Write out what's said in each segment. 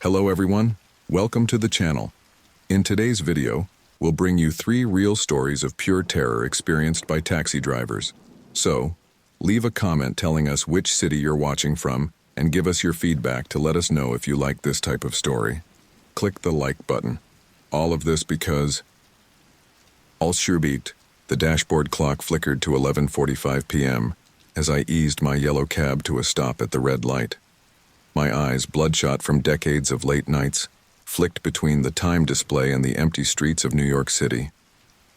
Hello everyone, welcome to the channel. In today's video, we'll bring you 3 real stories of pure terror experienced by taxi drivers. So, leave a comment telling us which city you're watching from and give us your feedback to let us know if you like this type of story. Click the like button. All of this because Alschubiegt, the dashboard clock flickered to 11:45 p.m. as I eased my yellow cab to a stop at the red light. My eyes, bloodshot from decades of late nights, flicked between the time display and the empty streets of New York City.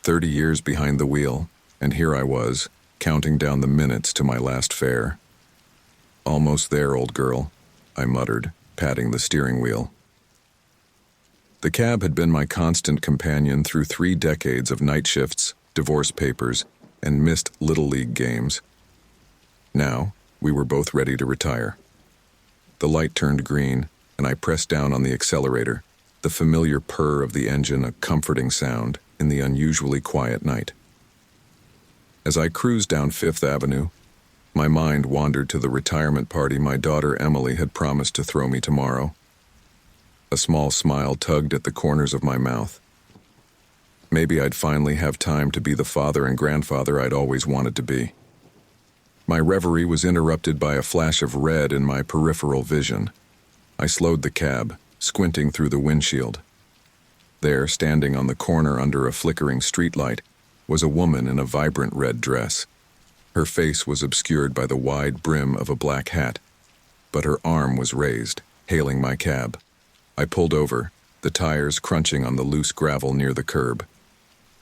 30 years behind the wheel, and here I was, counting down the minutes to my last fare. "Almost there, old girl," I muttered, patting the steering wheel. The cab had been my constant companion through 3 decades of night shifts, divorce papers, and missed Little League games. Now, we were both ready to retire. The light turned green, and I pressed down on the accelerator, the familiar purr of the engine a comforting sound in the unusually quiet night. As I cruised down Fifth Avenue, my mind wandered to the retirement party my daughter Emily had promised to throw me tomorrow. A small smile tugged at the corners of my mouth. Maybe I'd finally have time to be the father and grandfather I'd always wanted to be. My reverie was interrupted by a flash of red in my peripheral vision. I slowed the cab, squinting through the windshield. There, standing on the corner under a flickering streetlight, was a woman in a vibrant red dress. Her face was obscured by the wide brim of a black hat, but her arm was raised, hailing my cab. I pulled over, the tires crunching on the loose gravel near the curb.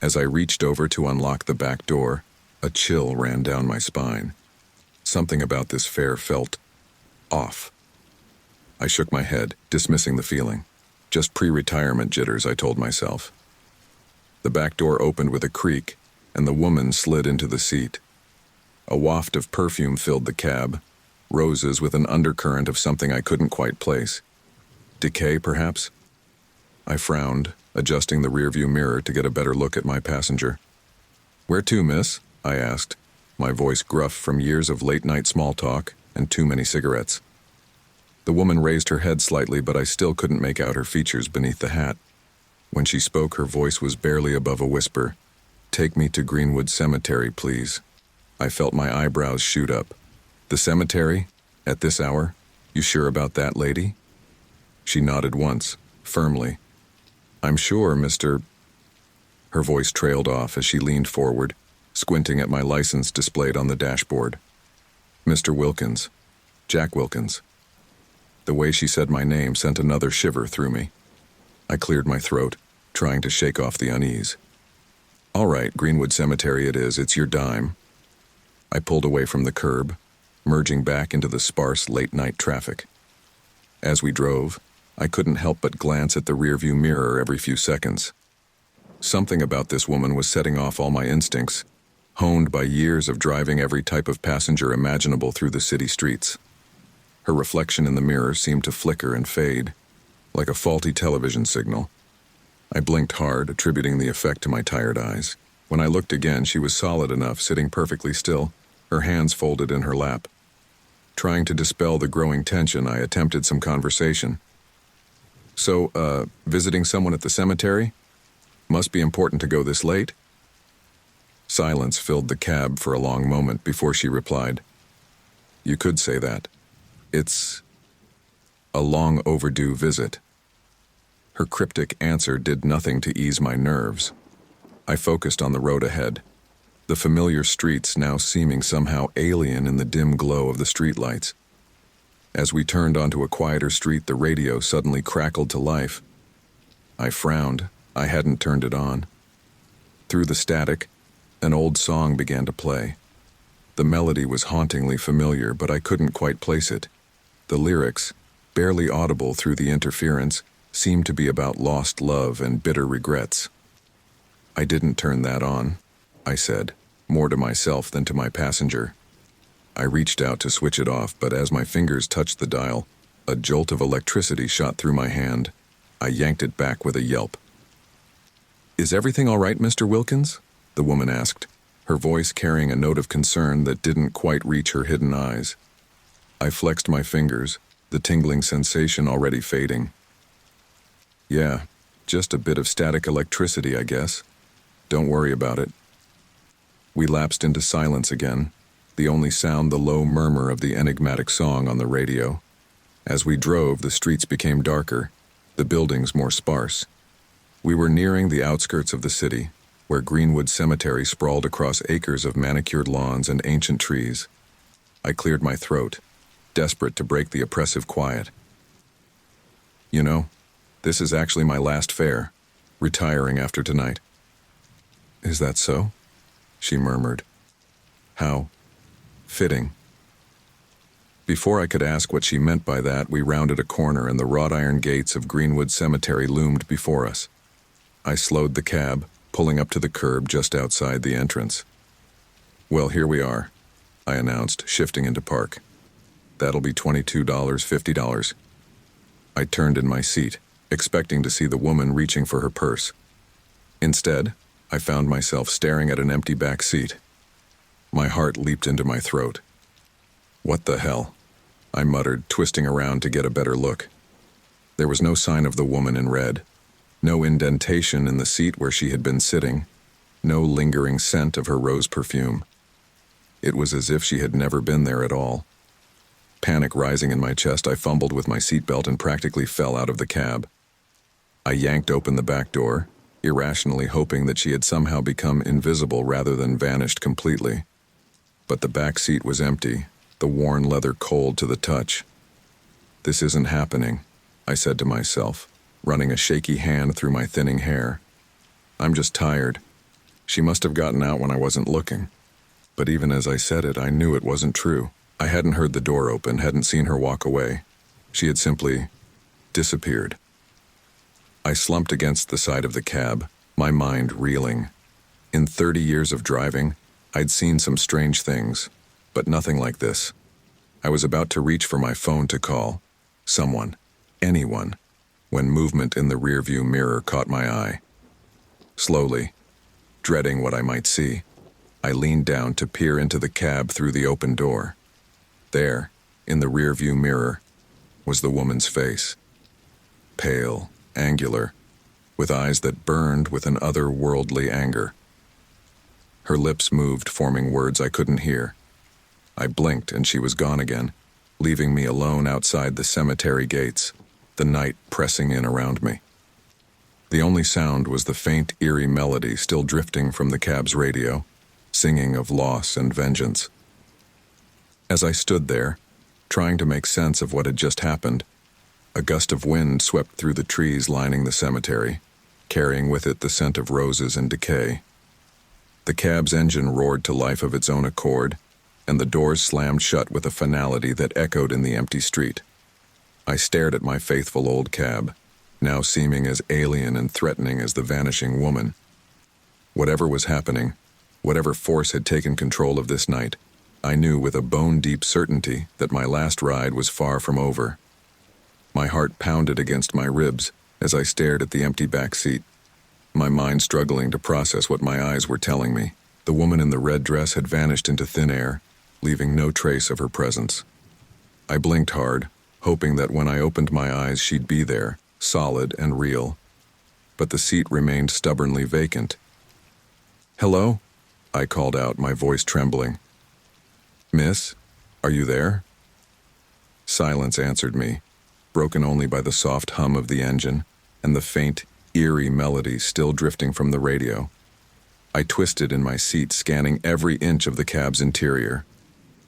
As I reached over to unlock the back door, a chill ran down my spine. Something about this fare felt off. I shook my head, dismissing the feeling. Just pre-retirement jitters, I told myself. The back door opened with a creak, and the woman slid into the seat. A waft of perfume filled the cab, roses with an undercurrent of something I couldn't quite place. Decay, perhaps? I frowned, adjusting the rearview mirror to get a better look at my passenger. "Where to, miss?" I asked, my voice gruff from years of late-night small talk and too many cigarettes. The woman raised her head slightly, but I still couldn't make out her features beneath the hat. When she spoke, her voice was barely above a whisper. "Take me to Greenwood Cemetery, please." I felt my eyebrows shoot up. "The cemetery? At this hour? You sure about that, lady?" She nodded once, firmly. "I'm sure, Mr." Her voice trailed off as she leaned forward, squinting at my license displayed on the dashboard. "Mr. Wilkins. Jack Wilkins." The way she said my name sent another shiver through me. I cleared my throat, trying to shake off the unease. "All right, Greenwood Cemetery it is. It's your dime." I pulled away from the curb, merging back into the sparse late-night traffic. As we drove, I couldn't help but glance at the rearview mirror every few seconds. Something about this woman was setting off all my instincts, honed by years of driving every type of passenger imaginable through the city streets. Her reflection in the mirror seemed to flicker and fade, like a faulty television signal. I blinked hard, attributing the effect to my tired eyes. When I looked again, she was solid enough, sitting perfectly still, her hands folded in her lap. Trying to dispel the growing tension, I attempted some conversation. "So, visiting someone at the cemetery? Must be important to go this late?" Silence filled the cab for a long moment before she replied. "You could say that. It's a long overdue visit." Her cryptic answer did nothing to ease my nerves. I focused on the road ahead, the familiar streets now seeming somehow alien in the dim glow of the streetlights. As we turned onto a quieter street, the radio suddenly crackled to life. I frowned. I hadn't turned it on. Through the static, an old song began to play. The melody was hauntingly familiar, but I couldn't quite place it. The lyrics, barely audible through the interference, seemed to be about lost love and bitter regrets. "I didn't turn that on," I said, more to myself than to my passenger. I reached out to switch it off, but as my fingers touched the dial, a jolt of electricity shot through my hand. I yanked it back with a yelp. "Is everything all right, Mr. Wilkins?" the woman asked, her voice carrying a note of concern that didn't quite reach her hidden eyes. I flexed my fingers, the tingling sensation already fading. Yeah, just a bit of static electricity, I guess. Don't worry about it. We lapsed into silence again, the only sound the low murmur of the enigmatic song on the radio. As we drove, the streets became darker, the buildings more sparse. We were nearing the outskirts of the city, where Greenwood Cemetery sprawled across acres of manicured lawns and ancient trees. I cleared my throat, desperate to break the oppressive quiet. You know, this is actually my last fare, retiring after tonight. Is that so? She murmured. How fitting. Before I could ask what she meant by that, we rounded a corner and the wrought iron gates of Greenwood Cemetery loomed before us. I slowed the cab, pulling up to the curb just outside the entrance. Well, here we are, I announced, shifting into park. That'll be $22, $50. I turned in my seat, expecting to see the woman reaching for her purse. Instead, I found myself staring at an empty back seat. My heart leaped into my throat. What the hell? I muttered, twisting around to get a better look. There was no sign of the woman in red, no indentation in the seat where she had been sitting, no lingering scent of her rose perfume. It was as if she had never been there at all. Panic rising in my chest, I fumbled with my seatbelt and practically fell out of the cab. I yanked open the back door, irrationally hoping that she had somehow become invisible rather than vanished completely. But the back seat was empty, the worn leather cold to the touch. This isn't happening, I said to myself, running a shaky hand through my thinning hair. I'm just tired. She must have gotten out when I wasn't looking. But even as I said it, I knew it wasn't true. I hadn't heard the door open, hadn't seen her walk away. She had simply disappeared. I slumped against the side of the cab, my mind reeling. In 30 years of driving, I'd seen some strange things, but nothing like this. I was about to reach for my phone to call someone, anyone, when movement in the rearview mirror caught my eye. Slowly, dreading what I might see, I leaned down to peer into the cab through the open door. There, in the rearview mirror, was the woman's face. Pale, angular, with eyes that burned with an otherworldly anger. Her lips moved, forming words I couldn't hear. I blinked and she was gone again, leaving me alone outside the cemetery gates, the night pressing in around me. The only sound was the faint, eerie melody still drifting from the cab's radio, singing of loss and vengeance. As I stood there, trying to make sense of what had just happened, a gust of wind swept through the trees lining the cemetery, carrying with it the scent of roses and decay. The cab's engine roared to life of its own accord, and the doors slammed shut with a finality that echoed in the empty street. I stared at my faithful old cab, now seeming as alien and threatening as the vanishing woman. Whatever was happening, whatever force had taken control of this night, I knew with a bone-deep certainty that my last ride was far from over. My heart pounded against my ribs as I stared at the empty back seat, my mind struggling to process what my eyes were telling me. The woman in the red dress had vanished into thin air, leaving no trace of her presence. I blinked hard, hoping that when I opened my eyes she'd be there, solid and real. But the seat remained stubbornly vacant. "Hello?" I called out, my voice trembling. "Miss, are you there?" Silence answered me, broken only by the soft hum of the engine and the faint, eerie melody still drifting from the radio. I twisted in my seat, scanning every inch of the cab's interior.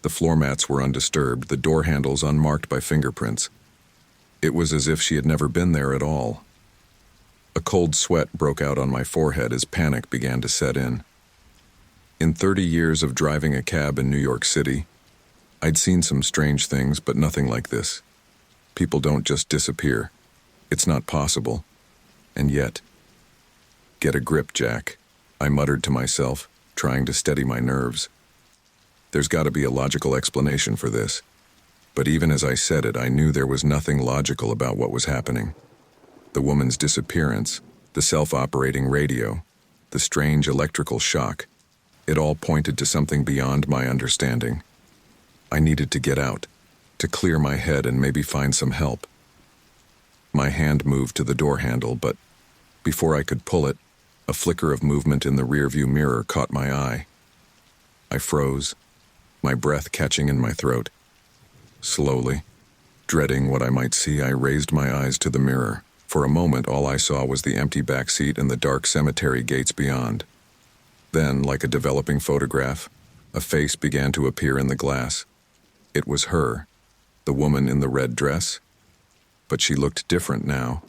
The floor mats were undisturbed, the door handles unmarked by fingerprints. It was as if she had never been there at all. A cold sweat broke out on my forehead as panic began to set in. In 30 years of driving a cab in New York City, I'd seen some strange things, but nothing like this. People don't just disappear. It's not possible. And yet, "Get a grip, Jack," I muttered to myself, trying to steady my nerves. There's got to be a logical explanation for this. But even as I said it, I knew there was nothing logical about what was happening. The woman's disappearance, the self-operating radio, the strange electrical shock, it all pointed to something beyond my understanding. I needed to get out, to clear my head and maybe find some help. My hand moved to the door handle, but before I could pull it, a flicker of movement in the rearview mirror caught my eye. I froze, my breath catching in my throat. Slowly, dreading what I might see, I raised my eyes to the mirror. For a moment, all I saw was the empty back seat and the dark cemetery gates beyond. Then, like a developing photograph, a face began to appear in the glass. It was her, the woman in the red dress. But she looked different now.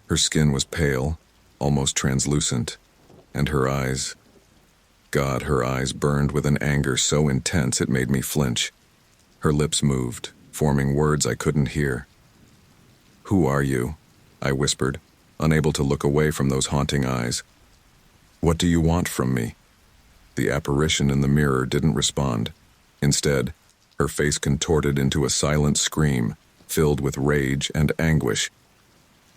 Her skin was pale, almost translucent, and her eyes... God, her eyes burned with an anger so intense it made me flinch. Her lips moved, forming words I couldn't hear. "Who are you?" I whispered, unable to look away from those haunting eyes. "What do you want from me?" The apparition in the mirror didn't respond. Instead, her face contorted into a silent scream, filled with rage and anguish.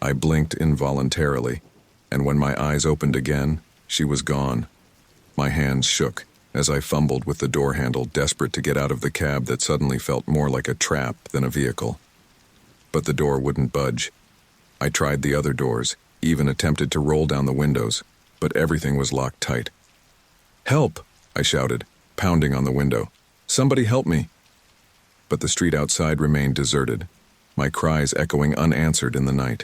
I blinked involuntarily, and when my eyes opened again, she was gone. My hands shook as I fumbled with the door handle, desperate to get out of the cab that suddenly felt more like a trap than a vehicle. But the door wouldn't budge. I tried the other doors, even attempted to roll down the windows, but everything was locked tight. "Help!" I shouted, pounding on the window. "Somebody help me!" But the street outside remained deserted, my cries echoing unanswered in the night.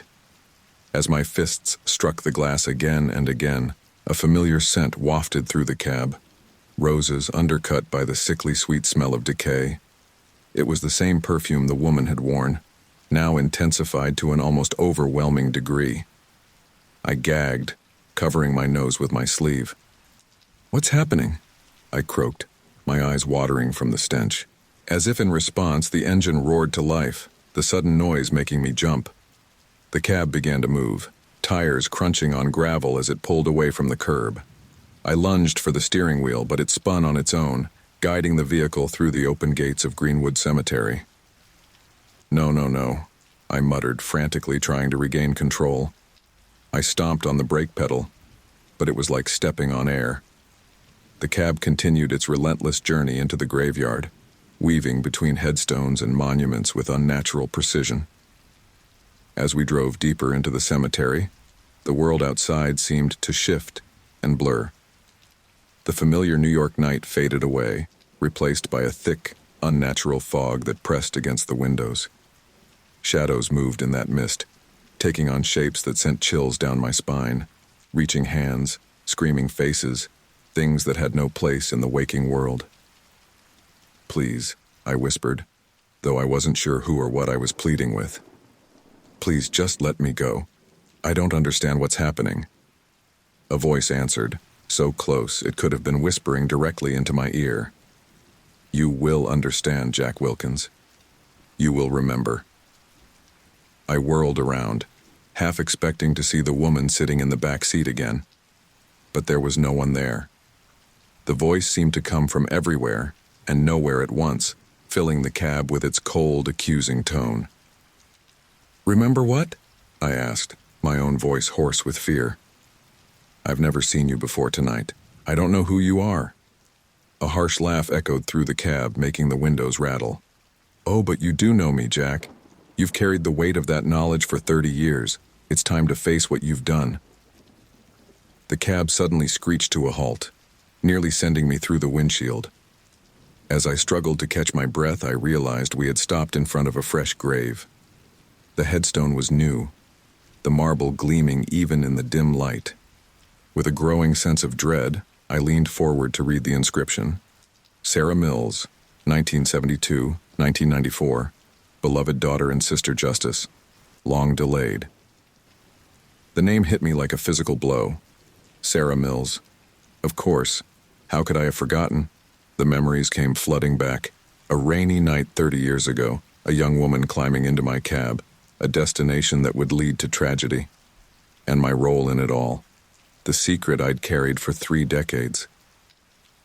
As my fists struck the glass again and again, a familiar scent wafted through the cab, roses undercut by the sickly sweet smell of decay. It was the same perfume the woman had worn, now intensified to an almost overwhelming degree. I gagged, covering my nose with my sleeve. "What's happening?" I croaked, my eyes watering from the stench. As if in response, the engine roared to life, the sudden noise making me jump. The cab began to move, tires crunching on gravel as it pulled away from the curb. I lunged for the steering wheel, but it spun on its own, guiding the vehicle through the open gates of Greenwood Cemetery. No, I muttered, frantically trying to regain control. I stomped on the brake pedal, but it was like stepping on air. The cab continued its relentless journey into the graveyard, weaving between headstones and monuments with unnatural precision. As we drove deeper into the cemetery, the world outside seemed to shift and blur. The familiar New York night faded away, replaced by a thick, unnatural fog that pressed against the windows. Shadows moved in that mist, taking on shapes that sent chills down my spine, reaching hands, screaming faces, things that had no place in the waking world. "Please," I whispered, though I wasn't sure who or what I was pleading with. "Please just let me go. I don't understand what's happening." A voice answered, so close it could have been whispering directly into my ear. "You will understand, Jack Wilkins. You will remember." I whirled around, half expecting to see the woman sitting in the back seat again. But there was no one there. The voice seemed to come from everywhere and nowhere at once, filling the cab with its cold, accusing tone. "Remember what?" I asked, my own voice hoarse with fear. "I've never seen you before tonight. I don't know who you are." A harsh laugh echoed through the cab, making the windows rattle. "Oh, but you do know me, Jack. You've carried the weight of that knowledge for 30 years. It's time to face what you've done." The cab suddenly screeched to a halt, nearly sending me through the windshield. As I struggled to catch my breath, I realized we had stopped in front of a fresh grave. The headstone was new, the marble gleaming even in the dim light. With a growing sense of dread, I leaned forward to read the inscription. Sarah Mills, 1972-1994, beloved daughter and sister Justice, long delayed. The name hit me like a physical blow. Sarah Mills. Of course, how could I have forgotten? The memories came flooding back. A rainy night 30 years ago, a young woman climbing into my cab, a destination that would lead to tragedy. And my role in it all. The secret I'd carried for 3 decades.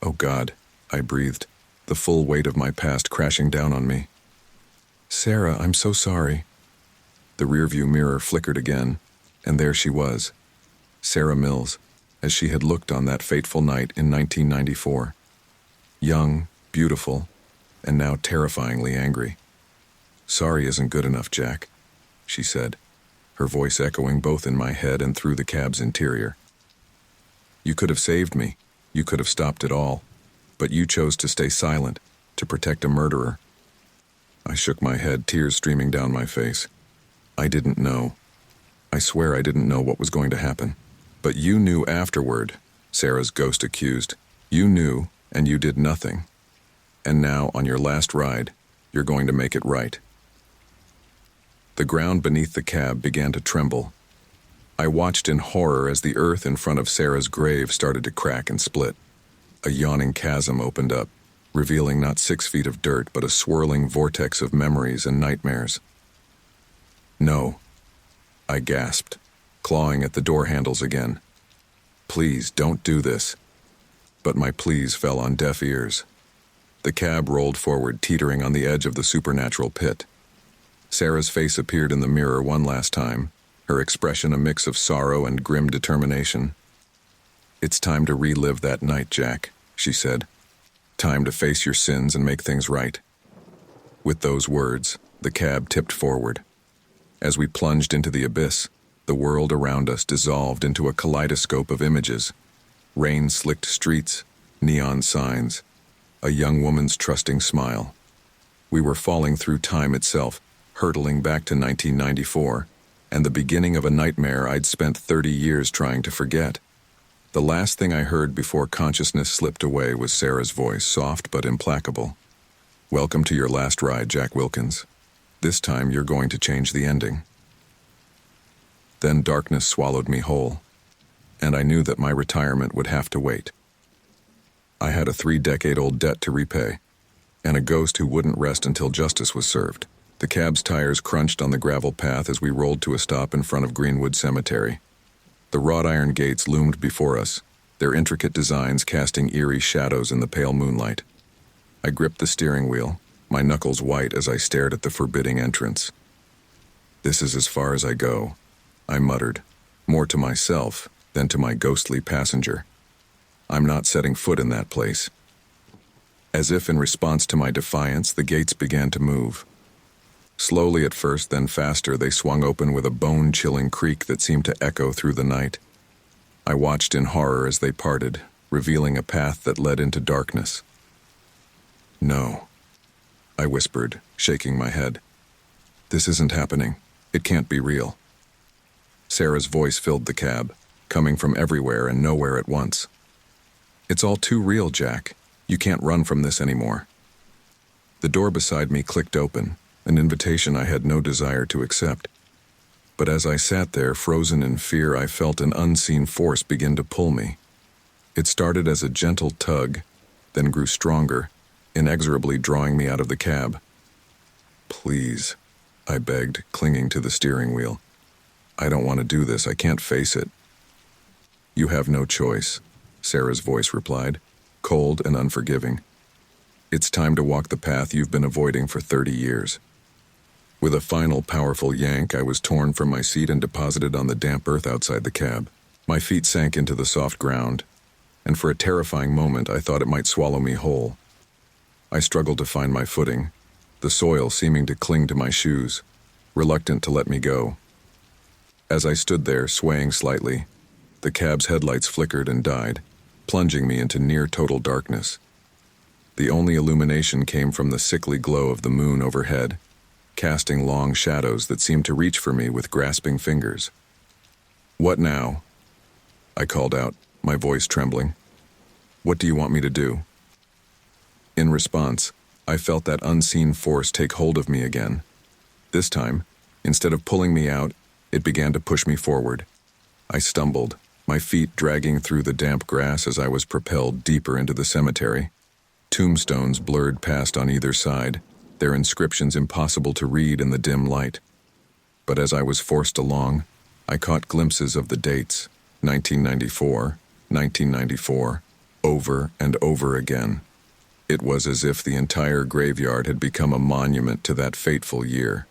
"Oh God," I breathed, the full weight of my past crashing down on me. "Sarah, I'm so sorry." The rearview mirror flickered again, and there she was, Sarah Mills, as she had looked on that fateful night in 1994. Young, beautiful, and now terrifyingly angry. "Sorry isn't good enough, Jack," she said. her voice echoing both in my head and through the cab's interior. You could have saved me. You could have stopped it all. But you chose to stay silent, to protect a murderer. I shook my head, tears streaming down my face. I didn't know. I swear I didn't know what was going to happen. But you knew afterward, Sarah's ghost accused. You knew, and you did nothing. And now, on your last ride, you're going to make it right. The ground beneath the cab began to tremble. I watched in horror as the earth in front of Sarah's grave started to crack and split. A yawning chasm opened up, revealing not 6 feet of dirt, but a swirling vortex of memories and nightmares. No, I gasped, clawing at the door handles again. Please, don't do this. But my pleas fell on deaf ears. The cab rolled forward, teetering on the edge of the supernatural pit. Sarah's face appeared in the mirror one last time, her expression a mix of sorrow and grim determination. It's time to relive that night, Jack, she said. Time to face your sins and make things right. With those words, the cab tipped forward. As we plunged into the abyss, the world around us dissolved into a kaleidoscope of images. Rain-slicked streets, neon signs, a young woman's trusting smile. We were falling through time itself, hurtling back to 1994, and the beginning of a nightmare I'd spent 30 years trying to forget. The last thing I heard before consciousness slipped away was Sarah's voice, soft but implacable. Welcome to your last ride, Jack Wilkins. This time you're going to change the ending. Then darkness swallowed me whole, and I knew that my retirement would have to wait. I had a 3-decade-old debt to repay, and a ghost who wouldn't rest until justice was served. The cab's tires crunched on the gravel path as we rolled to a stop in front of Greenwood Cemetery. The wrought iron gates loomed before us, their intricate designs casting eerie shadows in the pale moonlight. I gripped the steering wheel, my knuckles white as I stared at the forbidding entrance. This is as far as I go, I muttered, more to myself than to my ghostly passenger. I'm not setting foot in that place. As if in response to my defiance, the gates began to move. Slowly at first, then faster, they swung open with a bone-chilling creak that seemed to echo through the night. I watched in horror as they parted, revealing a path that led into darkness. No, I whispered, shaking my head. This isn't happening. It can't be real. Sarah's voice filled the cab, coming from everywhere and nowhere at once. It's all too real, Jack. You can't run from this anymore. The door beside me clicked open, an invitation I had no desire to accept. But as I sat there, frozen in fear, I felt an unseen force begin to pull me. It started as a gentle tug, then grew stronger, inexorably drawing me out of the cab. Please, I begged, clinging to the steering wheel. I don't want to do this. I can't face it. You have no choice, Sarah's voice replied, cold and unforgiving. It's time to walk the path you've been avoiding for 30 years. With a final powerful yank, I was torn from my seat and deposited on the damp earth outside the cab. My feet sank into the soft ground, and for a terrifying moment I thought it might swallow me whole. I struggled to find my footing, the soil seeming to cling to my shoes, reluctant to let me go. As I stood there, swaying slightly, the cab's headlights flickered and died, plunging me into near-total darkness. The only illumination came from the sickly glow of the moon overhead, casting long shadows that seemed to reach for me with grasping fingers. What now? I called out, my voice trembling. What do you want me to do? In response, I felt that unseen force take hold of me again. This time, instead of pulling me out, it began to push me forward. I stumbled, my feet dragging through the damp grass as I was propelled deeper into the cemetery. Tombstones blurred past on either side, their inscriptions impossible to read in the dim light. But as I was forced along, I caught glimpses of the dates, 1994, 1994, over and over again. It was as if the entire graveyard had become a monument to that fateful year.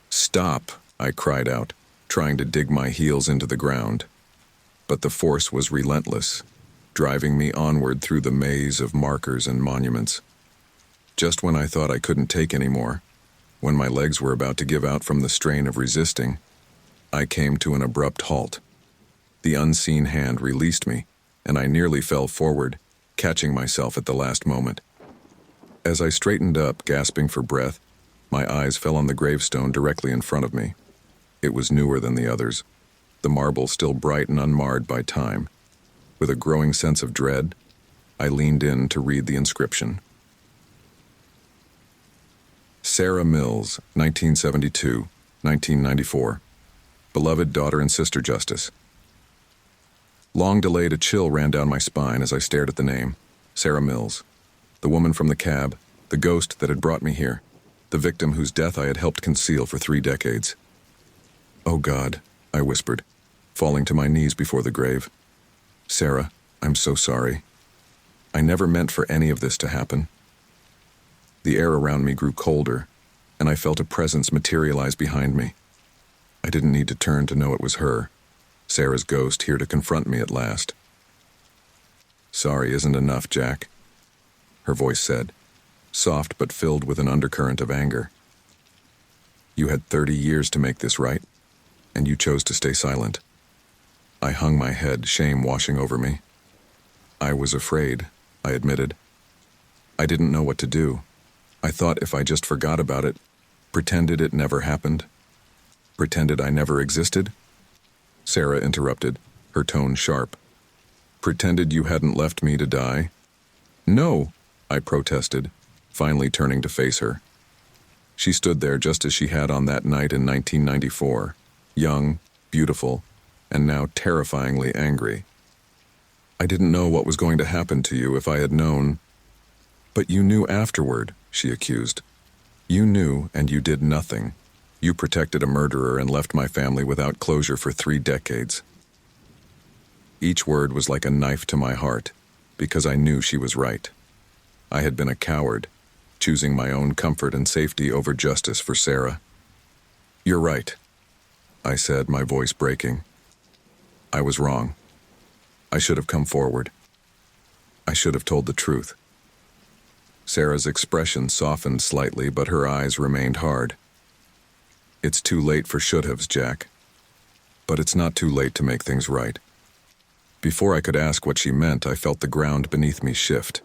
Stop, I cried out, trying to dig my heels into the ground. But the force was relentless, driving me onward through the maze of markers and monuments. Just when I thought I couldn't take any more, when my legs were about to give out from the strain of resisting, I came to an abrupt halt. The unseen hand released me, and I nearly fell forward, catching myself at the last moment. As I straightened up, gasping for breath, my eyes fell on the gravestone directly in front of me. It was newer than the others, the marble still bright and unmarred by time. With a growing sense of dread, I leaned in to read the inscription. Sarah Mills, 1972-1994. Beloved daughter and sister Justice. Long delayed, a chill ran down my spine as I stared at the name. Sarah Mills. The woman from the cab, the ghost that had brought me here, the victim whose death I had helped conceal for 3 decades. "Oh God," I whispered, falling to my knees before the grave. "Sarah, I'm so sorry. I never meant for any of this to happen." The air around me grew colder, and I felt a presence materialize behind me. I didn't need to turn to know it was her, Sarah's ghost, here to confront me at last. "Sorry isn't enough, Jack," her voice said, soft but filled with an undercurrent of anger. "You had 30 years to make this right, and you chose to stay silent." I hung my head, shame washing over me. "I was afraid," I admitted. "I didn't know what to do. I thought if I just forgot about it, pretended it never happened, pretended I never existed." Sarah interrupted, her tone sharp. "Pretended you hadn't left me to die?" "No," I protested, finally turning to face her. She stood there just as she had on that night in 1994, young, beautiful, and now terrifyingly angry. "I didn't know what was going to happen to you if I had known." "But you knew afterward," she accused. "You knew, and you did nothing. You protected a murderer and left my family without closure for 3 decades. Each word was like a knife to my heart, because I knew she was right. I had been a coward, choosing my own comfort and safety over justice for Sarah. "You're right," I said, my voice breaking. "I was wrong. I should have come forward. I should have told the truth." Sarah's expression softened slightly, but her eyes remained hard. "It's too late for should-haves, Jack. But it's not too late to make things right." Before I could ask what she meant, I felt the ground beneath me shift.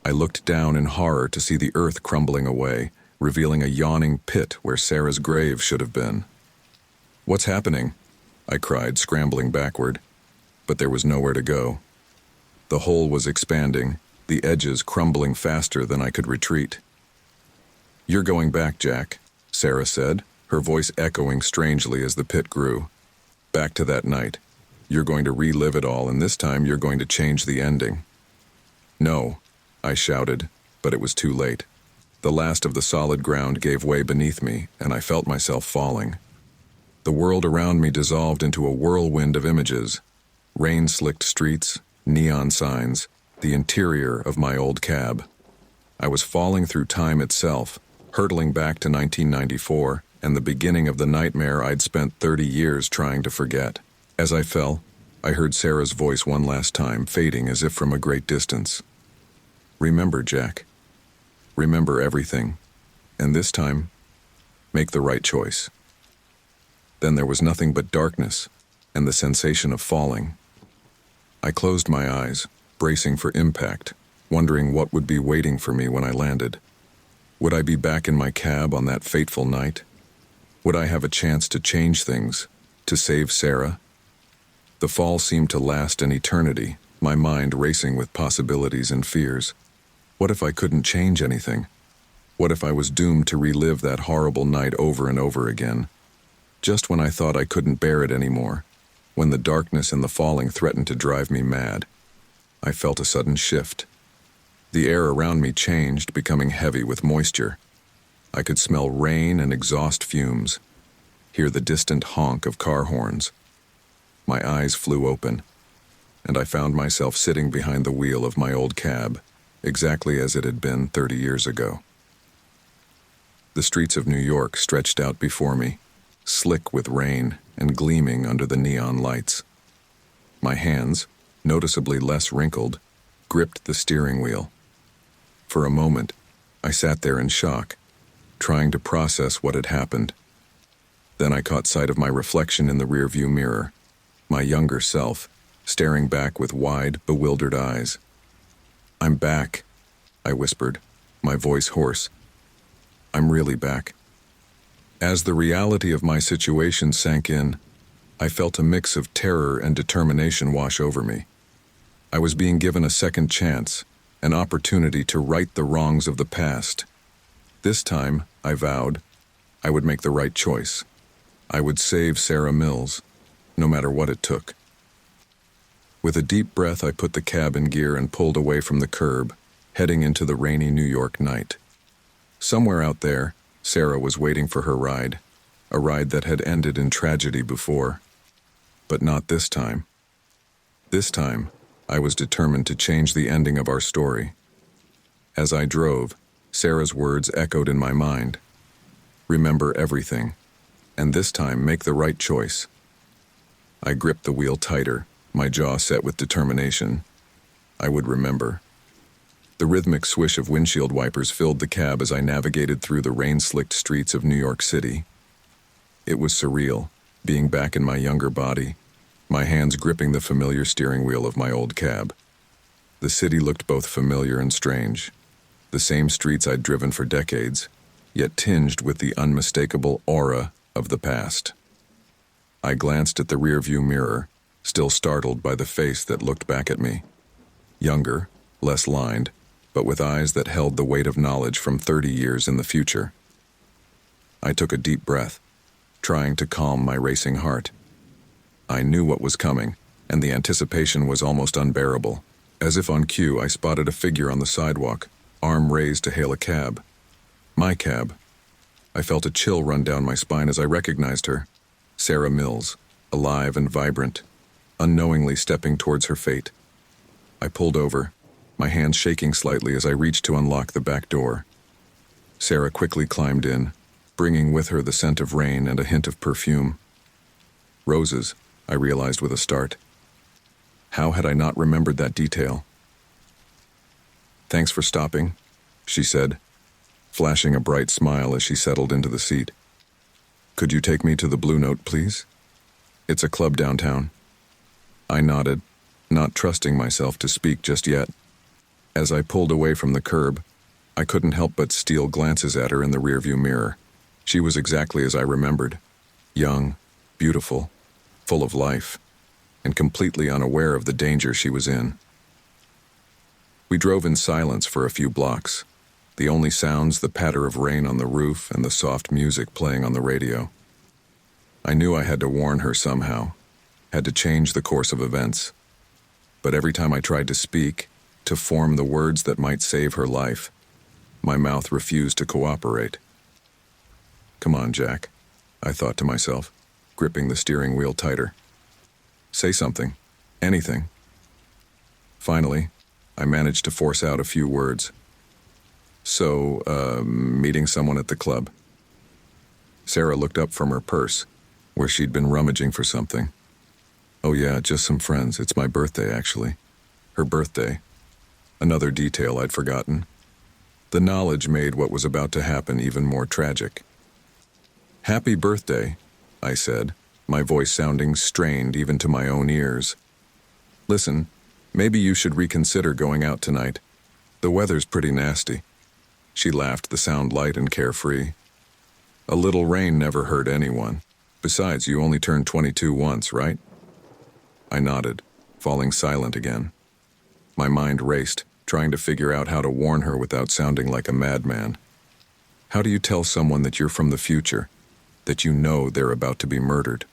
I looked down in horror to see the earth crumbling away, revealing a yawning pit where Sarah's grave should have been. "What's happening?" I cried, scrambling backward. But there was nowhere to go. The hole was expanding, the edges crumbling faster than I could retreat. "You're going back, Jack," Sarah said, her voice echoing strangely as the pit grew. "Back to that night. You're going to relive it all, and this time you're going to change the ending." "No," I shouted, but it was too late. The last of the solid ground gave way beneath me, and I felt myself falling. The world around me dissolved into a whirlwind of images. Rain-slicked streets, neon signs, the interior of my old cab. I was falling through time itself, hurtling back to 1994 and the beginning of the nightmare I'd spent 30 years trying to forget. As I fell, I heard Sarah's voice one last time, fading as if from a great distance. "Remember, Jack. Remember everything. And this time, make the right choice." Then there was nothing but darkness and the sensation of falling. I closed my eyes, bracing for impact, wondering what would be waiting for me when I landed. Would I be back in my cab on that fateful night? Would I have a chance to change things, to save Sarah? The fall seemed to last an eternity, my mind racing with possibilities and fears. What if I couldn't change anything? What if I was doomed to relive that horrible night over and over again? Just when I thought I couldn't bear it anymore, when the darkness and the falling threatened to drive me mad, I felt a sudden shift. The air around me changed, becoming heavy with moisture. I could smell rain and exhaust fumes, hear the distant honk of car horns. My eyes flew open, and I found myself sitting behind the wheel of my old cab, exactly as it had been 30 years ago. The streets of New York stretched out before me, slick with rain and gleaming under the neon lights. My hands, noticeably less wrinkled, gripped the steering wheel. For a moment, I sat there in shock, trying to process what had happened. Then I caught sight of my reflection in the rearview mirror, my younger self, staring back with wide, bewildered eyes. "I'm back," I whispered, my voice hoarse. "I'm really back." As the reality of my situation sank in, I felt a mix of terror and determination wash over me. I was being given a second chance, an opportunity to right the wrongs of the past. This time, I vowed, I would make the right choice. I would save Sarah Mills, no matter what it took. With a deep breath, I put the cab in gear and pulled away from the curb, heading into the rainy New York night. Somewhere out there, Sarah was waiting for her ride, a ride that had ended in tragedy before. But not this time. This time, I was determined to change the ending of our story. As I drove, Sarah's words echoed in my mind. Remember everything, and this time make the right choice. I gripped the wheel tighter, my jaw set with determination. I would remember. The rhythmic swish of windshield wipers filled the cab as I navigated through the rain-slicked streets of New York City. It was surreal, being back in my younger body, my hands gripping the familiar steering wheel of my old cab. The city looked both familiar and strange. The same streets I'd driven for decades, yet tinged with the unmistakable aura of the past. I glanced at the rearview mirror, still startled by the face that looked back at me. Younger, less lined, but with eyes that held the weight of knowledge from 30 years in the future. I took a deep breath, trying to calm my racing heart. I knew what was coming, and the anticipation was almost unbearable. As if on cue, I spotted a figure on the sidewalk, arm raised to hail a cab. My cab. I felt a chill run down my spine as I recognized her. Sarah Mills, alive and vibrant, unknowingly stepping towards her fate. I pulled over, my hands shaking slightly as I reached to unlock the back door. Sarah quickly climbed in, bringing with her the scent of rain and a hint of perfume. Roses, I realized with a start. How had I not remembered that detail? "Thanks for stopping," she said, flashing a bright smile as she settled into the seat. "Could you take me to the Blue Note, please? It's a club downtown." I nodded, not trusting myself to speak just yet. As I pulled away from the curb, I couldn't help but steal glances at her in the rearview mirror. She was exactly as I remembered. Young, beautiful, full of life, and completely unaware of the danger she was in. We drove in silence for a few blocks, the only sounds the patter of rain on the roof and the soft music playing on the radio. I knew I had to warn her somehow, had to change the course of events. But every time I tried to speak, to form the words that might save her life, my mouth refused to cooperate. "Come on, Jack," I thought to myself, gripping the steering wheel tighter. "Say something, anything." Finally, I managed to force out a few words. "So, meeting someone at the club?" Sarah looked up from her purse, where she'd been rummaging for something. "Oh yeah, just some friends. It's my birthday, actually." Her birthday. Another detail I'd forgotten. The knowledge made what was about to happen even more tragic. "Happy birthday," I said, my voice sounding strained even to my own ears. "Listen, maybe you should reconsider going out tonight. The weather's pretty nasty." She laughed, the sound light and carefree. "A little rain never hurt anyone. Besides, you only turned 22 once, right?" I nodded, falling silent again. My mind raced, trying to figure out how to warn her without sounding like a madman. How do you tell someone that you're from the future, that you know they're about to be murdered?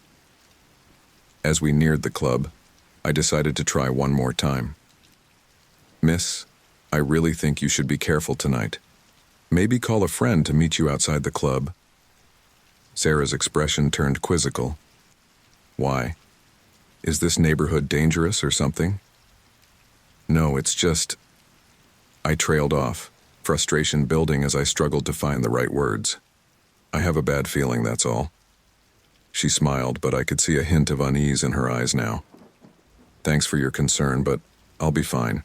As we neared the club, I decided to try one more time. "Miss, I really think you should be careful tonight. Maybe call a friend to meet you outside the club." Sarah's expression turned quizzical. "Why? Is this neighborhood dangerous or something?" "No, it's just..." I trailed off, frustration building as I struggled to find the right words. "I have a bad feeling, that's all." She smiled, but I could see a hint of unease in her eyes now. "Thanks for your concern, but I'll be fine.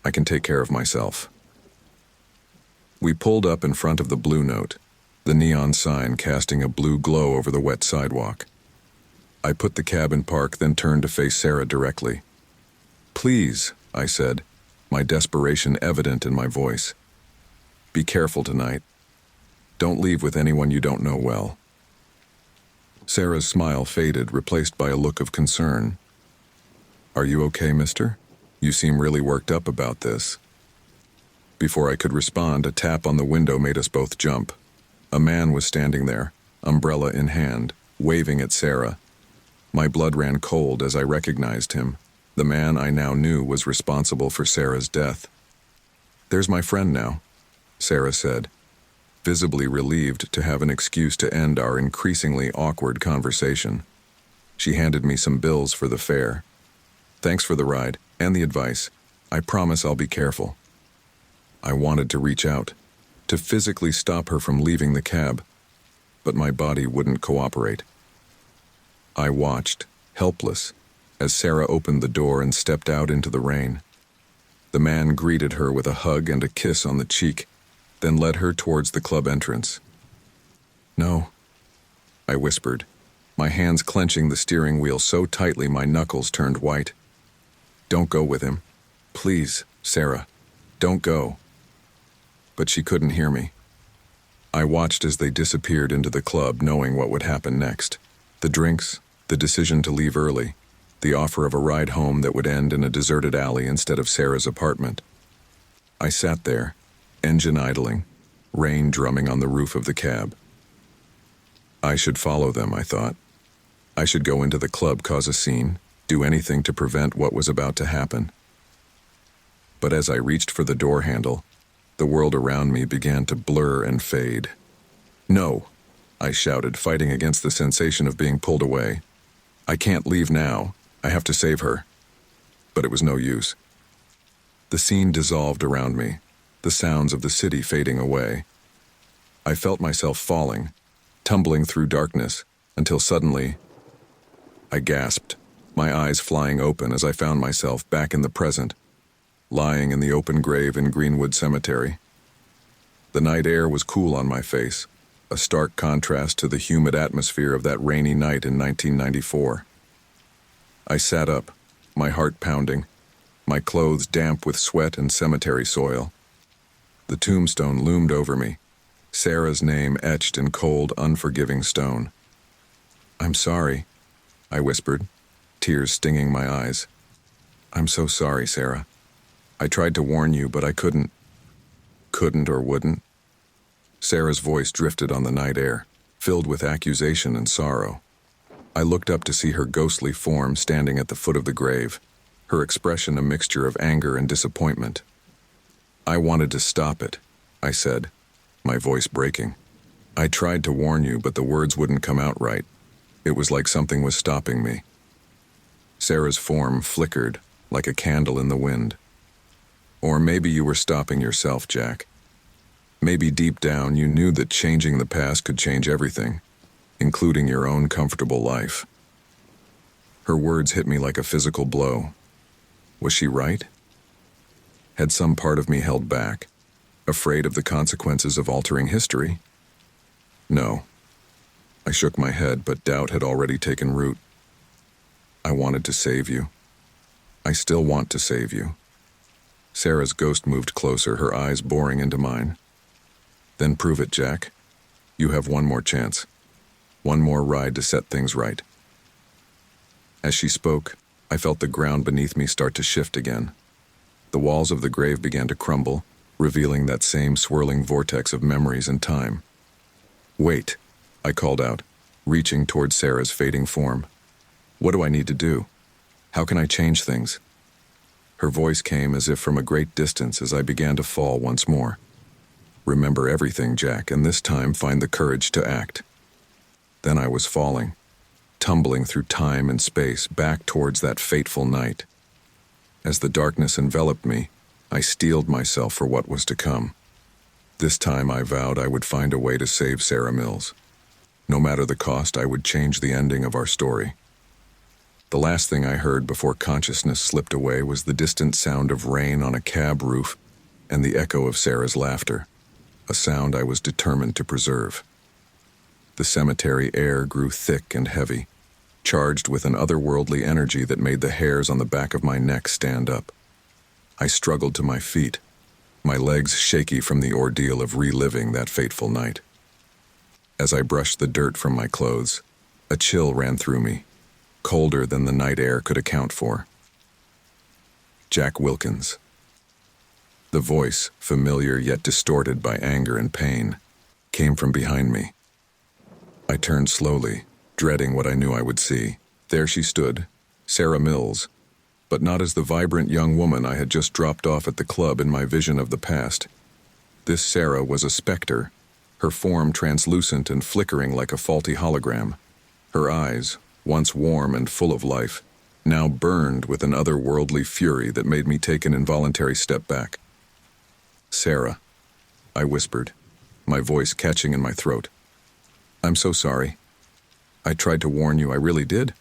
I can take care of myself." We pulled up in front of the Blue Note, the neon sign casting a blue glow over the wet sidewalk. I put the cab in park, then turned to face Sarah directly. "Please," I said, my desperation evident in my voice. "Be careful tonight. Don't leave with anyone you don't know well." Sarah's smile faded, replaced by a look of concern. "Are you okay, mister? You seem really worked up about this." Before I could respond, a tap on the window made us both jump. A man was standing there, umbrella in hand, waving at Sarah. My blood ran cold as I recognized him. The man I now knew was responsible for Sarah's death. "There's my friend now," Sarah said, visibly relieved to have an excuse to end our increasingly awkward conversation. She handed me some bills for the fare. "Thanks for the ride and the advice. I promise I'll be careful." I wanted to reach out, to physically stop her from leaving the cab, but my body wouldn't cooperate. I watched, helpless, as Sarah opened the door and stepped out into the rain. The man greeted her with a hug and a kiss on the cheek, then led her towards the club entrance. "No," I whispered, my hands clenching the steering wheel so tightly my knuckles turned white. "Don't go with him. Please, Sarah, don't go." But she couldn't hear me. I watched as they disappeared into the club, knowing what would happen next. The drinks, the decision to leave early, the offer of a ride home that would end in a deserted alley instead of Sarah's apartment. I sat there, engine idling, rain drumming on the roof of the cab. I should follow them, I thought. I should go into the club, cause a scene, do anything to prevent what was about to happen. But as I reached for the door handle, the world around me began to blur and fade. "No," I shouted, fighting against the sensation of being pulled away. "I can't leave now. I have to save her." But it was no use. The scene dissolved around me, the sounds of the city fading away. I felt myself falling, tumbling through darkness, until suddenly I gasped, my eyes flying open as I found myself back in the present, lying in the open grave in Greenwood Cemetery. The night air was cool on my face, a stark contrast to the humid atmosphere of that rainy night in 1994. I sat up, my heart pounding, my clothes damp with sweat and cemetery soil. The tombstone loomed over me, Sarah's name etched in cold, unforgiving stone. "I'm sorry," I whispered, tears stinging my eyes. "I'm so sorry, Sarah. I tried to warn you, but I couldn't." "Couldn't or wouldn't?" Sarah's voice drifted on the night air, filled with accusation and sorrow. I looked up to see her ghostly form standing at the foot of the grave, her expression a mixture of anger and disappointment. "I wanted to stop it," I said, my voice breaking. "I tried to warn you, but the words wouldn't come out right. It was like something was stopping me." Sarah's form flickered, like a candle in the wind. "Or maybe you were stopping yourself, Jack. Maybe deep down you knew that changing the past could change everything, including your own comfortable life." Her words hit me like a physical blow. Was she right? Had some part of me held back, afraid of the consequences of altering history? No. I shook my head, but doubt had already taken root. "I wanted to save you. I still want to save you." Sarah's ghost moved closer, her eyes boring into mine. "Then prove it, Jack. You have one more chance. One more ride to set things right." As she spoke, I felt the ground beneath me start to shift again. The walls of the grave began to crumble, revealing that same swirling vortex of memories and time. "Wait," I called out, reaching toward Sarah's fading form. "What do I need to do? How can I change things?" Her voice came as if from a great distance as I began to fall once more. "Remember everything, Jack, and this time find the courage to act." Then I was falling, tumbling through time and space back towards that fateful night. As the darkness enveloped me, I steeled myself for what was to come. This time I vowed I would find a way to save Sarah Mills. No matter the cost, I would change the ending of our story. The last thing I heard before consciousness slipped away was the distant sound of rain on a cab roof and the echo of Sarah's laughter, a sound I was determined to preserve. The cemetery air grew thick and heavy, charged with an otherworldly energy that made the hairs on the back of my neck stand up. I struggled to my feet, my legs shaky from the ordeal of reliving that fateful night. As I brushed the dirt from my clothes, a chill ran through me, colder than the night air could account for. Jack Wilkins. The voice, familiar yet distorted by anger and pain, came from behind me. I turned slowly, dreading what I knew I would see. There she stood, Sarah Mills, but not as the vibrant young woman I had just dropped off at the club in my vision of the past. This Sarah was a specter, her form translucent and flickering like a faulty hologram. Her eyes, once warm and full of life, now burned with an otherworldly fury that made me take an involuntary step back. "Sarah," I whispered, my voice catching in my throat. "I'm so sorry. I tried to warn you, I really did."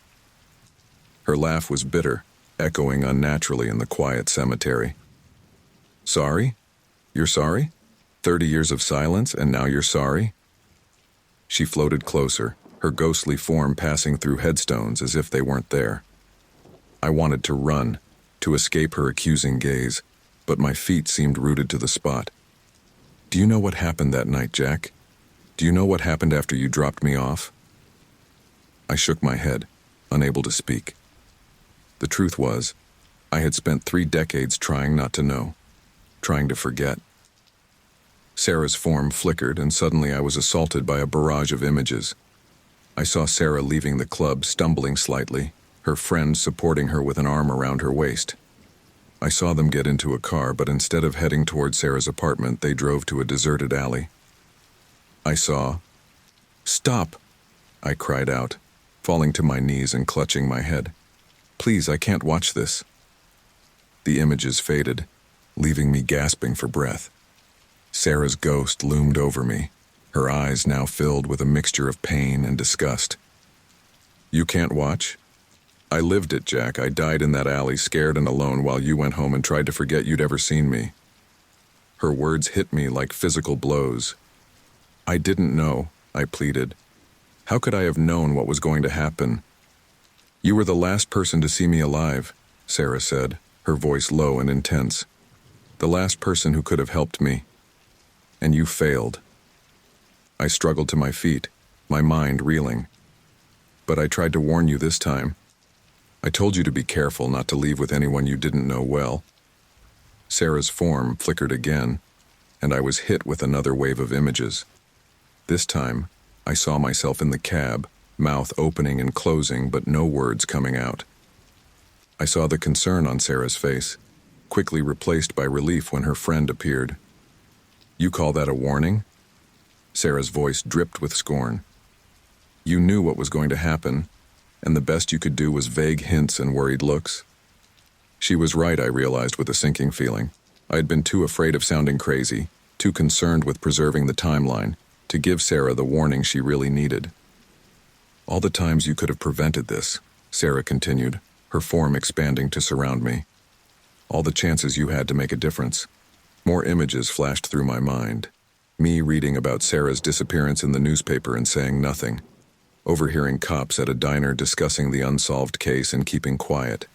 Her laugh was bitter, echoing unnaturally in the quiet cemetery. "Sorry? You're sorry? 30 years of silence, and now you're sorry?" She floated closer, her ghostly form passing through headstones as if they weren't there. I wanted to run, to escape her accusing gaze, but my feet seemed rooted to the spot. "Do you know what happened that night, Jack? Do you know what happened after you dropped me off?" I shook my head, unable to speak. The truth was, I had spent 3 decades trying not to know, trying to forget. Sarah's form flickered, and suddenly I was assaulted by a barrage of images. I saw Sarah leaving the club, stumbling slightly, her friend supporting her with an arm around her waist. I saw them get into a car, but instead of heading toward Sarah's apartment, they drove to a deserted alley. I saw... "Stop!" I cried out, falling to my knees and clutching my head. "Please, I can't watch this." The images faded, leaving me gasping for breath. Sarah's ghost loomed over me, her eyes now filled with a mixture of pain and disgust. "You can't watch? I lived it, Jack. I died in that alley, scared and alone, while you went home and tried to forget you'd ever seen me." Her words hit me like physical blows. "I didn't know," I pleaded. "How could I have known what was going to happen?" "You were the last person to see me alive," Sarah said, her voice low and intense. "The last person who could have helped me. And you failed." I struggled to my feet, my mind reeling. "But I tried to warn you this time. I told you to be careful not to leave with anyone you didn't know well." Sarah's form flickered again, and I was hit with another wave of images. This time, I saw myself in the cab, mouth opening and closing, but no words coming out. I saw the concern on Sarah's face, quickly replaced by relief when her friend appeared. "You call that a warning?" Sarah's voice dripped with scorn. "You knew what was going to happen, and the best you could do was vague hints and worried looks." She was right, I realized with a sinking feeling. I had been too afraid of sounding crazy, too concerned with preserving the timeline, to give Sarah the warning she really needed. "All the times you could have prevented this," Sarah continued, her form expanding to surround me. "All the chances you had to make a difference." More images flashed through my mind. Me reading about Sarah's disappearance in the newspaper and saying nothing. Overhearing cops at a diner discussing the unsolved case and keeping quiet.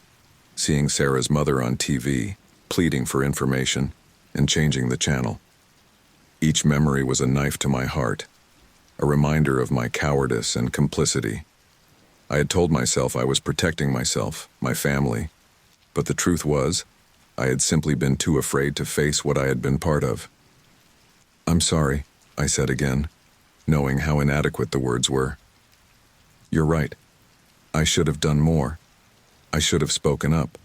Seeing Sarah's mother on TV, pleading for information, and changing the channel. Each memory was a knife to my heart, a reminder of my cowardice and complicity. I had told myself I was protecting myself, my family, but the truth was, I had simply been too afraid to face what I had been part of. "I'm sorry," I said again, knowing how inadequate the words were. "You're right. I should have done more. I should have spoken up."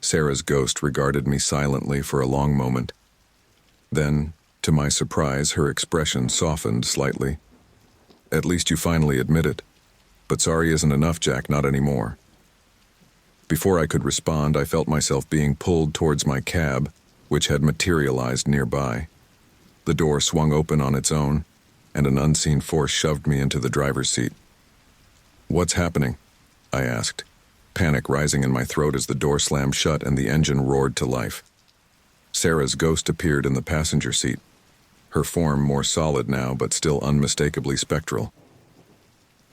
Sarah's ghost regarded me silently for a long moment. Then, to my surprise, her expression softened slightly. "At least you finally admit it. But sorry isn't enough, Jack, not anymore." Before I could respond, I felt myself being pulled towards my cab, which had materialized nearby. The door swung open on its own, and an unseen force shoved me into the driver's seat. "What's happening?" I asked, panic rising in my throat as the door slammed shut and the engine roared to life. Sarah's ghost appeared in the passenger seat. her form more solid now but still unmistakably spectral.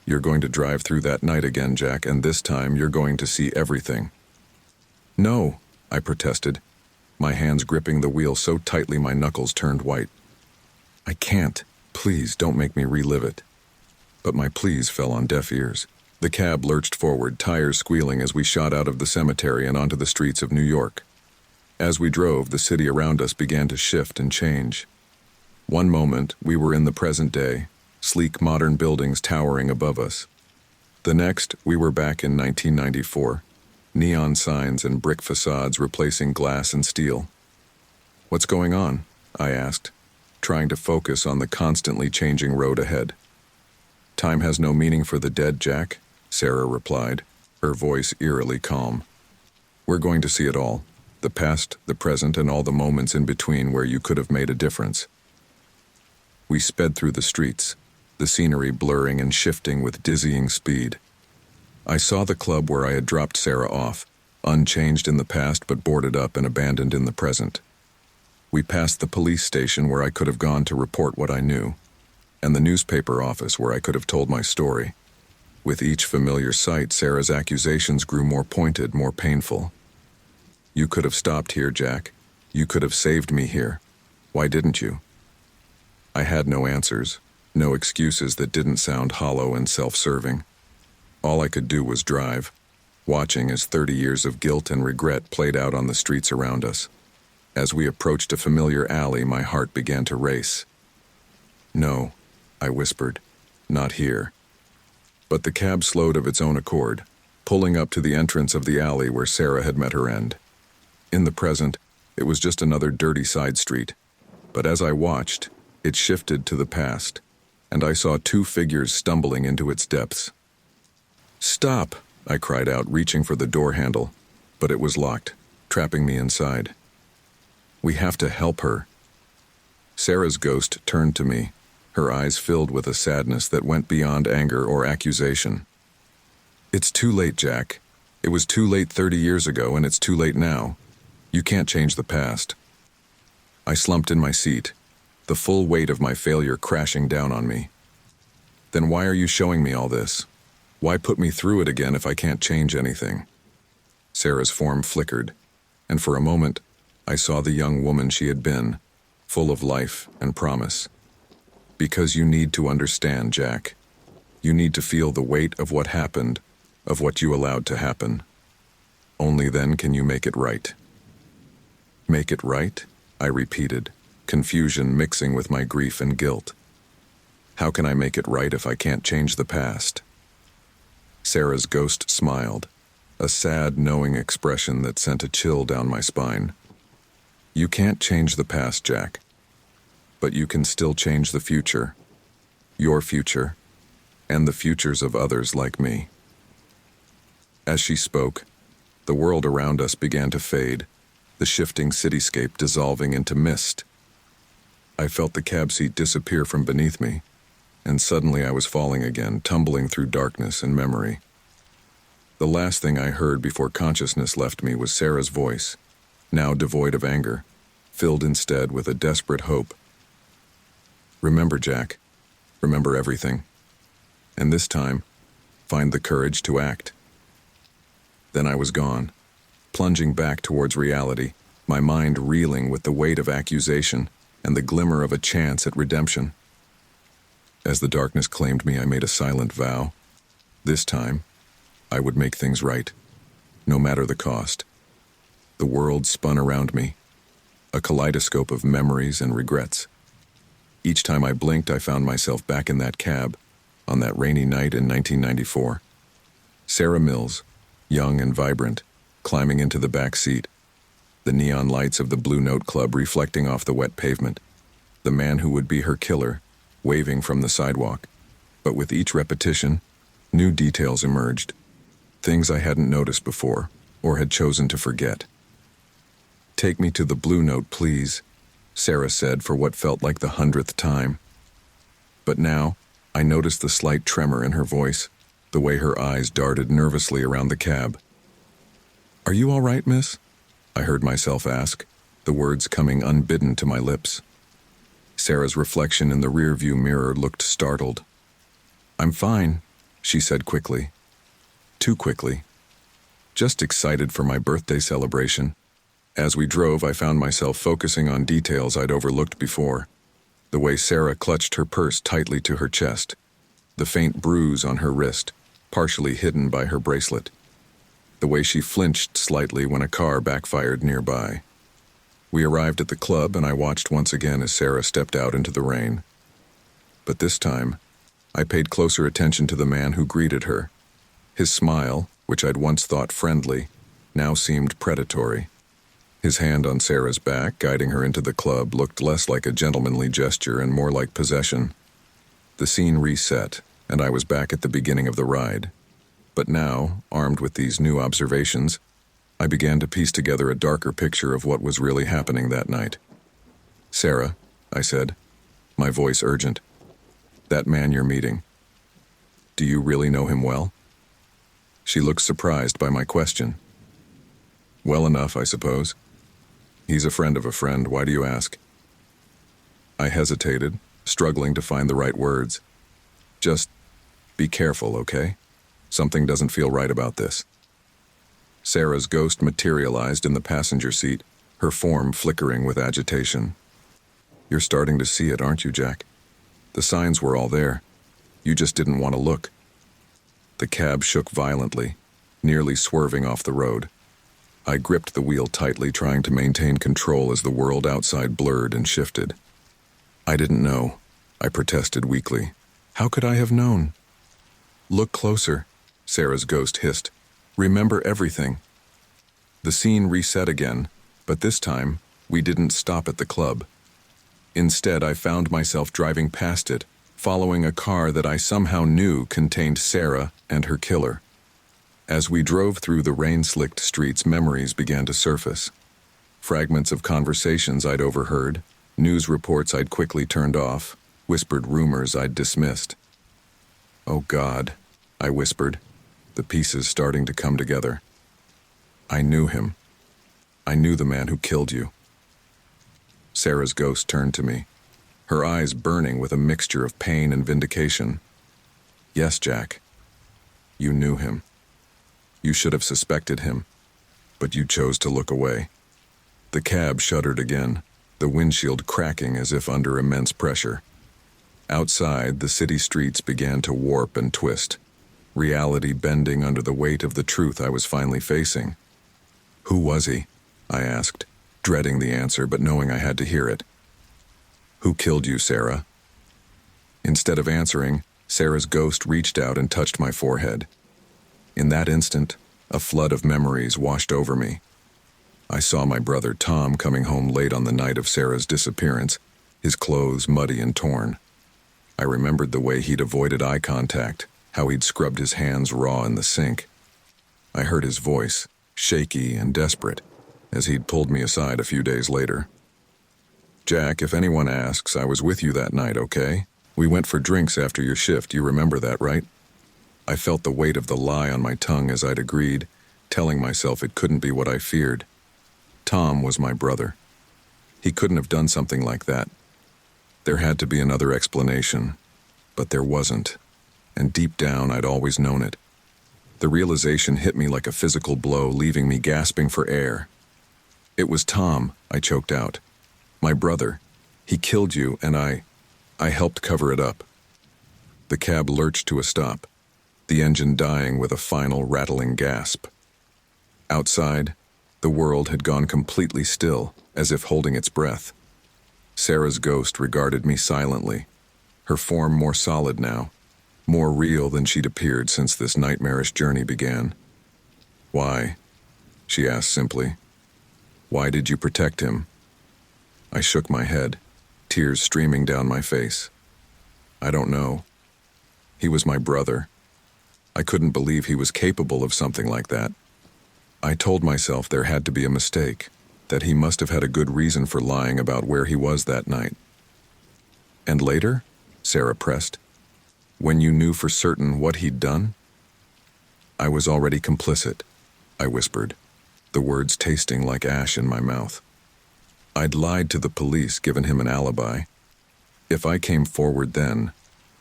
"You're going to drive through that night again, Jack, and this time you're going to see everything." "No," I protested, my hands gripping the wheel so tightly my knuckles turned white. "I can't. Please don't make me relive it." But my pleas fell on deaf ears. The cab lurched forward, tires squealing as we shot out of the cemetery and onto the streets of New York. As we drove, the city around us began to shift and change. One moment, we were in the present day, sleek modern buildings towering above us. The next, we were back in 1994, neon signs and brick facades replacing glass and steel. "What's going on?" I asked, trying to focus on the constantly changing road ahead. "Time has no meaning for the dead, Jack," Sarah replied, her voice eerily calm. "We're going to see it all, the past, the present, and all the moments in between where you could have made a difference." We sped through the streets, the scenery blurring and shifting with dizzying speed. I saw the club where I had dropped Sarah off, unchanged in the past but boarded up and abandoned in the present. We passed the police station where I could have gone to report what I knew, and the newspaper office where I could have told my story. With each familiar sight, Sarah's accusations grew more pointed, more painful. "You could have stopped here, Jack. You could have saved me here. Why didn't you?" I had no answers, no excuses that didn't sound hollow and self-serving. All I could do was drive, watching as 30 years of guilt and regret played out on the streets around us. As we approached a familiar alley, my heart began to race. "No," I whispered, "not here." But the cab slowed of its own accord, pulling up to the entrance of the alley where Sarah had met her end. In the present, it was just another dirty side street, but as I watched, it shifted to the past, and I saw two figures stumbling into its depths. "Stop!" I cried out, reaching for the door handle, but it was locked, trapping me inside. "We have to help her." Sarah's ghost turned to me, her eyes filled with a sadness that went beyond anger or accusation. "It's too late, Jack. It was too late 30 years ago, and it's too late now. You can't change the past." I slumped in my seat, the full weight of my failure crashing down on me. "Then why are you showing me all this? Why put me through it again if I can't change anything?" Sarah's form flickered, and for a moment, I saw the young woman she had been, full of life and promise. "Because you need to understand, Jack. You need to feel the weight of what happened, of what you allowed to happen. Only then can you make it right." "Make it right?" I repeated, confusion mixing with my grief and guilt. "How can I make it right if I can't change the past?" Sarah's ghost smiled, a sad, knowing expression that sent a chill down my spine. "You can't change the past, Jack, but you can still change the future. Your future, and the futures of others like me." As she spoke, the world around us began to fade, the shifting cityscape dissolving into mist. I felt the cab seat disappear from beneath me, and suddenly I was falling again, tumbling through darkness and memory. The last thing I heard before consciousness left me was Sarah's voice, now devoid of anger, filled instead with a desperate hope. "Remember, Jack. Remember everything. And this time, find the courage to act." Then I was gone, plunging back towards reality, my mind reeling with the weight of accusation and the glimmer of a chance at redemption. As the darkness claimed me, I made a silent vow. This time, I would make things right, no matter the cost. The world spun around me, a kaleidoscope of memories and regrets. Each time I blinked, I found myself back in that cab, on that rainy night in 1994. Sarah Mills, young and vibrant, climbing into the back seat, the neon lights of the Blue Note Club reflecting off the wet pavement, the man who would be her killer, waving from the sidewalk. But with each repetition, new details emerged, things I hadn't noticed before, or had chosen to forget. "Take me to the Blue Note, please," Sarah said for what felt like the 100th time. But now, I noticed the slight tremor in her voice, the way her eyes darted nervously around the cab. "Are you all right, miss?" I heard myself ask, the words coming unbidden to my lips. Sarah's reflection in the rearview mirror looked startled. "I'm fine," she said quickly. Too quickly. Just excited for my birthday celebration. As we drove, I found myself focusing on details I'd overlooked before. The way Sarah clutched her purse tightly to her chest. The faint bruise on her wrist, partially hidden by her bracelet. The way she flinched slightly when a car backfired nearby. We arrived at the club, and I watched once again as Sarah stepped out into the rain. But this time, I paid closer attention to the man who greeted her. His smile, which I'd once thought friendly, now seemed predatory. His hand on Sarah's back, guiding her into the club, looked less like a gentlemanly gesture and more like possession. The scene reset, and I was back at the beginning of the ride. But now, armed with these new observations, I began to piece together a darker picture of what was really happening that night. "Sarah," I said, my voice urgent, "that man you're meeting, do you really know him well?" She looked surprised by my question. "Well enough, I suppose. He's a friend of a friend. Why do you ask?" I hesitated, struggling to find the right words. "Just be careful, okay? Something doesn't feel right about this." Sarah's ghost materialized in the passenger seat, her form flickering with agitation. "You're starting to see it, aren't you, Jack? The signs were all there. You just didn't want to look." The cab shook violently, nearly swerving off the road. I gripped the wheel tightly, trying to maintain control as the world outside blurred and shifted. "I didn't know," I protested weakly. "How could I have known?" "Look closer," Sarah's ghost hissed. "Remember everything." The scene reset again, but this time, we didn't stop at the club. Instead, I found myself driving past it, following a car that I somehow knew contained Sarah and her killer. As we drove through the rain-slicked streets, memories began to surface. Fragments of conversations I'd overheard, news reports I'd quickly turned off, whispered rumors I'd dismissed. "Oh God," I whispered, the pieces starting to come together. "I knew him. I knew the man who killed you." Sarah's ghost turned to me, her eyes burning with a mixture of pain and vindication. "Yes, Jack. You knew him. You should have suspected him, but you chose to look away." The cab shuddered again, the windshield cracking as if under immense pressure. Outside, the city streets began to warp and twist, reality bending under the weight of the truth I was finally facing. "Who was he?" I asked, dreading the answer but knowing I had to hear it. "Who killed you, Sarah?" Instead of answering, Sarah's ghost reached out and touched my forehead. In that instant, a flood of memories washed over me. I saw my brother Tom coming home late on the night of Sarah's disappearance, his clothes muddy and torn. I remembered the way he'd avoided eye contact, how he'd scrubbed his hands raw in the sink. I heard his voice, shaky and desperate, as he'd pulled me aside a few days later. "Jack, if anyone asks, I was with you that night, okay? We went for drinks after your shift, you remember that, right?" I felt the weight of the lie on my tongue as I'd agreed, telling myself it couldn't be what I feared. Tom was my brother. He couldn't have done something like that. There had to be another explanation, but there wasn't, and deep down I'd always known it. The realization hit me like a physical blow, leaving me gasping for air. "It was Tom," I choked out. "My brother. He killed you, and I helped cover it up." The cab lurched to a stop, the engine dying with a final rattling gasp. Outside, the world had gone completely still, as if holding its breath. Sarah's ghost regarded me silently, her form more solid now, more real than she'd appeared since this nightmarish journey began. "Why?" she asked simply. "Why did you protect him?" I shook my head, tears streaming down my face. "I don't know. He was my brother. I couldn't believe he was capable of something like that. I told myself there had to be a mistake, that he must have had a good reason for lying about where he was that night." "And later?" Sarah pressed. "When you knew for certain what he'd done?" "I was already complicit," I whispered, the words tasting like ash in my mouth. "I'd lied to the police, given him an alibi. If I came forward then,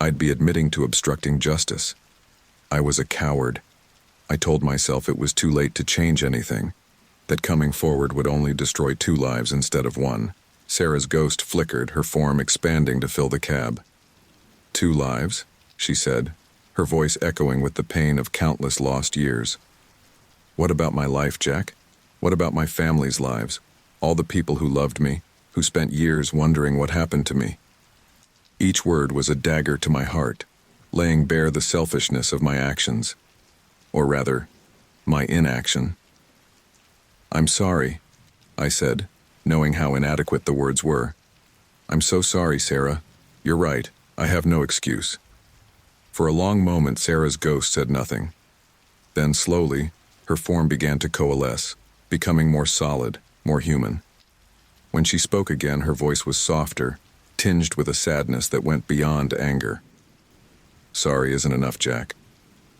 I'd be admitting to obstructing justice. I was a coward. I told myself it was too late to change anything, that coming forward would only destroy 2 lives instead of 1. Sarah's ghost flickered, her form expanding to fill the cab. 2 lives, she said, her voice echoing with the pain of countless lost years. What about my life, Jack? What about my family's lives? All the people who loved me, who spent years wondering what happened to me. Each word was a dagger to my heart, laying bare the selfishness of my actions. Or rather, my inaction. I'm sorry, I said, knowing how inadequate the words were. I'm so sorry, Sarah. You're right, I have no excuse. For a long moment, Sarah's ghost said nothing. Then slowly, her form began to coalesce, becoming more solid, more human. When she spoke again, her voice was softer, tinged with a sadness that went beyond anger. Sorry isn't enough, Jack.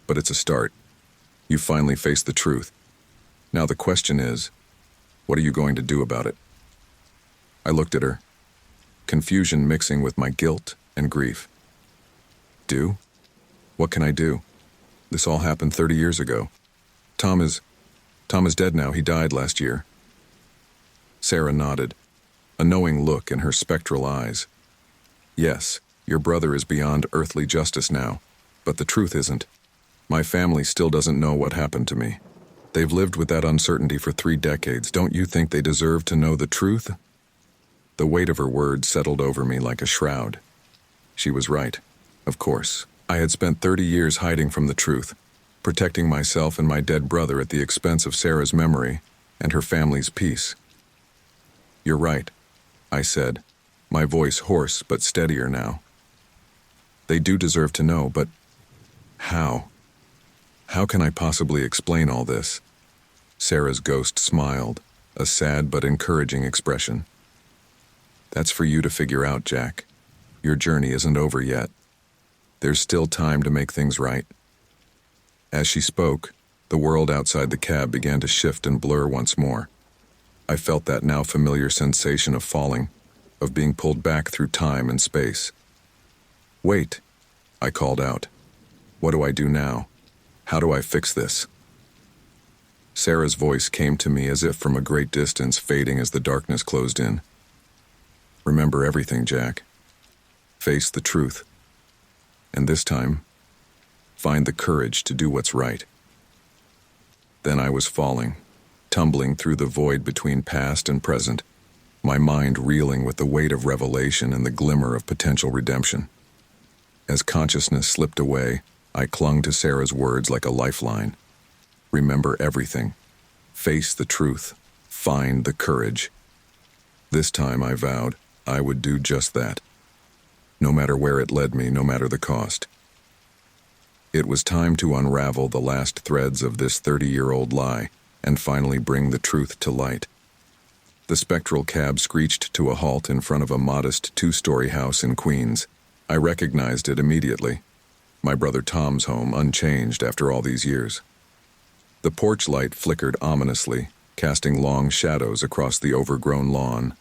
But it's a start. You finally faced the truth. Now the question is, what are you going to do about it? I looked at her, confusion mixing with my guilt and grief. Do? What can I do? This all happened 30 years ago. Tom is dead now. He died last year. Sarah nodded, a knowing look in her spectral eyes. Yes, your brother is beyond earthly justice now, but the truth isn't. My family still doesn't know what happened to me. They've lived with that uncertainty for 3 decades. Don't you think they deserve to know the truth? The weight of her words settled over me like a shroud. She was right, of course. I had spent 30 years hiding from the truth, protecting myself and my dead brother at the expense of Sarah's memory and her family's peace. You're right, I said, my voice hoarse but steadier now. They do deserve to know, but how? How can I possibly explain all this? Sarah's ghost smiled, a sad but encouraging expression. That's for you to figure out, Jack. Your journey isn't over yet. There's still time to make things right. As she spoke, the world outside the cab began to shift and blur once more. I felt that now familiar sensation of falling, of being pulled back through time and space. Wait, I called out. What do I do now? How do I fix this? Sarah's voice came to me as if from a great distance, fading as the darkness closed in. Remember everything, Jack. Face the truth. And this time, find the courage to do what's right. Then I was falling, tumbling through the void between past and present, my mind reeling with the weight of revelation and the glimmer of potential redemption. As consciousness slipped away, I clung to Sarah's words like a lifeline. Remember everything. Face the truth. Find the courage. This time, I vowed, I would do just that. No matter where it led me, no matter the cost. It was time to unravel the last threads of this 30-year-old lie and finally bring the truth to light. The spectral cab screeched to a halt in front of a modest 2-story house in Queens. I recognized it immediately. My brother Tom's home, unchanged after all these years. The porch light flickered ominously, casting long shadows across the overgrown lawn.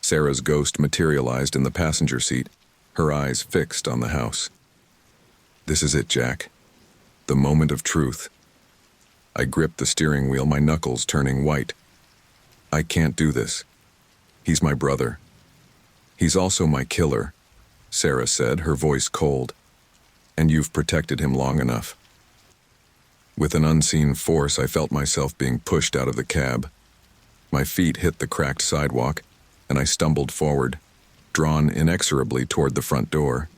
Sarah's ghost materialized in the passenger seat, her eyes fixed on the house. This is it, Jack. The moment of truth. I gripped the steering wheel, my knuckles turning white. I can't do this. He's my brother. He's also my killer, Sarah said, her voice cold. And you've protected him long enough. With an unseen force, I felt myself being pushed out of the cab. My feet hit the cracked sidewalk, and I stumbled forward, drawn inexorably toward the front door.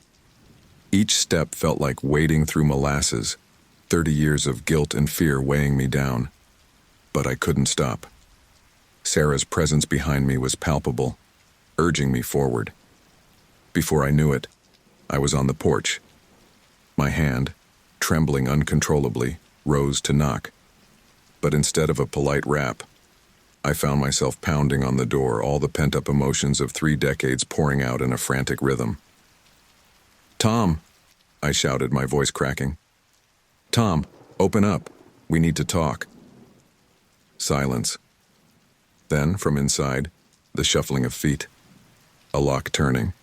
Each step felt like wading through molasses, 30 years of guilt and fear weighing me down. But I couldn't stop. Sarah's presence behind me was palpable, urging me forward. Before I knew it, I was on the porch. My hand, trembling uncontrollably, rose to knock. But instead of a polite rap, I found myself pounding on the door, all the pent-up emotions of 3 decades pouring out in a frantic rhythm. Tom, I shouted, my voice cracking. Tom, open up. We need to talk. Silence. Then, from inside, the shuffling of feet. A lock turning.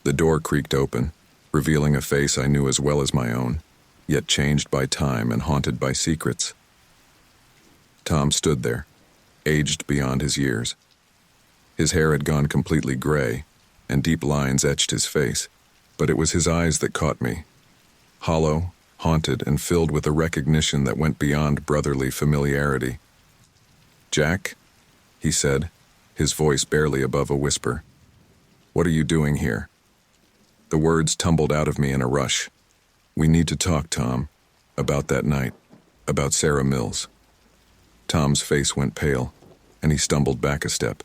The door creaked open, revealing a face I knew as well as my own, yet changed by time and haunted by secrets. Tom stood there, aged beyond his years. His hair had gone completely gray, and deep lines etched his face, but it was his eyes that caught me. Hollow, haunted, and filled with a recognition that went beyond brotherly familiarity. "Jack," he said, his voice barely above a whisper. "What are you doing here?" The words tumbled out of me in a rush. "We need to talk, Tom, about that night, about Sarah Mills." Tom's face went pale, and he stumbled back a step.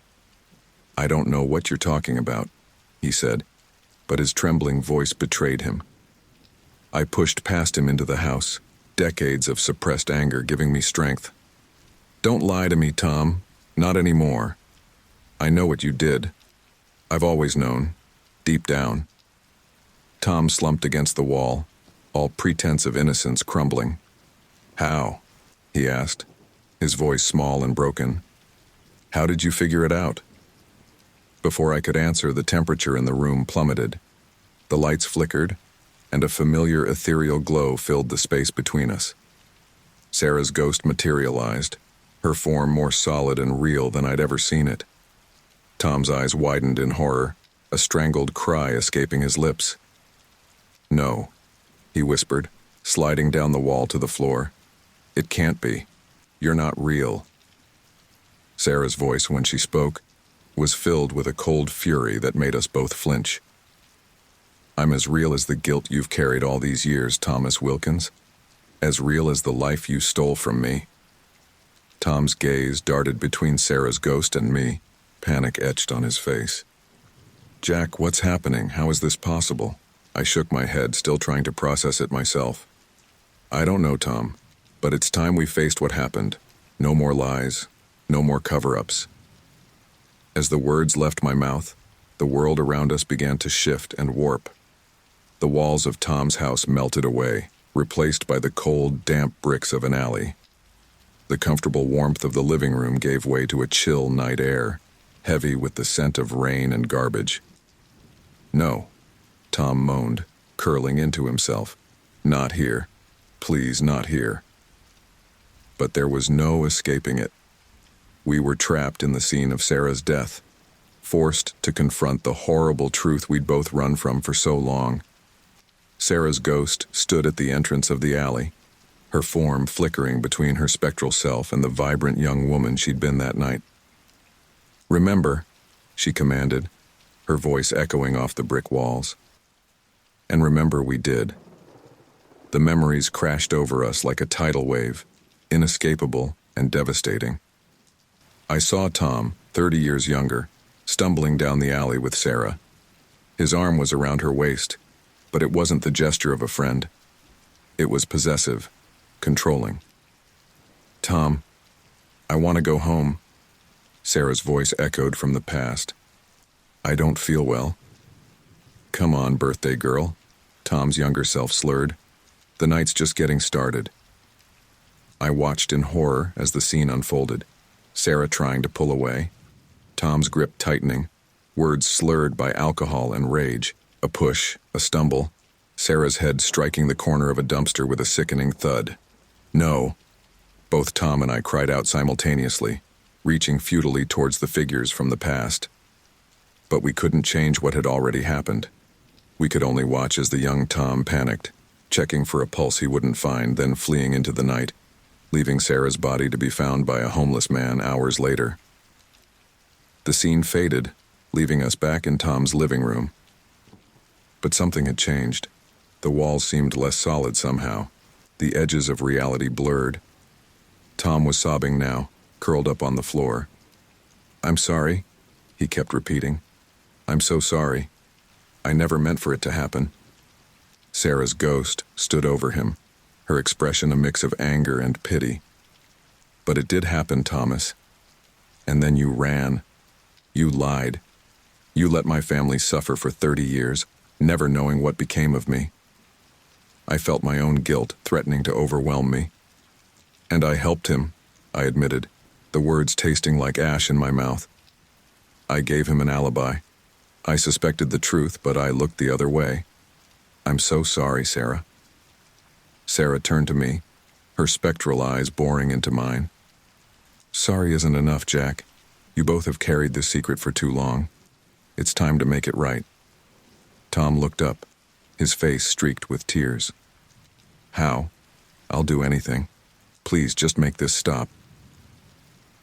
"I don't know what you're talking about," he said, but his trembling voice betrayed him. I pushed past him into the house, decades of suppressed anger giving me strength. "Don't lie to me, Tom. Not anymore. I know what you did. I've always known, deep down." Tom slumped against the wall, all pretense of innocence crumbling. "How?" he asked, his voice small and broken. "How did you figure it out?" Before I could answer, the temperature in the room plummeted. The lights flickered, and a familiar ethereal glow filled the space between us. Sarah's ghost materialized, her form more solid and real than I'd ever seen it. Tom's eyes widened in horror, a strangled cry escaping his lips. "No," he whispered, sliding down the wall to the floor. "It can't be. You're not real." Sarah's voice, when she spoke, was filled with a cold fury that made us both flinch. "I'm as real as the guilt you've carried all these years, Thomas Wilkins. As real as the life you stole from me." Tom's gaze darted between Sarah's ghost and me, panic etched on his face. "Jack, what's happening? How is this possible?" I shook my head, still trying to process it myself. "I don't know, Tom, but it's time we faced what happened. No more lies, no more cover-ups." As the words left my mouth, the world around us began to shift and warp. The walls of Tom's house melted away, replaced by the cold, damp bricks of an alley. The comfortable warmth of the living room gave way to a chill night air, heavy with the scent of rain and garbage. "No," Tom moaned, curling into himself. "Not here. Please, not here." But there was no escaping it. We were trapped in the scene of Sarah's death, forced to confront the horrible truth we'd both run from for so long. Sarah's ghost stood at the entrance of the alley, her form flickering between her spectral self and the vibrant young woman she'd been that night. "Remember," she commanded, her voice echoing off the brick walls. And remember we did. The memories crashed over us like a tidal wave, inescapable and devastating. I saw Tom, 30 years younger, stumbling down the alley with Sarah. His arm was around her waist, but it wasn't the gesture of a friend. It was possessive, controlling. "Tom, I want to go home." Sarah's voice echoed from the past. "I don't feel well." "Come on, birthday girl," Tom's younger self slurred. "The night's just getting started." I watched in horror as the scene unfolded. Sarah trying to pull away, Tom's grip tightening, words slurred by alcohol and rage, a push, a stumble, Sarah's head striking the corner of a dumpster with a sickening thud. "No!" Both Tom and I cried out simultaneously, reaching futilely towards the figures from the past. But we couldn't change what had already happened. We could only watch as the young Tom panicked, checking for a pulse he wouldn't find, then fleeing into the night, leaving Sarah's body to be found by a homeless man hours later. The scene faded, leaving us back in Tom's living room. But something had changed. The walls seemed less solid somehow, the edges of reality blurred. Tom was sobbing now, curled up on the floor. "I'm sorry," he kept repeating. "I'm so sorry. I never meant for it to happen." Sarah's ghost stood over him, her expression a mix of anger and pity. "But it did happen, Thomas. And then you ran. You lied. You let my family suffer for 30 years, never knowing what became of me." I felt my own guilt threatening to overwhelm me. "And I helped him," I admitted, the words tasting like ash in my mouth. "I gave him an alibi. I suspected the truth, but I looked the other way. I'm so sorry, Sarah. Sarah turned to me, her spectral eyes boring into mine. Sorry isn't enough, Jack. You both have carried this secret for too long. It's time to make it right. Tom looked up, his face streaked with tears. How? I'll do anything. Please just make this stop.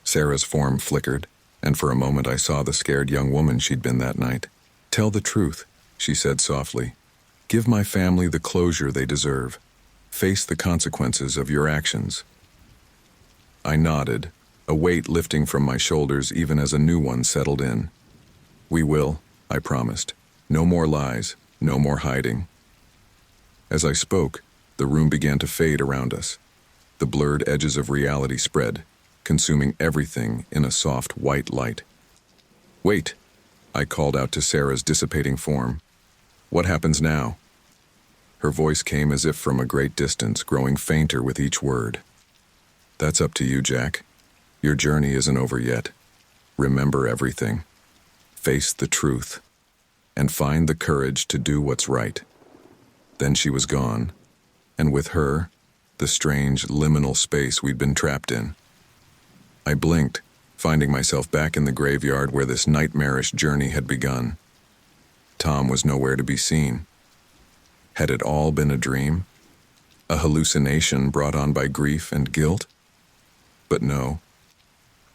Sarah's form flickered, and for a moment I saw the scared young woman she'd been that night. Tell the truth, she said softly. Give my family the closure they deserve. Face the consequences of your actions. I nodded, a weight lifting from my shoulders even as a new one settled in. We will, I promised. No more lies, no more hiding. As I spoke, the room began to fade around us. The blurred edges of reality spread, consuming everything in a soft white light. Wait, I called out to Sarah's dissipating form. What happens now? Her voice came as if from a great distance, growing fainter with each word. That's up to you, Jack. Your journey isn't over yet. Remember everything. Face the truth. And find the courage to do what's right. Then she was gone, and with her, the strange liminal space we'd been trapped in. I blinked, finding myself back in the graveyard where this nightmarish journey had begun. Tom was nowhere to be seen. Had it all been a dream? A hallucination brought on by grief and guilt? But no.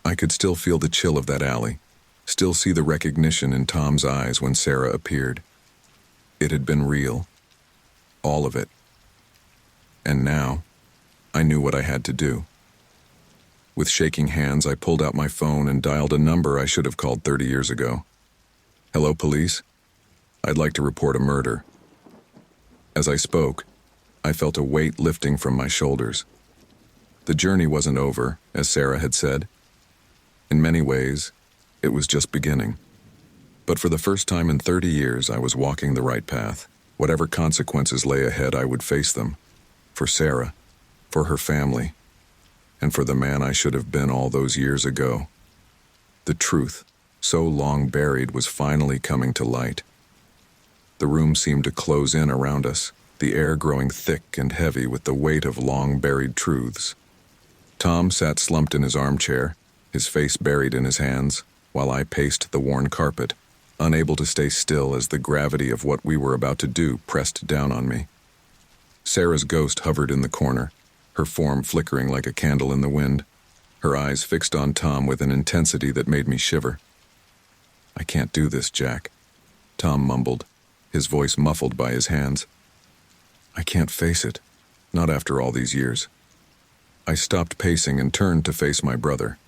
I could still feel the chill of that alley, still see the recognition in Tom's eyes when Sarah appeared. It had been real. All of it. And now, I knew what I had to do. With shaking hands, I pulled out my phone and dialed a number I should have called 30 years ago. Hello, police? I'd like to report a murder. As I spoke, I felt a weight lifting from my shoulders. The journey wasn't over, as Sarah had said. In many ways, it was just beginning. But for the first time in 30 years, I was walking the right path. Whatever consequences lay ahead, I would face them. For Sarah, for her family, and for the man I should have been all those years ago. The truth, so long buried, was finally coming to light. The room seemed to close in around us, the air growing thick and heavy with the weight of long-buried truths. Tom sat slumped in his armchair, his face buried in his hands, while I paced the worn carpet, unable to stay still as the gravity of what we were about to do pressed down on me. Sarah's ghost hovered in the corner, her form flickering like a candle in the wind, her eyes fixed on Tom with an intensity that made me shiver. I can't do this, Jack, Tom mumbled, his voice muffled by his hands. I can't face it, not after all these years. I stopped pacing and turned to face my brother.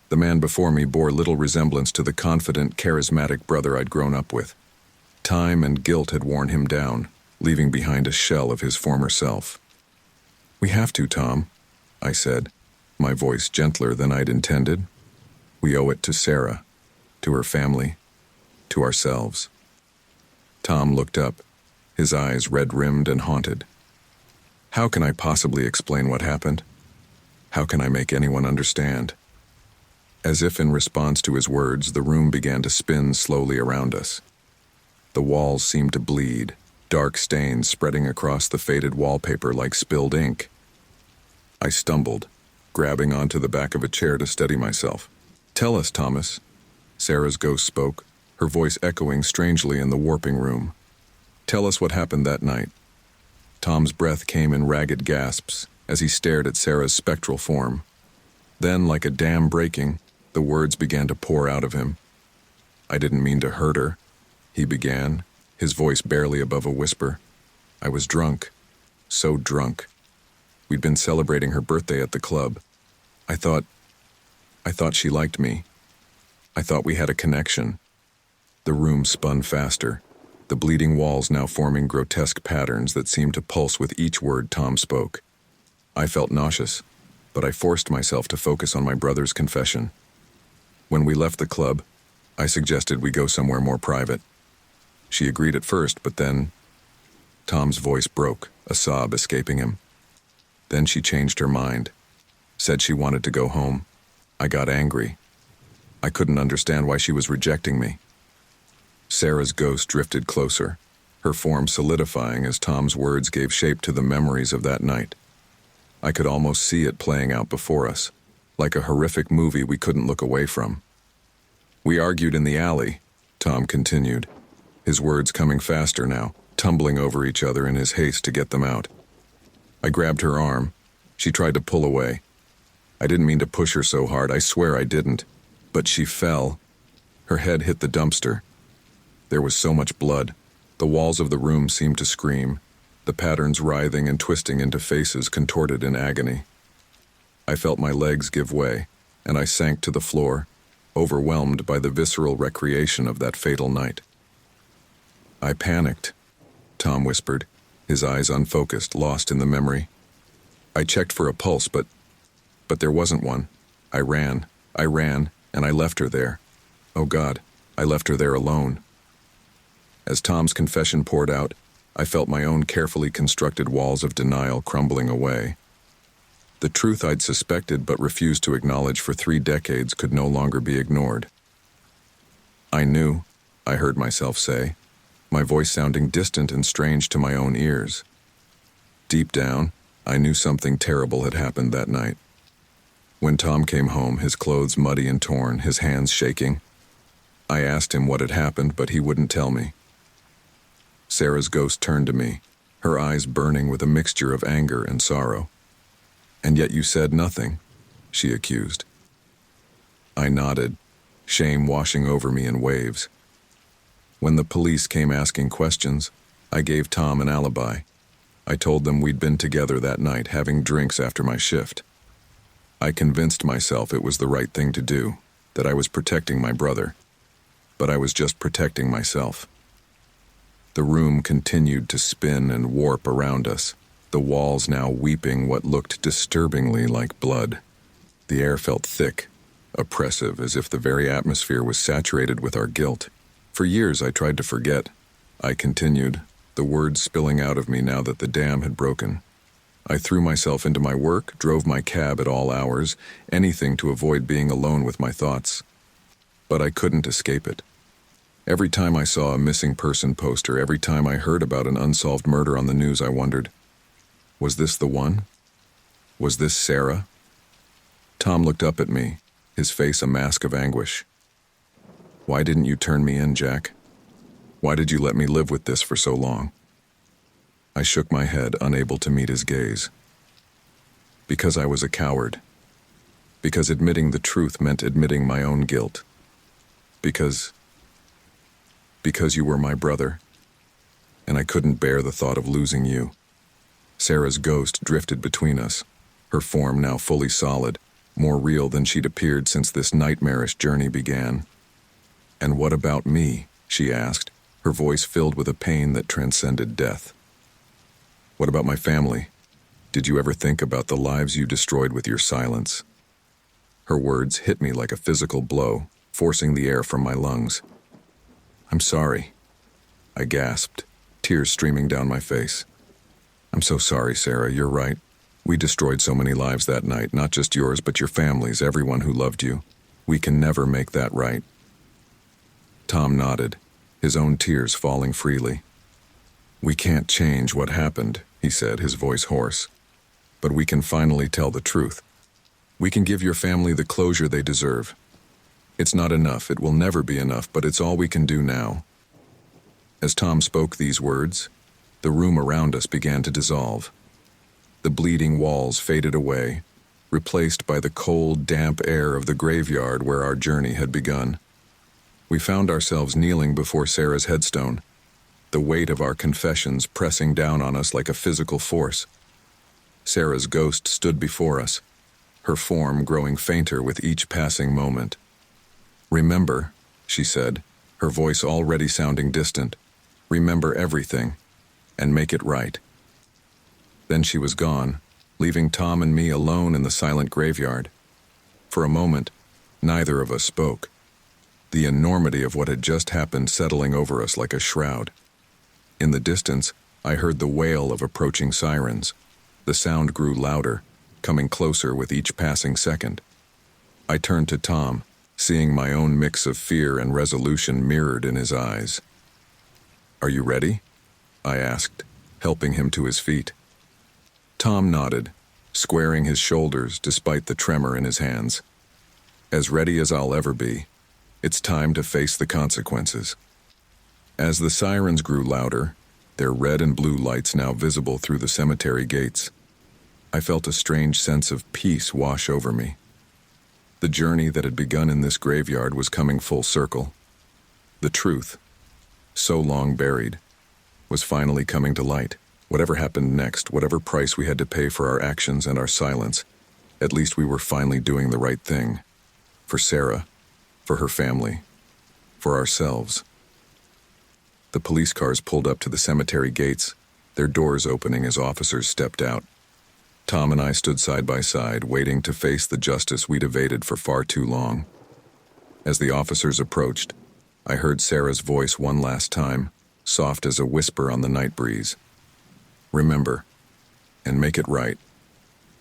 The man before me bore little resemblance to the confident, charismatic brother I'd grown up with. Time and guilt had worn him down, leaving behind a shell of his former self. We have to, Tom, I said, my voice gentler than I'd intended. We owe it to Sarah, to her family, to ourselves. Tom looked up, his eyes red-rimmed and haunted. How can I possibly explain what happened? How can I make anyone understand? As if in response to his words, the room began to spin slowly around us. The walls seemed to bleed, dark stains spreading across the faded wallpaper like spilled ink. I stumbled, grabbing onto the back of a chair to steady myself. Tell us, Thomas. Sarah's ghost spoke, her voice echoing strangely in the warping room. Tell us what happened that night. Tom's breath came in ragged gasps as he stared at Sarah's spectral form. Then, like a dam breaking, the words began to pour out of him. I didn't mean to hurt her, he began, his voice barely above a whisper. I was drunk, so drunk. We'd been celebrating her birthday at the club. I thought she liked me. I thought we had a connection. The room spun faster, the bleeding walls now forming grotesque patterns that seemed to pulse with each word Tom spoke. I felt nauseous, but I forced myself to focus on my brother's confession. When we left the club, I suggested we go somewhere more private. She agreed at first, but then... Tom's voice broke, a sob escaping him. Then she changed her mind, said she wanted to go home. I got angry. I couldn't understand why she was rejecting me. Sarah's ghost drifted closer, her form solidifying as Tom's words gave shape to the memories of that night. I could almost see it playing out before us, like a horrific movie we couldn't look away from. "We argued in the alley," Tom continued, his words coming faster now, tumbling over each other in his haste to get them out. I grabbed her arm. She tried to pull away. I didn't mean to push her so hard, I swear I didn't. But she fell. Her head hit the dumpster. There was so much blood. The walls of the room seemed to scream, the patterns writhing and twisting into faces contorted in agony. I felt my legs give way, and I sank to the floor, overwhelmed by the visceral recreation of that fatal night. "I panicked," Tom whispered, his eyes unfocused, lost in the memory. "I checked for a pulse, but there wasn't one. I ran, and I left her there. Oh God, I left her there alone." As Tom's confession poured out, I felt my own carefully constructed walls of denial crumbling away. The truth I'd suspected but refused to acknowledge for 3 decades could no longer be ignored. "I knew," I heard myself say, my voice sounding distant and strange to my own ears. Deep down, I knew something terrible had happened that night. When Tom came home, his clothes muddy and torn, his hands shaking, I asked him what had happened, but he wouldn't tell me. Sarah's ghost turned to me, her eyes burning with a mixture of anger and sorrow. "And yet you said nothing," she accused. I nodded, shame washing over me in waves. When the police came asking questions, I gave Tom an alibi. I told them we'd been together that night having drinks after my shift. I convinced myself it was the right thing to do, that I was protecting my brother. But I was just protecting myself. The room continued to spin and warp around us, the walls now weeping what looked disturbingly like blood. The air felt thick, oppressive, as if the very atmosphere was saturated with our guilt. For years I tried to forget. I continued, the words spilling out of me now that the dam had broken. I threw myself into my work, drove my cab at all hours, anything to avoid being alone with my thoughts. But I couldn't escape it. Every time I saw a missing person poster, every time I heard about an unsolved murder on the news, I wondered, was this the one? Was this Sarah? Tom looked up at me, his face a mask of anguish. "Why didn't you turn me in, Jack? Why did you let me live with this for so long?" I shook my head, unable to meet his gaze. "Because I was a coward. Because admitting the truth meant admitting my own guilt. Because you were my brother, and I couldn't bear the thought of losing you." Sarah's ghost drifted between us, her form now fully solid, more real than she'd appeared since this nightmarish journey began. "And what about me?" she asked, her voice filled with a pain that transcended death. "What about my family? Did you ever think about the lives you destroyed with your silence?" Her words hit me like a physical blow, forcing the air from my lungs. "I'm sorry," I gasped, tears streaming down my face. "I'm so sorry, Sarah, you're right. We destroyed so many lives that night, not just yours, but your family's, everyone who loved you. We can never make that right." Tom nodded, his own tears falling freely. "We can't change what happened," he said, his voice hoarse. "But we can finally tell the truth. We can give your family the closure they deserve. It's not enough, it will never be enough, but it's all we can do now." As Tom spoke these words, the room around us began to dissolve. The bleeding walls faded away, replaced by the cold, damp air of the graveyard where our journey had begun. We found ourselves kneeling before Sarah's headstone, the weight of our confessions pressing down on us like a physical force. Sarah's ghost stood before us, her form growing fainter with each passing moment. "Remember," she said, her voice already sounding distant, "remember everything, and make it right." Then she was gone, leaving Tom and me alone in the silent graveyard. For a moment, neither of us spoke, the enormity of what had just happened settling over us like a shroud. In the distance, I heard the wail of approaching sirens. The sound grew louder, coming closer with each passing second. I turned to Tom, seeing my own mix of fear and resolution mirrored in his eyes. "Are you ready?" I asked, helping him to his feet. Tom nodded, squaring his shoulders despite the tremor in his hands. "As ready as I'll ever be. It's time to face the consequences." As the sirens grew louder, their red and blue lights now visible through the cemetery gates, I felt a strange sense of peace wash over me. The journey that had begun in this graveyard was coming full circle. The truth, so long buried, was finally coming to light. Whatever happened next, whatever price we had to pay for our actions and our silence, at least we were finally doing the right thing. For Sarah, for her family, for ourselves. The police cars pulled up to the cemetery gates, their doors opening as officers stepped out. Tom and I stood side by side, waiting to face the justice we'd evaded for far too long. As the officers approached, I heard Sarah's voice one last time, soft as a whisper on the night breeze. "Remember, and make it right."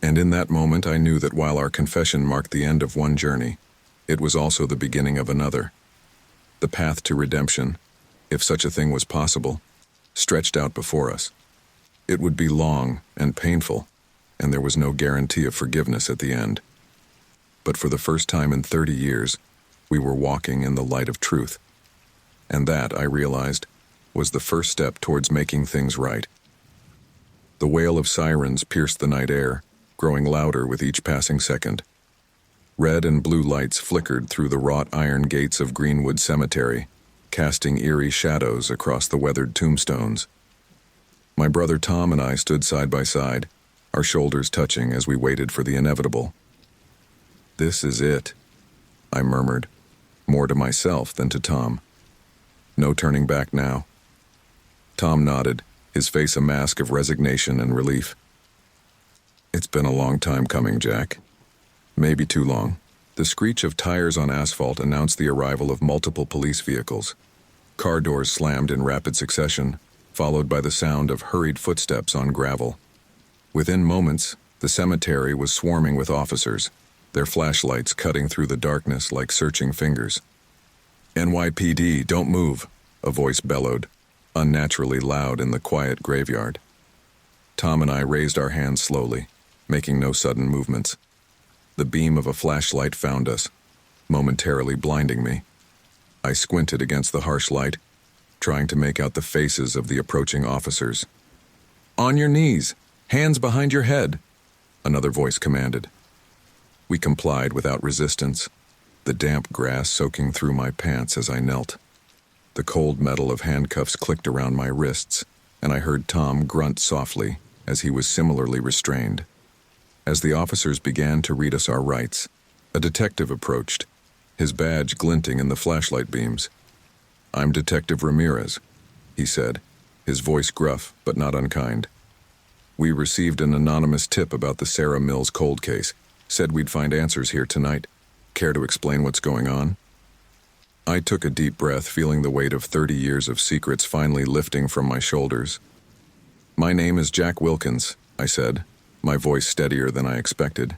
And in that moment I knew that while our confession marked the end of one journey, it was also the beginning of another. The path to redemption, if such a thing was possible, stretched out before us. It would be long and painful, and there was no guarantee of forgiveness at the end. But for the first time in 30 years, we were walking in the light of truth. And that, I realized, was the first step towards making things right. The wail of sirens pierced the night air, growing louder with each passing second. Red and blue lights flickered through the wrought iron gates of Greenwood Cemetery, casting eerie shadows across the weathered tombstones. My brother Tom and I stood side by side, our shoulders touching as we waited for the inevitable. "This is it," I murmured, more to myself than to Tom. "No turning back now." Tom nodded, his face a mask of resignation and relief. "It's been a long time coming, Jack. Maybe too long." The screech of tires on asphalt announced the arrival of multiple police vehicles. Car doors slammed in rapid succession, followed by the sound of hurried footsteps on gravel. Within moments, the cemetery was swarming with officers, their flashlights cutting through the darkness like searching fingers. "NYPD, don't move," a voice bellowed, unnaturally loud in the quiet graveyard. Tom and I raised our hands slowly, making no sudden movements. The beam of a flashlight found us, momentarily blinding me. I squinted against the harsh light, trying to make out the faces of the approaching officers. "On your knees! Hands behind your head!" another voice commanded. We complied without resistance, the damp grass soaking through my pants as I knelt. The cold metal of handcuffs clicked around my wrists, and I heard Tom grunt softly as he was similarly restrained. As the officers began to read us our rights, a detective approached, his badge glinting in the flashlight beams. "I'm Detective Ramirez," he said, his voice gruff but not unkind. "We received an anonymous tip about the Sarah Mills cold case. Said we'd find answers here tonight. Care to explain what's going on?" I took a deep breath, feeling the weight of 30 years of secrets finally lifting from my shoulders. "My name is Jack Wilkins," I said, my voice steadier than I expected.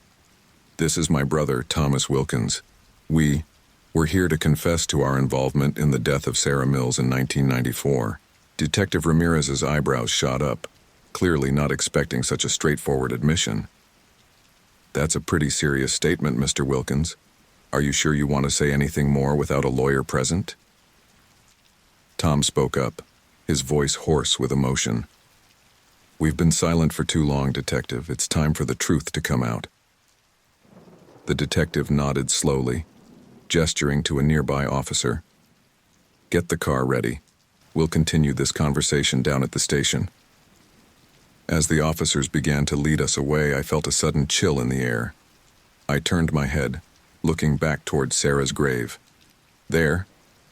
"This is my brother, Thomas Wilkins. We're here to confess to our involvement in the death of Sarah Mills in 1994. Detective Ramirez's eyebrows shot up, clearly not expecting such a straightforward admission. "That's a pretty serious statement, Mr. Wilkins. Are you sure you want to say anything more without a lawyer present?" Tom spoke up, his voice hoarse with emotion. "We've been silent for too long, Detective. It's time for the truth to come out." The detective nodded slowly, gesturing to a nearby officer. "Get the car ready. We'll continue this conversation down at the station." As the officers began to lead us away, I felt a sudden chill in the air. I turned my head, looking back toward Sarah's grave. There,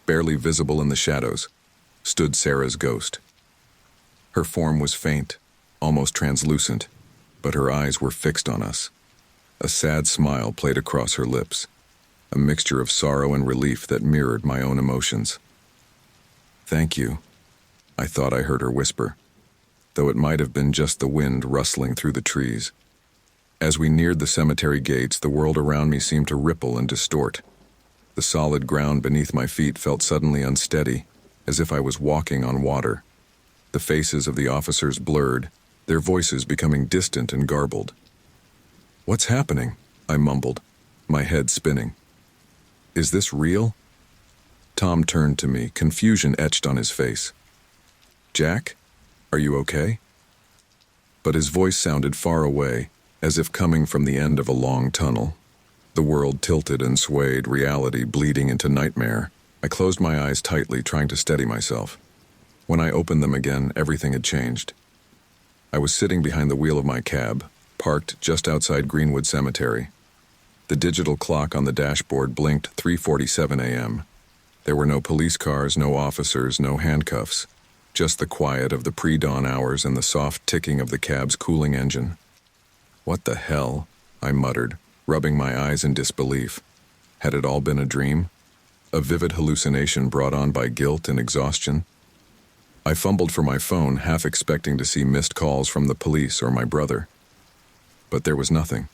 barely visible in the shadows, stood Sarah's ghost. Her form was faint, almost translucent, but her eyes were fixed on us. A sad smile played across her lips, a mixture of sorrow and relief that mirrored my own emotions. "Thank you," I thought I heard her whisper, though it might have been just the wind rustling through the trees. As we neared the cemetery gates, the world around me seemed to ripple and distort. The solid ground beneath my feet felt suddenly unsteady, as if I was walking on water. The faces of the officers blurred, their voices becoming distant and garbled. "What's happening?" I mumbled, my head spinning. "Is this real?" Tom turned to me, confusion etched on his face. "Jack, are you okay?" But his voice sounded far away, as if coming from the end of a long tunnel. The world tilted and swayed, reality bleeding into nightmare. I closed my eyes tightly, trying to steady myself. When I opened them again, everything had changed. I was sitting behind the wheel of my cab, parked just outside Greenwood Cemetery. The digital clock on the dashboard blinked 3:47 a.m. There were no police cars, no officers, no handcuffs. Just the quiet of the pre-dawn hours and the soft ticking of the cab's cooling engine. "What the hell?" I muttered, rubbing my eyes in disbelief. Had it all been a dream? A vivid hallucination brought on by guilt and exhaustion? I fumbled for my phone, half expecting to see missed calls from the police or my brother. But there was nothing.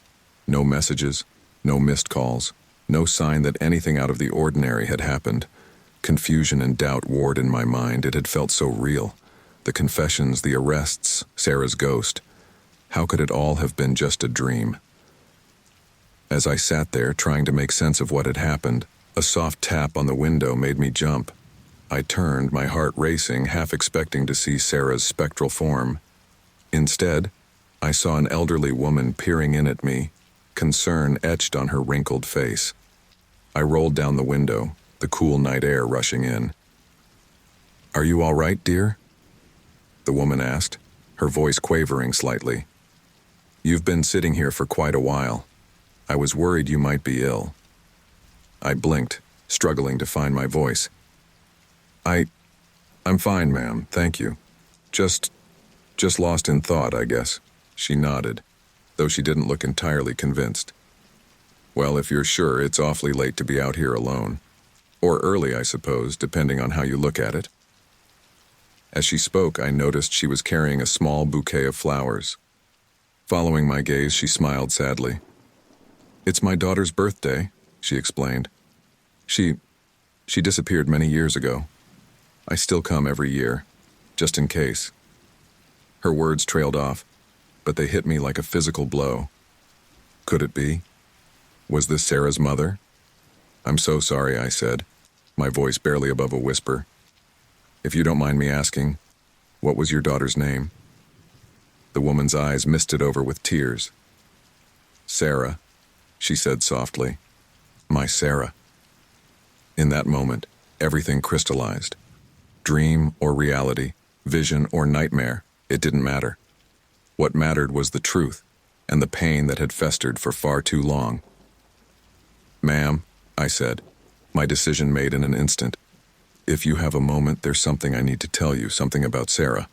No messages, no missed calls, no sign that anything out of the ordinary had happened. Confusion and doubt warred in my mind. It had felt so real. The confessions, the arrests, Sarah's ghost. How could it all have been just a dream? As I sat there, trying to make sense of what had happened, a soft tap on the window made me jump. I turned, my heart racing, half expecting to see Sarah's spectral form. Instead, I saw an elderly woman peering in at me, concern etched on her wrinkled face. I rolled down the window, the cool night air rushing in. "Are you all right, dear?" the woman asked, her voice quavering slightly. "You've been sitting here for quite a while. I was worried you might be ill." I blinked, struggling to find my voice. I'm fine, ma'am, thank you. Just lost in thought, I guess." She nodded, though she didn't look entirely convinced. "Well, if you're sure, it's awfully late to be out here alone. Or early, I suppose, depending on how you look at it." As she spoke, I noticed she was carrying a small bouquet of flowers. Following my gaze, she smiled sadly. "It's my daughter's birthday," she explained. She disappeared many years ago. I still come every year, just in case." Her words trailed off, but they hit me like a physical blow. Could it be? Was this Sarah's mother? "I'm so sorry," I said, my voice barely above a whisper. "If you don't mind me asking, what was your daughter's name?" The woman's eyes misted over with tears. "Sarah," she said softly. "My Sarah." In that moment, everything crystallized. Dream or reality, vision or nightmare, it didn't matter. What mattered was the truth and the pain that had festered for far too long. "Ma'am," I said, my decision made in an instant. "If you have a moment, there's something I need to tell you, something about Sarah."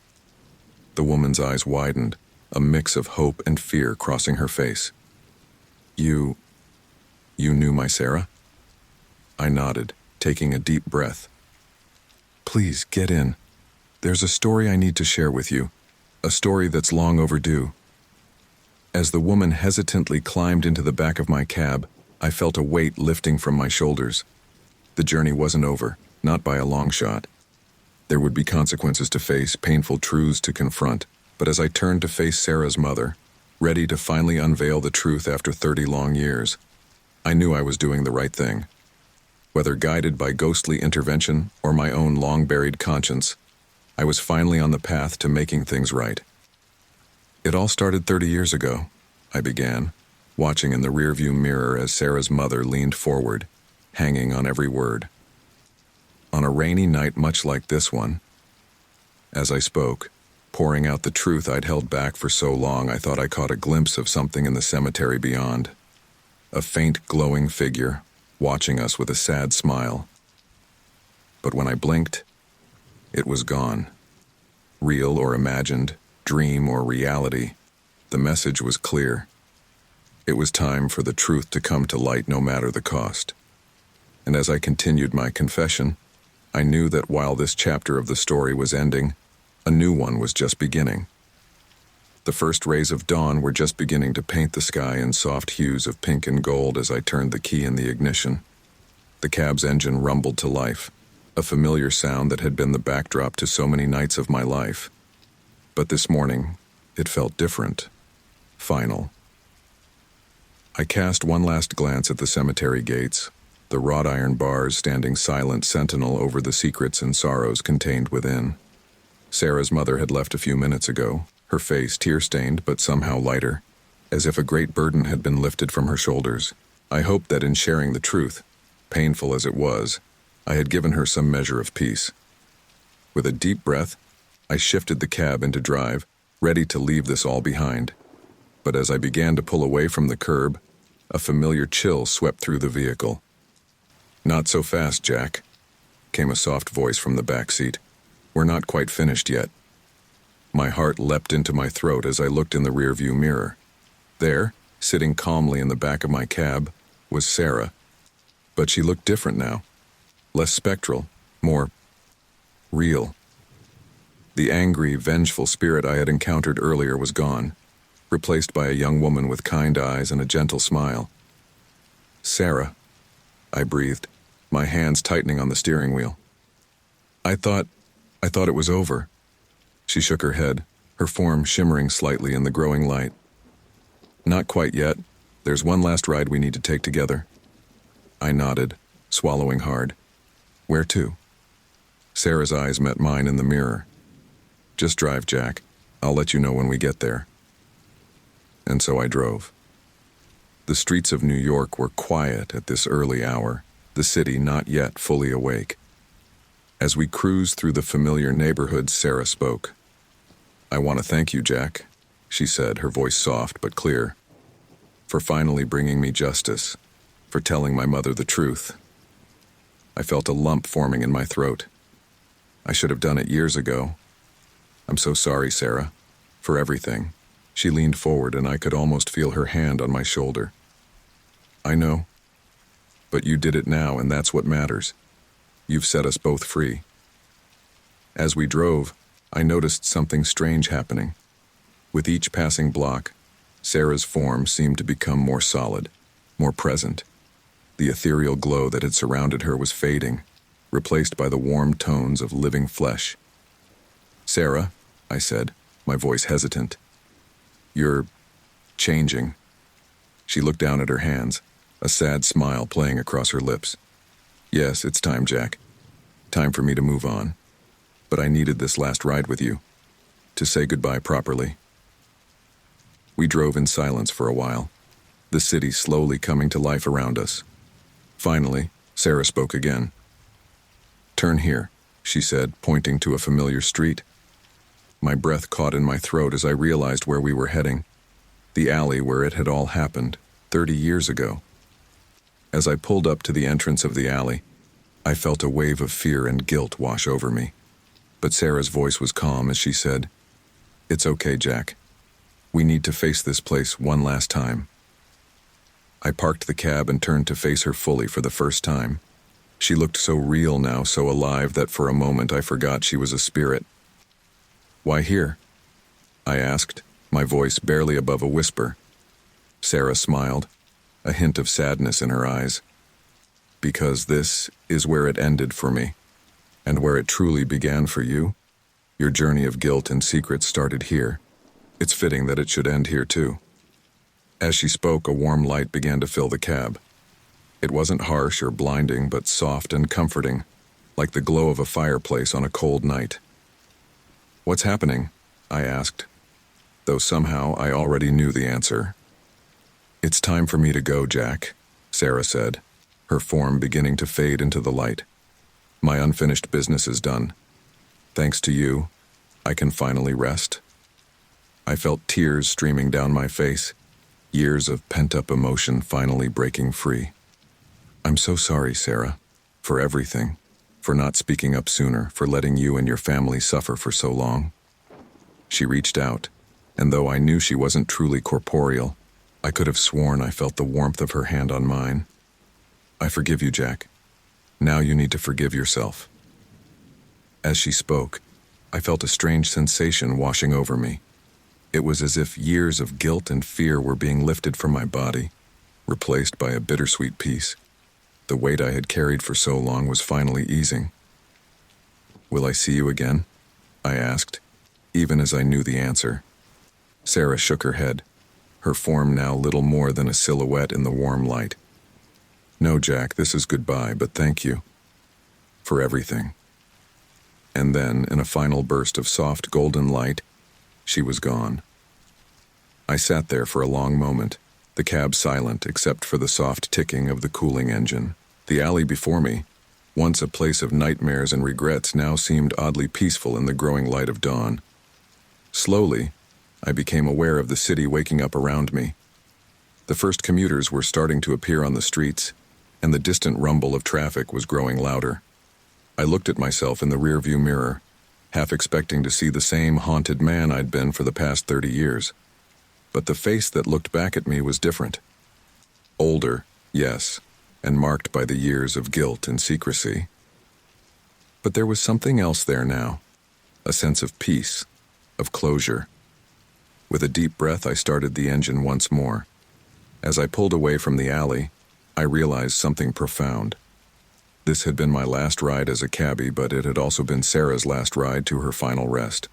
The woman's eyes widened, a mix of hope and fear crossing her face. You knew my Sarah?" I nodded, taking a deep breath. "Please, get in. There's a story I need to share with you, a story that's long overdue." As the woman hesitantly climbed into the back of my cab, I felt a weight lifting from my shoulders. The journey wasn't over, not by a long shot. There would be consequences to face, painful truths to confront, but as I turned to face Sarah's mother, ready to finally unveil the truth after 30 long years, I knew I was doing the right thing. Whether guided by ghostly intervention or my own long-buried conscience, I was finally on the path to making things right. "It all started 30 years ago," I began, watching in the rearview mirror as Sarah's mother leaned forward, hanging on every word. "On a rainy night much like this one." As I spoke, pouring out the truth I'd held back for so long, I thought I caught a glimpse of something in the cemetery beyond. A faint glowing figure, watching us with a sad smile. But when I blinked, it was gone. Real or imagined, dream or reality, the message was clear. It was time for the truth to come to light no matter the cost. And as I continued my confession, I knew that while this chapter of the story was ending, a new one was just beginning. The first rays of dawn were just beginning to paint the sky in soft hues of pink and gold as I turned the key in the ignition. The cab's engine rumbled to life, a familiar sound that had been the backdrop to so many nights of my life. But this morning, it felt different. Final. I cast one last glance at the cemetery gates, the wrought iron bars standing silent sentinel over the secrets and sorrows contained within. Sarah's mother had left a few minutes ago, her face tear-stained but somehow lighter, as if a great burden had been lifted from her shoulders. I hoped that in sharing the truth, painful as it was, I had given her some measure of peace. With a deep breath, I shifted the cab into drive, ready to leave this all behind. But as I began to pull away from the curb, a familiar chill swept through the vehicle. "Not so fast, Jack," came a soft voice from the back seat. "We're not quite finished yet." My heart leapt into my throat as I looked in the rearview mirror. There, sitting calmly in the back of my cab, was Sarah. But she looked different now. Less spectral, more real. The angry, vengeful spirit I had encountered earlier was gone, replaced by a young woman with kind eyes and a gentle smile. "Sarah," I breathed, my hands tightening on the steering wheel. I thought it was over." She shook her head, her form shimmering slightly in the growing light. "Not quite yet. There's one last ride we need to take together." I nodded, swallowing hard. "Where to?" Sarah's eyes met mine in the mirror. "Just drive, Jack. I'll let you know when we get there." And so I drove. The streets of New York were quiet at this early hour, the city not yet fully awake. As we cruised through the familiar neighborhoods, Sarah spoke. "I want to thank you, Jack," she said, her voice soft but clear, "for finally bringing me justice, for telling my mother the truth." I felt a lump forming in my throat. I should have done it years ago. "I'm so sorry, Sarah, for everything." She leaned forward and I could almost feel her hand on my shoulder. "I know. But you did it now, and that's what matters. You've set us both free." As we drove, I noticed something strange happening. With each passing block, Sarah's form seemed to become more solid, more present. The ethereal glow that had surrounded her was fading, replaced by the warm tones of living flesh. "Sarah," I said, my voice hesitant, "you're changing." She looked down at her hands, a sad smile playing across her lips. "Yes, it's time, Jack. Time for me to move on. But I needed this last ride with you, to say goodbye properly." We drove in silence for a while, the city slowly coming to life around us. Finally, Sarah spoke again. "Turn here," she said, pointing to a familiar street. My breath caught in my throat as I realized where we were heading, the alley where it had all happened, 30 years ago. As I pulled up to the entrance of the alley, I felt a wave of fear and guilt wash over me. But Sarah's voice was calm as she said, "It's okay, Jack. We need to face this place one last time." I parked the cab and turned to face her fully for the first time. She looked so real now, so alive, that for a moment I forgot she was a spirit. "Why here?" I asked, my voice barely above a whisper. Sarah smiled, a hint of sadness in her eyes. "Because this is where it ended for me, and where it truly began for you. Your journey of guilt and secrets started here. It's fitting that it should end here too." As she spoke, a warm light began to fill the cab. It wasn't harsh or blinding, but soft and comforting, like the glow of a fireplace on a cold night. "What's happening?" I asked, though somehow I already knew the answer. "It's time for me to go, Jack," Sarah said, her form beginning to fade into the light. "My unfinished business is done. Thanks to you, I can finally rest." I felt tears streaming down my face, years of pent-up emotion finally breaking free. "I'm so sorry, Sarah, for everything, for not speaking up sooner, for letting you and your family suffer for so long." She reached out, and though I knew she wasn't truly corporeal, I could have sworn I felt the warmth of her hand on mine. "I forgive you, Jack. Now you need to forgive yourself." As she spoke, I felt a strange sensation washing over me. It was as if years of guilt and fear were being lifted from my body, replaced by a bittersweet peace. The weight I had carried for so long was finally easing. "Will I see you again?" I asked, even as I knew the answer. Sarah shook her head, her form now little more than a silhouette in the warm light. "No, Jack, this is goodbye, but thank you. For everything." And then, in a final burst of soft golden light, she was gone. I sat there for a long moment, the cab silent except for the soft ticking of the cooling engine. The alley before me, once a place of nightmares and regrets, now seemed oddly peaceful in the growing light of dawn. Slowly, I became aware of the city waking up around me. The first commuters were starting to appear on the streets, and the distant rumble of traffic was growing louder. I looked at myself in the rearview mirror, half expecting to see the same haunted man I'd been for the past 30 years. But the face that looked back at me was different. Older, yes, and marked by the years of guilt and secrecy. But there was something else there now, a sense of peace, of closure. With a deep breath, I started the engine once more. As I pulled away from the alley, I realized something profound. This had been my last ride as a cabbie, but it had also been Sarah's last ride to her final rest.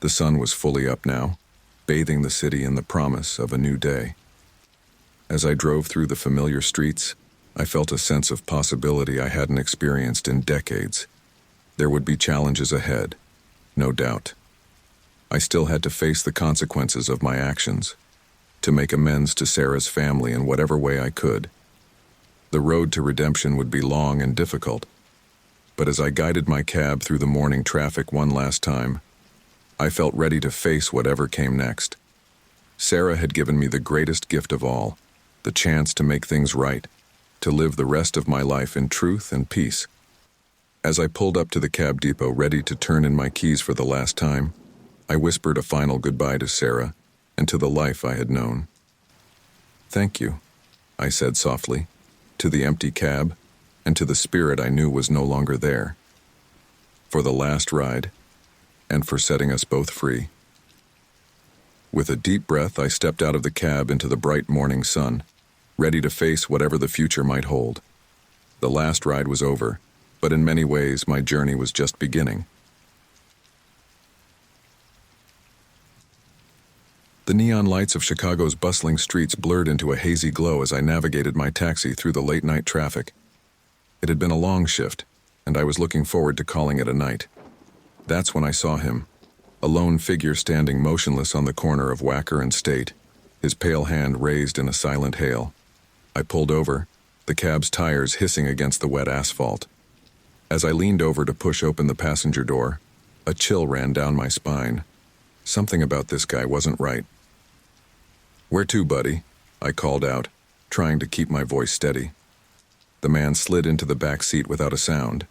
The sun was fully up now, bathing the city in the promise of a new day. As I drove through the familiar streets, I felt a sense of possibility I hadn't experienced in decades. There would be challenges ahead, no doubt. I still had to face the consequences of my actions, to make amends to Sarah's family in whatever way I could. The road to redemption would be long and difficult, but as I guided my cab through the morning traffic one last time, I felt ready to face whatever came next. Sarah had given me the greatest gift of all, the chance to make things right, to live the rest of my life in truth and peace. As I pulled up to the cab depot ready to turn in my keys for the last time, I whispered a final goodbye to Sarah and to the life I had known. "Thank you," I said softly, to the empty cab and to the spirit I knew was no longer there. For the last ride, and for setting us both free. With a deep breath, I stepped out of the cab into the bright morning sun, ready to face whatever the future might hold. The last ride was over, but in many ways my journey was just beginning. The neon lights of Chicago's bustling streets blurred into a hazy glow as I navigated my taxi through the late-night traffic. It had been a long shift, and I was looking forward to calling it a night. That's when I saw him, a lone figure standing motionless on the corner of Wacker and State, his pale hand raised in a silent hail. I pulled over, the cab's tires hissing against the wet asphalt. As I leaned over to push open the passenger door, a chill ran down my spine. Something about this guy wasn't right. "Where to, buddy?" I called out, trying to keep my voice steady. The man slid into the back seat without a sound.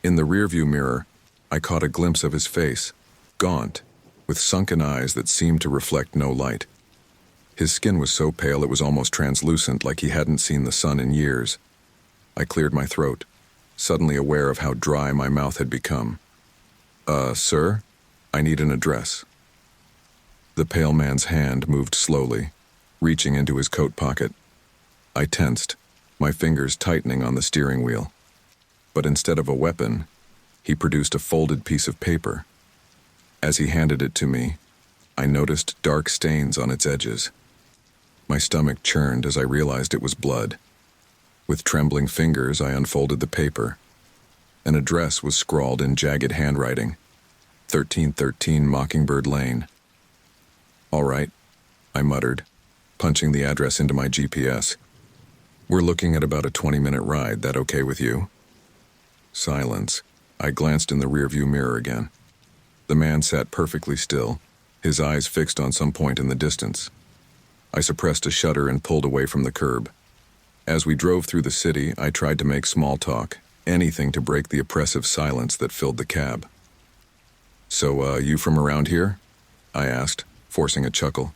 In the rearview mirror, I caught a glimpse of his face, gaunt, with sunken eyes that seemed to reflect no light. His skin was so pale it was almost translucent, like he hadn't seen the sun in years. I cleared my throat, suddenly aware of how dry my mouth had become. Sir? I need an address." The pale man's hand moved slowly, reaching into his coat pocket. I tensed, my fingers tightening on the steering wheel. But instead of a weapon, he produced a folded piece of paper. As he handed it to me, I noticed dark stains on its edges. My stomach churned as I realized it was blood. With trembling fingers, I unfolded the paper. An address was scrawled in jagged handwriting, 1313 Mockingbird Lane. "All right," I muttered, punching the address into my GPS. "We're looking at about a 20-minute ride. That okay with you?" Silence. I glanced in the rearview mirror again. The man sat perfectly still, his eyes fixed on some point in the distance. I suppressed a shudder and pulled away from the curb. As we drove through the city, I tried to make small talk, anything to break the oppressive silence that filled the cab. "So, you from around here?" I asked, forcing a chuckle.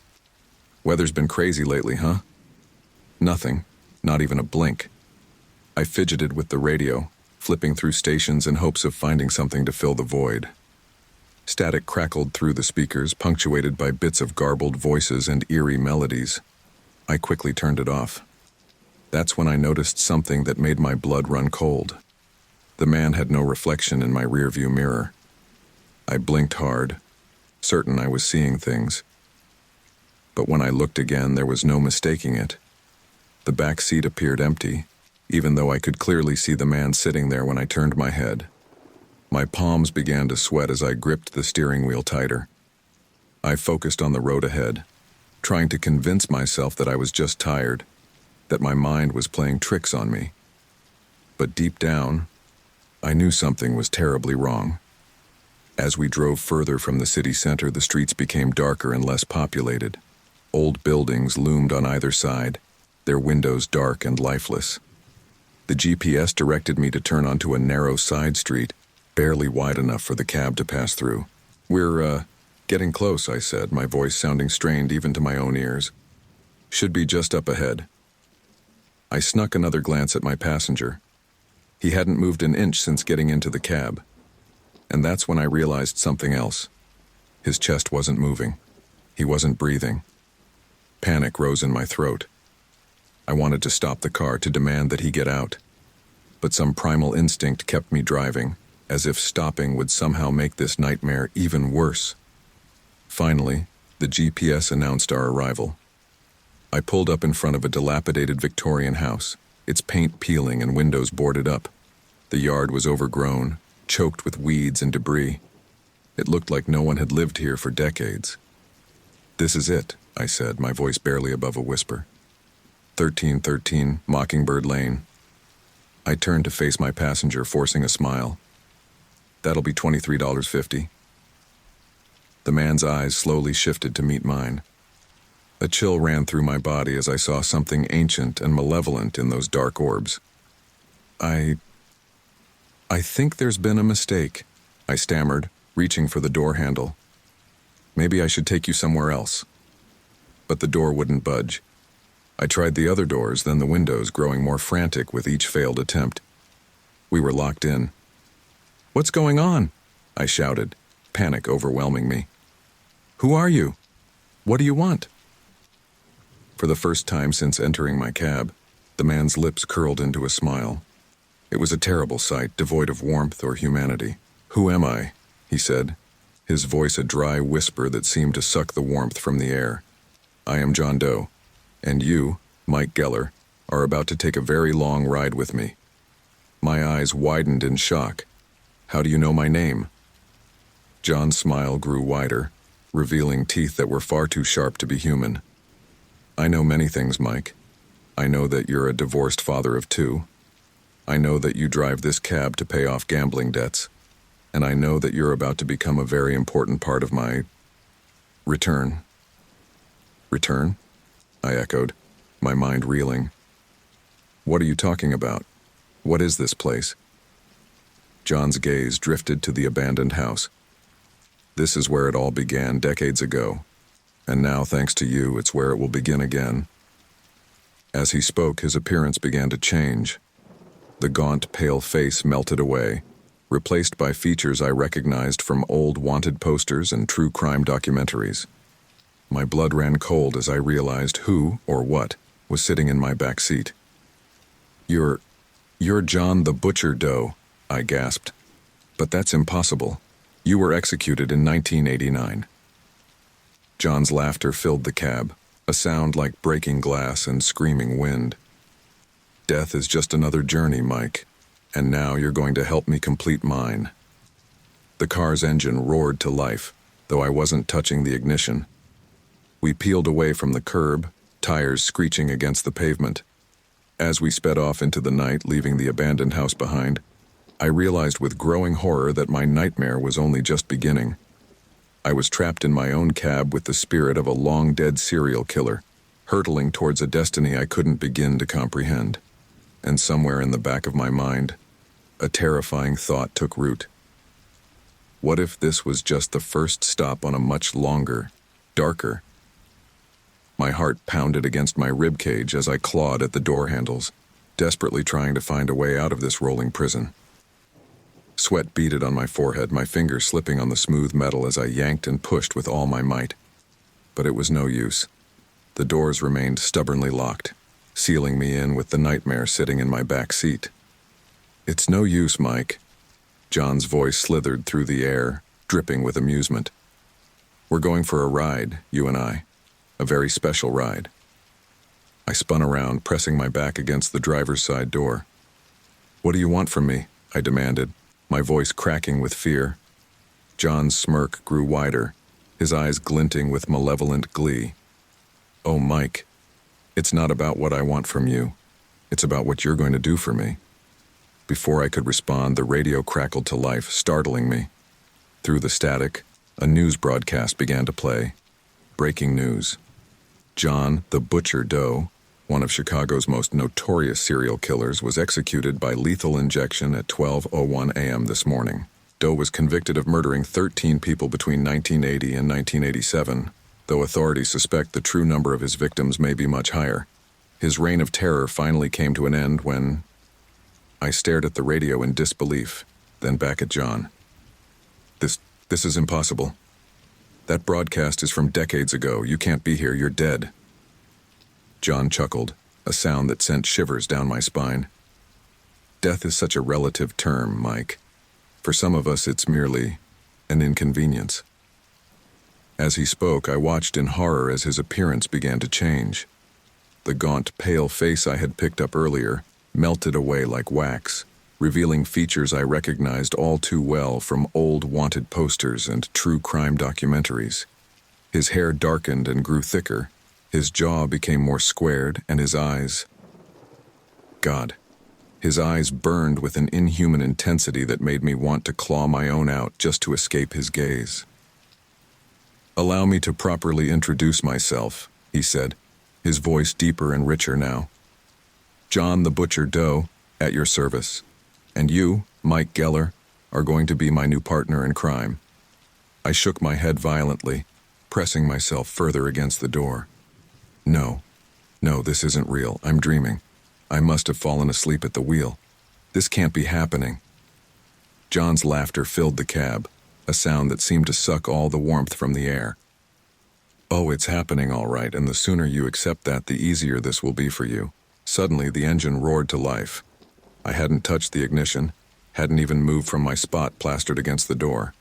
"Weather's been crazy lately, huh?" "Nothing, not even a blink." I fidgeted with the radio, flipping through stations in hopes of finding something to fill the void. Static crackled through the speakers, punctuated by bits of garbled voices and eerie melodies. I quickly turned it off. That's when I noticed something that made my blood run cold. The man had no reflection in my rearview mirror. I blinked hard, certain I was seeing things. But when I looked again, there was no mistaking it. The back seat appeared empty, even though I could clearly see the man sitting there when I turned my head. My palms began to sweat as I gripped the steering wheel tighter. I focused on the road ahead, trying to convince myself that I was just tired, that my mind was playing tricks on me. But deep down, I knew something was terribly wrong. As we drove further from the city center, the streets became darker and less populated. Old buildings loomed on either side, their windows dark and lifeless. The GPS directed me to turn onto a narrow side street, barely wide enough for the cab to pass through. "We're, getting close," I said, my voice sounding strained even to my own ears. "Should be just up ahead." I snuck another glance at my passenger. He hadn't moved an inch since getting into the cab. And that's when I realized something else. His chest wasn't moving. He wasn't breathing. Panic rose in my throat. I wanted to stop the car, to demand that he get out. But some primal instinct kept me driving, as if stopping would somehow make this nightmare even worse. Finally, the GPS announced our arrival. I pulled up in front of a dilapidated Victorian house, its paint peeling and windows boarded up. The yard was overgrown, choked with weeds and debris. It looked like no one had lived here for decades. "This is it," I said, my voice barely above a whisper. 1313 Mockingbird Lane. I turned to face my passenger, forcing a smile. "That'll be $23.50. The man's eyes slowly shifted to meet mine. A chill ran through my body as I saw something ancient and malevolent in those dark orbs. I think there's been a mistake," I stammered, reaching for the door handle. "Maybe I should take you somewhere else." But the door wouldn't budge. I tried the other doors, then the windows, growing more frantic with each failed attempt. We were locked in. "What's going on?" I shouted, panic overwhelming me. "Who are you? What do you want?" For the first time since entering my cab, the man's lips curled into a smile. It was a terrible sight, devoid of warmth or humanity. "Who am I?" he said, his voice a dry whisper that seemed to suck the warmth from the air. "I am John Doe, and you, Mike Geller, are about to take a very long ride with me." My eyes widened in shock. "How do you know my name?" John's smile grew wider, revealing teeth that were far too sharp to be human. "I know many things, Mike. I know that you're a divorced father of two. I know that you drive this cab to pay off gambling debts. And I know that you're about to become a very important part of my return." "Return?" I echoed, my mind reeling. "What are you talking about? What is this place?" John's gaze drifted to the abandoned house. "This is where it all began decades ago. And now, thanks to you, it's where it will begin again." As he spoke, his appearance began to change. The gaunt, pale face melted away, replaced by features I recognized from old wanted posters and true crime documentaries. My blood ran cold as I realized who, or what, was sitting in my back seat. You're John the Butcher Doe," I gasped. "But that's impossible. You were executed in 1989. John's laughter filled the cab, a sound like breaking glass and screaming wind. "Death is just another journey, Mike, and now you're going to help me complete mine." The car's engine roared to life, though I wasn't touching the ignition. We peeled away from the curb, tires screeching against the pavement. As we sped off into the night, leaving the abandoned house behind, I realized with growing horror that my nightmare was only just beginning. I was trapped in my own cab with the spirit of a long-dead serial killer, hurtling towards a destiny I couldn't begin to comprehend. And somewhere in the back of my mind, a terrifying thought took root. What if this was just the first stop on a much longer, darker? My heart pounded against my ribcage as I clawed at the door handles, desperately trying to find a way out of this rolling prison. Sweat beaded on my forehead, my fingers slipping on the smooth metal as I yanked and pushed with all my might. But it was no use. The doors remained stubbornly locked, sealing me in with the nightmare sitting in my back seat. "It's no use, Mike." John's voice slithered through the air, dripping with amusement. "We're going for a ride, you and I. A very special ride." I spun around, pressing my back against the driver's side door. "What do you want from me?" I demanded, my voice cracking with fear. John's smirk grew wider, his eyes glinting with malevolent glee. "Oh, Mike, it's not about what I want from you. It's about what you're going to do for me." Before I could respond, the radio crackled to life, startling me. Through the static, a news broadcast began to play. Breaking news. John the Butcher Doe, one of Chicago's most notorious serial killers, was executed by lethal injection at 12:01 a.m. this morning. Doe was convicted of murdering 13 people between 1980 and 1987, though authorities suspect the true number of his victims may be much higher. His reign of terror finally came to an end when... I stared at the radio in disbelief, then back at John. This is impossible. That broadcast is from decades ago. You can't be here. You're dead." John chuckled, a sound that sent shivers down my spine. "Death is such a relative term, Mike. For some of us, it's merely an inconvenience." As he spoke, I watched in horror as his appearance began to change. The gaunt, pale face I had picked up earlier melted away like wax, revealing features I recognized all too well from old wanted posters and true crime documentaries. His hair darkened and grew thicker, his jaw became more squared, and his eyes... God, his eyes burned with an inhuman intensity that made me want to claw my own out just to escape his gaze. "Allow me to properly introduce myself," he said, his voice deeper and richer now. "John the Butcher Doe, at your service. And you, Mike Geller, are going to be my new partner in crime." I shook my head violently, pressing myself further against the door. No, this isn't real. I'm dreaming. I must have fallen asleep at the wheel. This can't be happening. John's laughter filled the cab, a sound that seemed to suck all the warmth from the air. "Oh, it's happening all right, and the sooner you accept that, the easier this will be for you." Suddenly, the engine roared to life. I hadn't touched the ignition, hadn't even moved from my spot plastered against the door.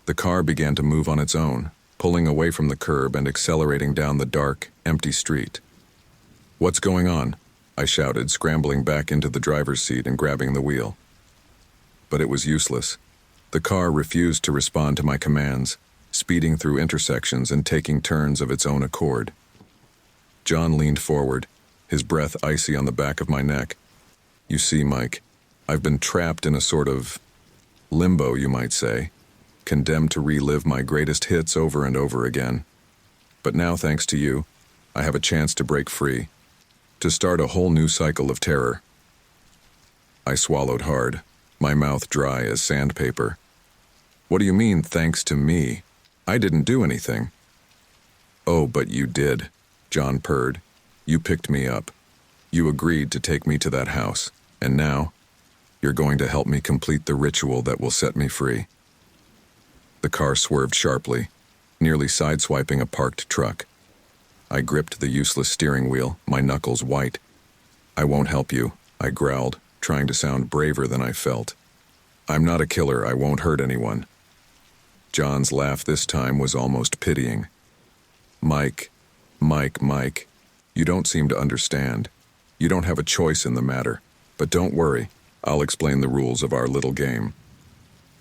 The car began to move on its own, pulling away from the curb and accelerating down the dark, empty street. "What's going on?" I shouted, scrambling back into the driver's seat and grabbing the wheel. But it was useless. The car refused to respond to my commands, speeding through intersections and taking turns of its own accord. John leaned forward, his breath icy on the back of my neck. "You see, Mike, I've been trapped in a sort of limbo, you might say, condemned to relive my greatest hits over and over again. But now, thanks to you, I have a chance to break free, to start a whole new cycle of terror." I swallowed hard, my mouth dry as sandpaper. "What do you mean, thanks to me? I didn't do anything." "Oh, but you did," John purred. "You picked me up. You agreed to take me to that house, and now you're going to help me complete the ritual that will set me free." The car swerved sharply, nearly sideswiping a parked truck. I gripped the useless steering wheel, my knuckles white. "I won't help you," I growled, trying to sound braver than I felt. "I'm not a killer. I won't hurt anyone." John's laugh this time was almost pitying. Mike, you don't seem to understand. You don't have a choice in the matter. But don't worry, I'll explain the rules of our little game."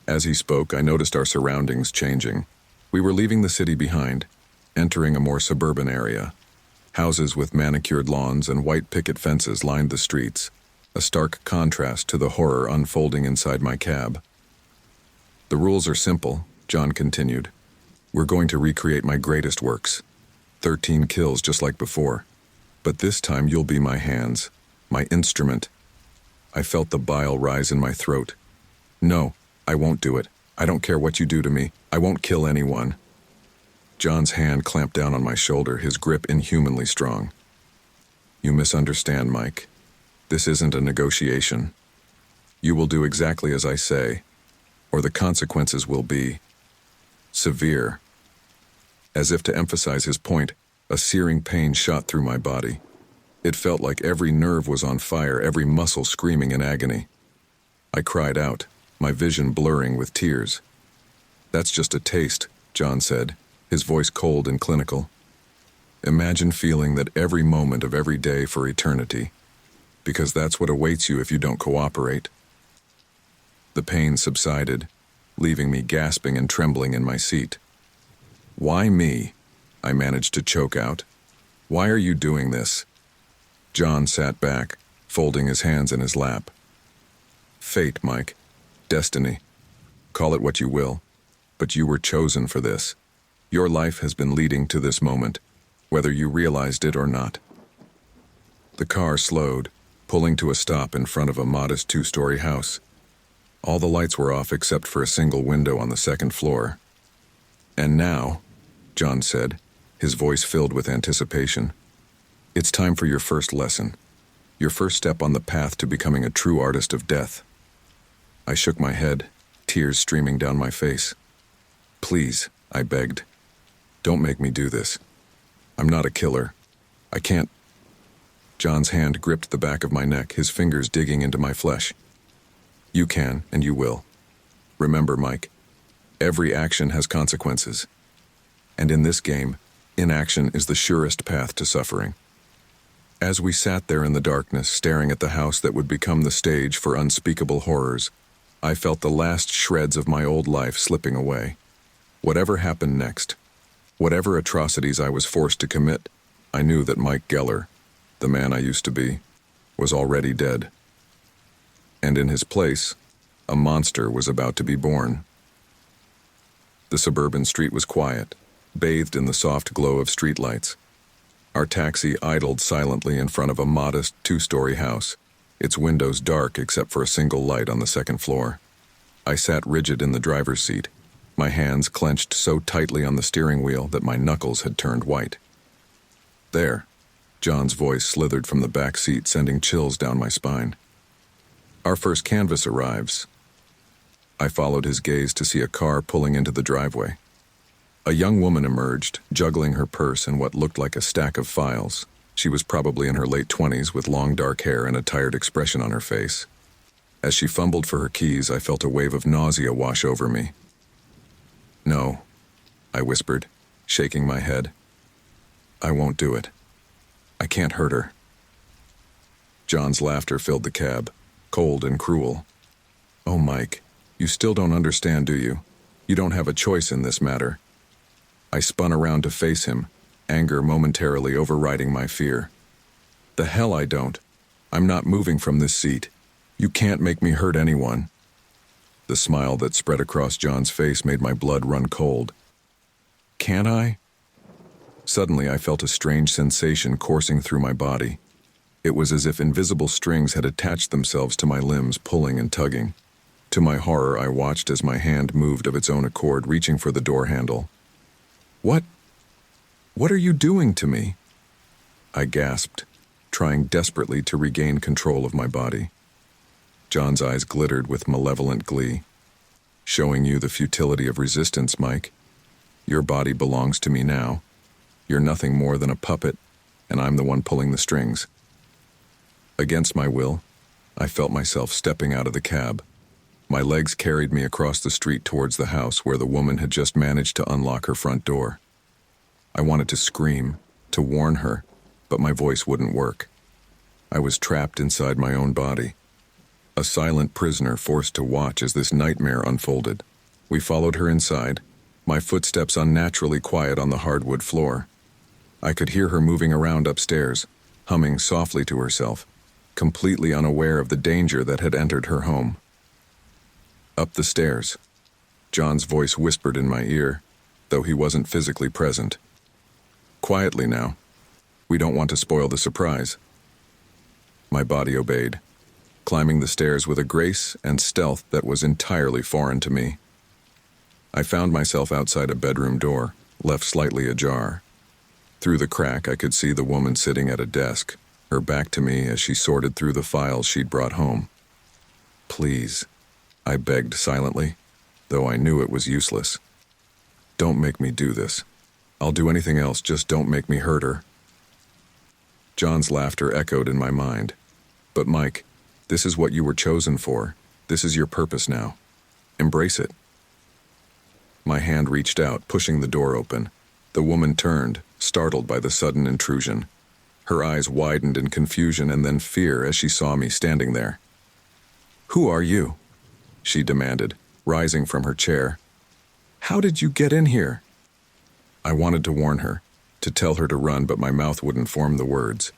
As he spoke, I noticed our surroundings changing. We were leaving the city behind, entering a more suburban area. Houses with manicured lawns and white picket fences lined the streets, a stark contrast to the horror unfolding inside my cab. "The rules are simple," John continued. "We're going to recreate my greatest works. 13 kills just like before. But this time you'll be my hands, my instrument." I felt the bile rise in my throat. "No, I won't do it. I don't care what you do to me. I won't kill anyone." John's hand clamped down on my shoulder, his grip inhumanly strong. "You misunderstand, Mike. This isn't a negotiation. You will do exactly as I say, or the consequences will be severe." As if to emphasize his point, a searing pain shot through my body. It felt like every nerve was on fire, every muscle screaming in agony. I cried out, my vision blurring with tears. "That's just a taste," John said, his voice cold and clinical. "Imagine feeling that every moment of every day for eternity, because that's what awaits you if you don't cooperate." The pain subsided, leaving me gasping and trembling in my seat. "Why me?" I managed to choke out. "Why are you doing this?" John sat back, folding his hands in his lap. "Fate, Mike. Destiny. Call it what you will. But you were chosen for this. Your life has been leading to this moment, whether you realized it or not." The car slowed, pulling to a stop in front of a modest 2-story house. All the lights were off except for a single window on the second floor. "And now," John said, his voice filled with anticipation, "it's time for your first lesson, your first step on the path to becoming a true artist of death." I shook my head, tears streaming down my face. "Please," I begged, "don't make me do this. I'm not a killer. I can't." John's hand gripped the back of my neck, his fingers digging into my flesh. "You can, and you will. Remember, Mike, every action has consequences. And in this game, inaction is the surest path to suffering." As we sat there in the darkness, staring at the house that would become the stage for unspeakable horrors, I felt the last shreds of my old life slipping away. Whatever happened next, whatever atrocities I was forced to commit, I knew that Mike Geller, the man I used to be, was already dead. And in his place, a monster was about to be born. The suburban street was quiet, bathed in the soft glow of streetlights. Our taxi idled silently in front of a modest 2-story house, its windows dark except for a single light on the second floor. I sat rigid in the driver's seat, my hands clenched so tightly on the steering wheel that my knuckles had turned white. "There," John's voice slithered from the back seat, sending chills down my spine. "Our first canvas arrives." I followed his gaze to see a car pulling into the driveway. A young woman emerged, juggling her purse and what looked like a stack of files. She was probably in her late 20s with long dark hair and a tired expression on her face. As she fumbled for her keys, I felt a wave of nausea wash over me. "No," I whispered, shaking my head. "I won't do it. I can't hurt her." John's laughter filled the cab, cold and cruel. "Oh, Mike, you still don't understand, do you? You don't have a choice in this matter." I spun around to face him, anger momentarily overriding my fear. "The hell I don't. I'm not moving from this seat. You can't make me hurt anyone." The smile that spread across John's face made my blood run cold. "Can't I?" Suddenly I felt a strange sensation coursing through my body. It was as if invisible strings had attached themselves to my limbs, pulling and tugging. To my horror, I watched as my hand moved of its own accord, reaching for the door handle. What are you doing to me?" I gasped, trying desperately to regain control of my body. John's eyes glittered with malevolent glee. "Showing you the futility of resistance, Mike. Your body belongs to me now. You're nothing more than a puppet, and I'm the one pulling the strings." Against my will, I felt myself stepping out of the cab. My legs carried me across the street towards the house where the woman had just managed to unlock her front door. I wanted to scream, to warn her, but my voice wouldn't work. I was trapped inside my own body, a silent prisoner forced to watch as this nightmare unfolded. We followed her inside, my footsteps unnaturally quiet on the hardwood floor. I could hear her moving around upstairs, humming softly to herself, completely unaware of the danger that had entered her home. Up the stairs, John's voice whispered in my ear, though he wasn't physically present. "Quietly now. We don't want to spoil the surprise." My body obeyed, climbing the stairs with a grace and stealth that was entirely foreign to me. I found myself outside a bedroom door, left slightly ajar. Through the crack, I could see the woman sitting at a desk, her back to me as she sorted through the files she'd brought home. "Please," I begged silently, though I knew it was useless. "Don't make me do this. I'll do anything else, just don't make me hurt her." John's laughter echoed in my mind. But Mike, this is what you were chosen for. This is your purpose now. Embrace it. My hand reached out, pushing the door open. The woman turned, startled by the sudden intrusion. Her eyes widened in confusion and then fear as she saw me standing there. "Who are you?" she demanded, rising from her chair. "How did you get in here?" I wanted to warn her, to tell her to run, but my mouth wouldn't form the words.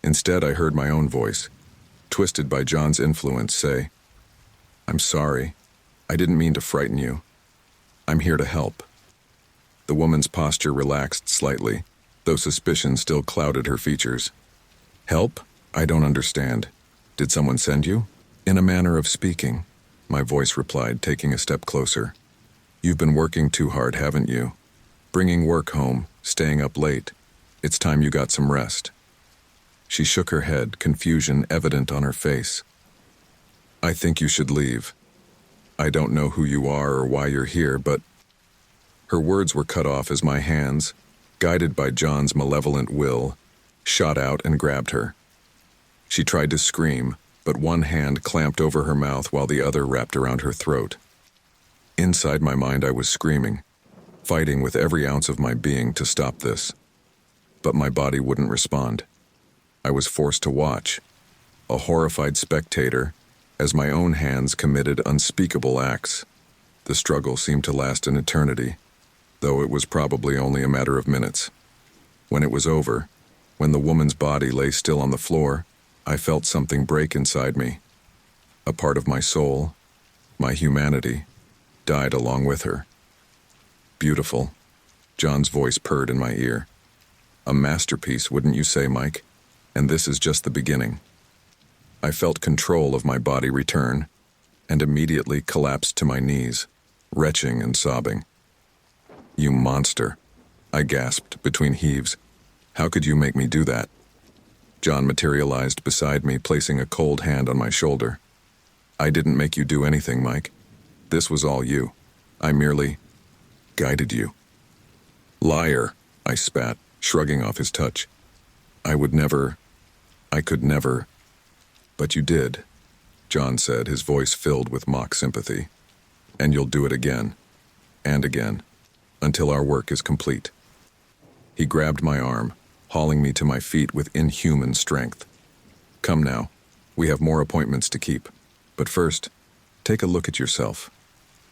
Instead, I heard my own voice, twisted by John's influence, say, "I'm sorry. I didn't mean to frighten you. I'm here to help." The woman's posture relaxed slightly, though suspicion still clouded her features. "Help? I don't understand. Did someone send you?" "In a manner of speaking," my voice replied, taking a step closer. "You've been working too hard, haven't you? Bringing work home, staying up late. It's time you got some rest." She shook her head, confusion evident on her face. "I think you should leave. I don't know who you are or why you're here, but—" Her words were cut off as my hands, guided by John's malevolent will, shot out and grabbed her. She tried to scream, but one hand clamped over her mouth while the other wrapped around her throat. Inside my mind, I was screaming, fighting with every ounce of my being to stop this. But my body wouldn't respond. I was forced to watch, a horrified spectator, as my own hands committed unspeakable acts. The struggle seemed to last an eternity, though it was probably only a matter of minutes. When it was over, when the woman's body lay still on the floor, I felt something break inside me. A part of my soul, my humanity, died along with her. "Beautiful," John's voice purred in my ear. "A masterpiece, wouldn't you say, Mike? And this is just the beginning." I felt control of my body return, and immediately collapsed to my knees, retching and sobbing. "You monster," I gasped between heaves. "How could you make me do that?" John materialized beside me, placing a cold hand on my shoulder. "I didn't make you do anything, Mike. This was all you. I merely guided you." "Liar," I spat, shrugging off his touch. I could never. "But you did," John said, his voice filled with mock sympathy. "And you'll do it again, and again, until our work is complete." He grabbed my arm, hauling me to my feet with inhuman strength. "Come now, we have more appointments to keep. But first, take a look at yourself.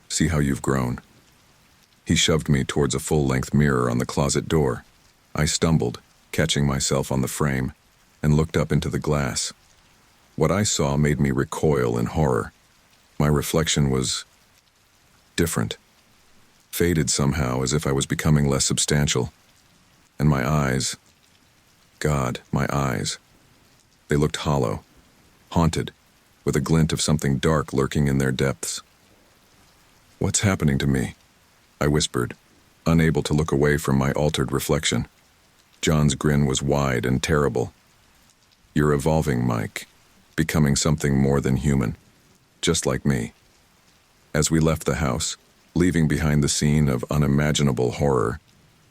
See how you've grown." He shoved me towards a full-length mirror on the closet door. I stumbled, catching myself on the frame, and looked up into the glass. What I saw made me recoil in horror. My reflection was different, faded somehow, as if I was becoming less substantial. And my eyes, God, my eyes, they looked hollow, haunted, with a glint of something dark lurking in their depths. "What's happening to me?" I whispered, unable to look away from my altered reflection. John's grin was wide and terrible. "You're evolving, Mike, becoming something more than human, just like me." As we left the house, leaving behind the scene of unimaginable horror,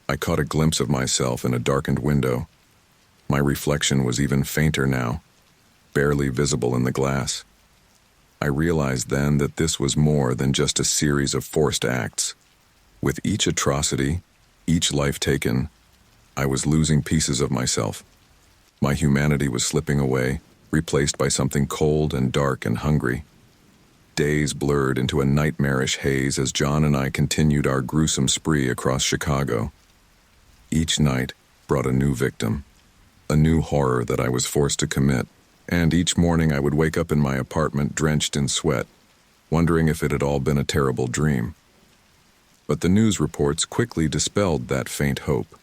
I caught a glimpse of myself in a darkened window. My reflection was even fainter now, barely visible in the glass. I realized then that this was more than just a series of forced acts. With each atrocity, each life taken, I was losing pieces of myself. My humanity was slipping away, replaced by something cold and dark and hungry. Days blurred into a nightmarish haze as John and I continued our gruesome spree across Chicago. Each night brought a new victim, a new horror that I was forced to commit, and each morning I would wake up in my apartment drenched in sweat, wondering if it had all been a terrible dream. But the news reports quickly dispelled that faint hope.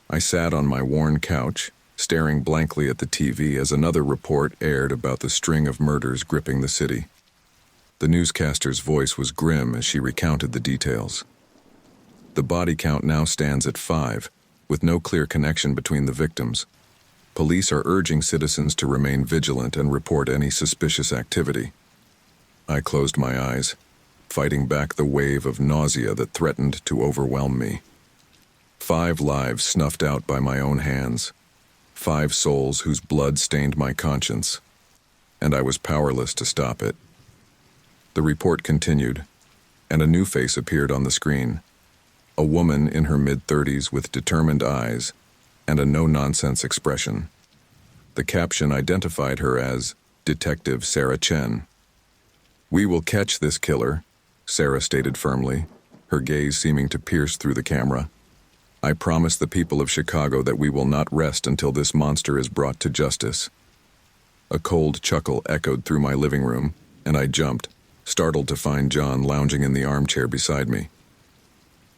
I sat on my worn couch, staring blankly at the TV as another report aired about the string of murders gripping the city. The newscaster's voice was grim as she recounted the details. The body count now stands at 5, with no clear connection between the victims. Police are urging citizens to remain vigilant and report any suspicious activity. I closed my eyes, fighting back the wave of nausea that threatened to overwhelm me. 5 lives snuffed out by my own hands. 5 souls whose blood stained my conscience, and I was powerless to stop it. The report continued, and a new face appeared on the screen. A woman in her mid-30s with determined eyes and a no-nonsense expression. The caption identified her as Detective Sarah Chen. "We will catch this killer," Sarah stated firmly, her gaze seeming to pierce through the camera. "I promise the people of Chicago that we will not rest until this monster is brought to justice." A cold chuckle echoed through my living room, and I jumped, startled to find John lounging in the armchair beside me.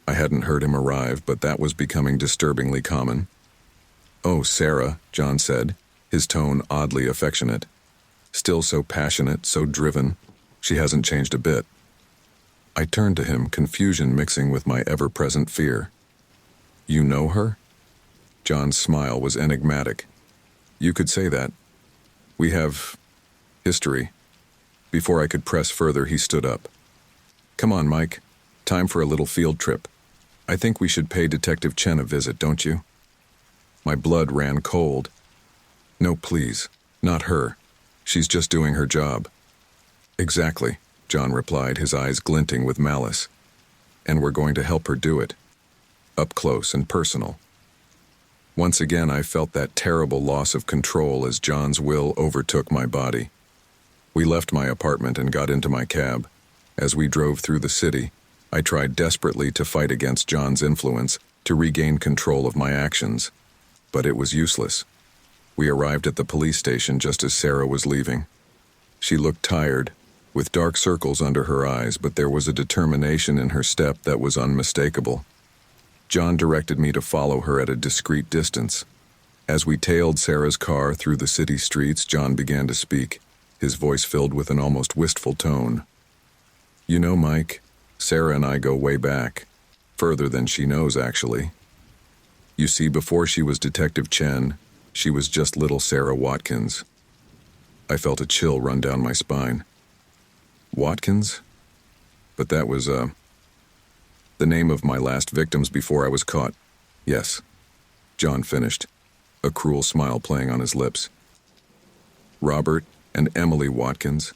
I hadn't heard him arrive, but that was becoming disturbingly common. "Oh, Sarah," John said, his tone oddly affectionate. "Still so passionate, so driven. She hasn't changed a bit." I turned to him, confusion mixing with my ever-present fear. "You know her?" John's smile was enigmatic. "You could say that. We have history." Before I could press further, he stood up. "Come on, Mike. Time for a little field trip. I think we should pay Detective Chen a visit, don't you?" My blood ran cold. "No, please. Not her. She's just doing her job." "Exactly," John replied, his eyes glinting with malice. "And we're going to help her do it. Up close and personal." Once again, I felt that terrible loss of control as John's will overtook my body. We left my apartment and got into my cab. As we drove through the city, I tried desperately to fight against John's influence, to regain control of my actions. But it was useless. We arrived at the police station just as Sarah was leaving. She looked tired, with dark circles under her eyes, but there was a determination in her step that was unmistakable. John directed me to follow her at a discreet distance. As we tailed Sarah's car through the city streets, John began to speak, his voice filled with an almost wistful tone. "You know, Mike, Sarah and I go way back. Further than she knows, actually. You see, before she was Detective Chen, she was just little Sarah Watkins." I felt a chill run down my spine. "Watkins? But that was, the name of my last victims before I was caught." "Yes," John finished, a cruel smile playing on his lips. "Robert and Emily Watkins.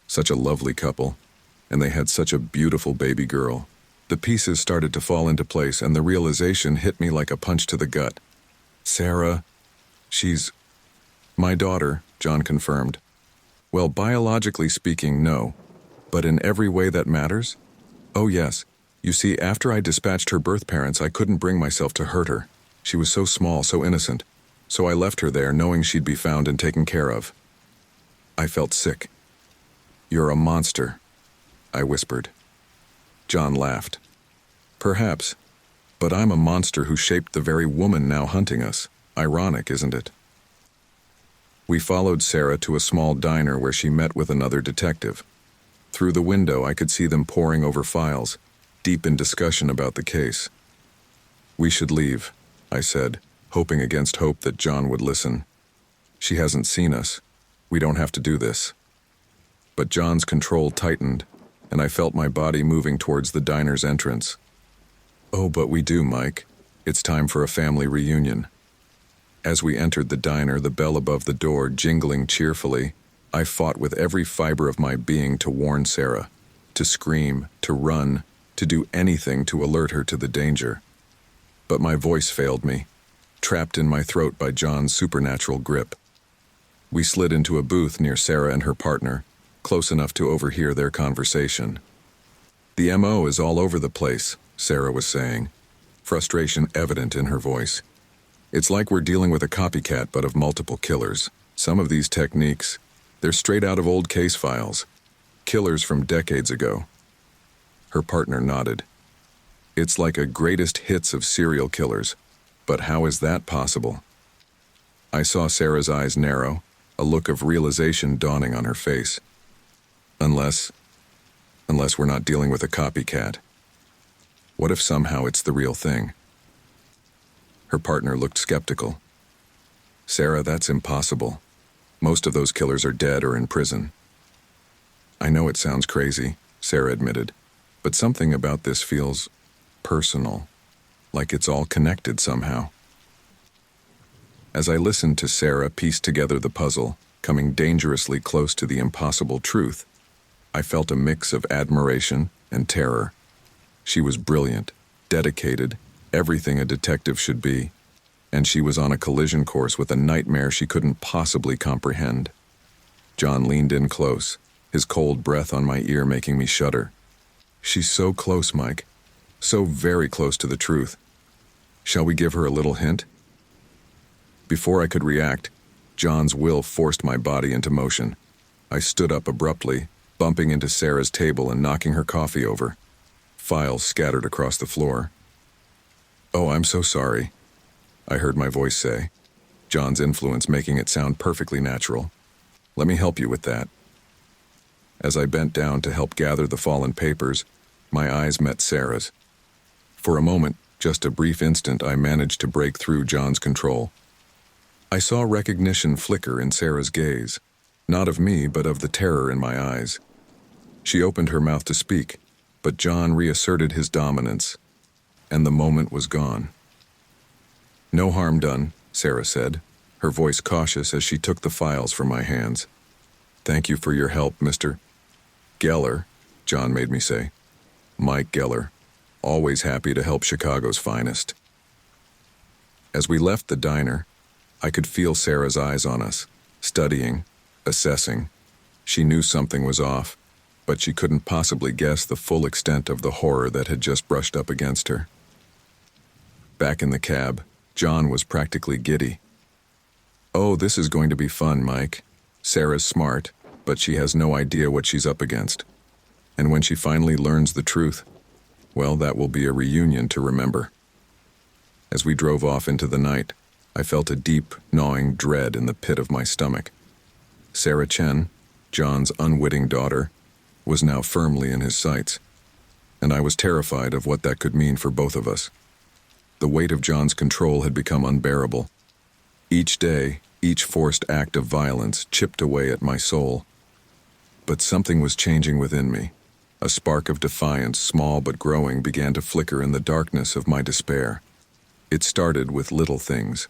Such a lovely couple, and they had such a beautiful baby girl." The pieces started to fall into place, and the realization hit me like a punch to the gut. "Sarah, she's my daughter," John confirmed. "Well, biologically speaking, no. But in every way that matters? Oh, yes. You see, after I dispatched her birth parents, I couldn't bring myself to hurt her. She was so small, so innocent. So I left her there, knowing she'd be found and taken care of." I felt sick. "You're a monster," I whispered. John laughed. "Perhaps, but I'm a monster who shaped the very woman now hunting us. Ironic, isn't it?" We followed Sarah to a small diner where she met with another detective. Through the window, I could see them poring over files, deep in discussion about the case. "We should leave," I said, hoping against hope that John would listen. "She hasn't seen us. We don't have to do this." But John's control tightened, and I felt my body moving towards the diner's entrance. "Oh, but we do, Mike. It's time for a family reunion." As we entered the diner, the bell above the door jingling cheerfully, I fought with every fiber of my being to warn Sarah, to scream, to run, to do anything to alert her to the danger. But my voice failed me, trapped in my throat by John's supernatural grip. We slid into a booth near Sarah and her partner, close enough to overhear their conversation. "The MO is all over the place," Sarah was saying, frustration evident in her voice. "It's like we're dealing with a copycat, but of multiple killers. Some of these techniques, they're straight out of old case files. Killers from decades ago." Her partner nodded. "It's like a greatest hits of serial killers, but how is that possible?" I saw Sarah's eyes narrow, a look of realization dawning on her face. Unless we're not dealing with a copycat. What if somehow it's the real thing?" Her partner looked skeptical. "Sarah, that's impossible. Most of those killers are dead or in prison." "I know it sounds crazy," Sarah admitted, "but something about this feels personal, like it's all connected somehow." As I listened to Sarah piece together the puzzle, coming dangerously close to the impossible truth, I felt a mix of admiration and terror. She was brilliant, dedicated, everything a detective should be, and she was on a collision course with a nightmare she couldn't possibly comprehend. John leaned in close, his cold breath on my ear making me shudder. She's so close, Mike. So very close to the truth. Shall we give her a little hint? Before I could react, John's will forced my body into motion. I stood up abruptly, bumping into Sarah's table and knocking her coffee over. Files scattered across the floor. "Oh, I'm so sorry," I heard my voice say, John's influence making it sound perfectly natural. "Let me help you with that." As I bent down to help gather the fallen papers, my eyes met Sarah's. For a moment, just a brief instant, I managed to break through John's control. I saw recognition flicker in Sarah's gaze, not of me, but of the terror in my eyes. She opened her mouth to speak, but John reasserted his dominance, and the moment was gone. "No harm done," Sarah said, her voice cautious as she took the files from my hands. "Thank you for your help, Mr. Geller," John made me say. "Mike Geller, always happy to help Chicago's finest." As we left the diner, I could feel Sarah's eyes on us, studying, assessing. She knew something was off, but she couldn't possibly guess the full extent of the horror that had just brushed up against her. Back in the cab, John was practically giddy. "Oh, this is going to be fun, Mike. Sarah's smart, but she has no idea what she's up against. And when she finally learns the truth, well, that will be a reunion to remember." As we drove off into the night, I felt a deep, gnawing dread in the pit of my stomach. Sarah Chen, John's unwitting daughter, was now firmly in his sights, and I was terrified of what that could mean for both of us. The weight of John's control had become unbearable. Each day, each forced act of violence chipped away at my soul. But something was changing within me. A spark of defiance, small but growing, began to flicker in the darkness of my despair. It started with little things.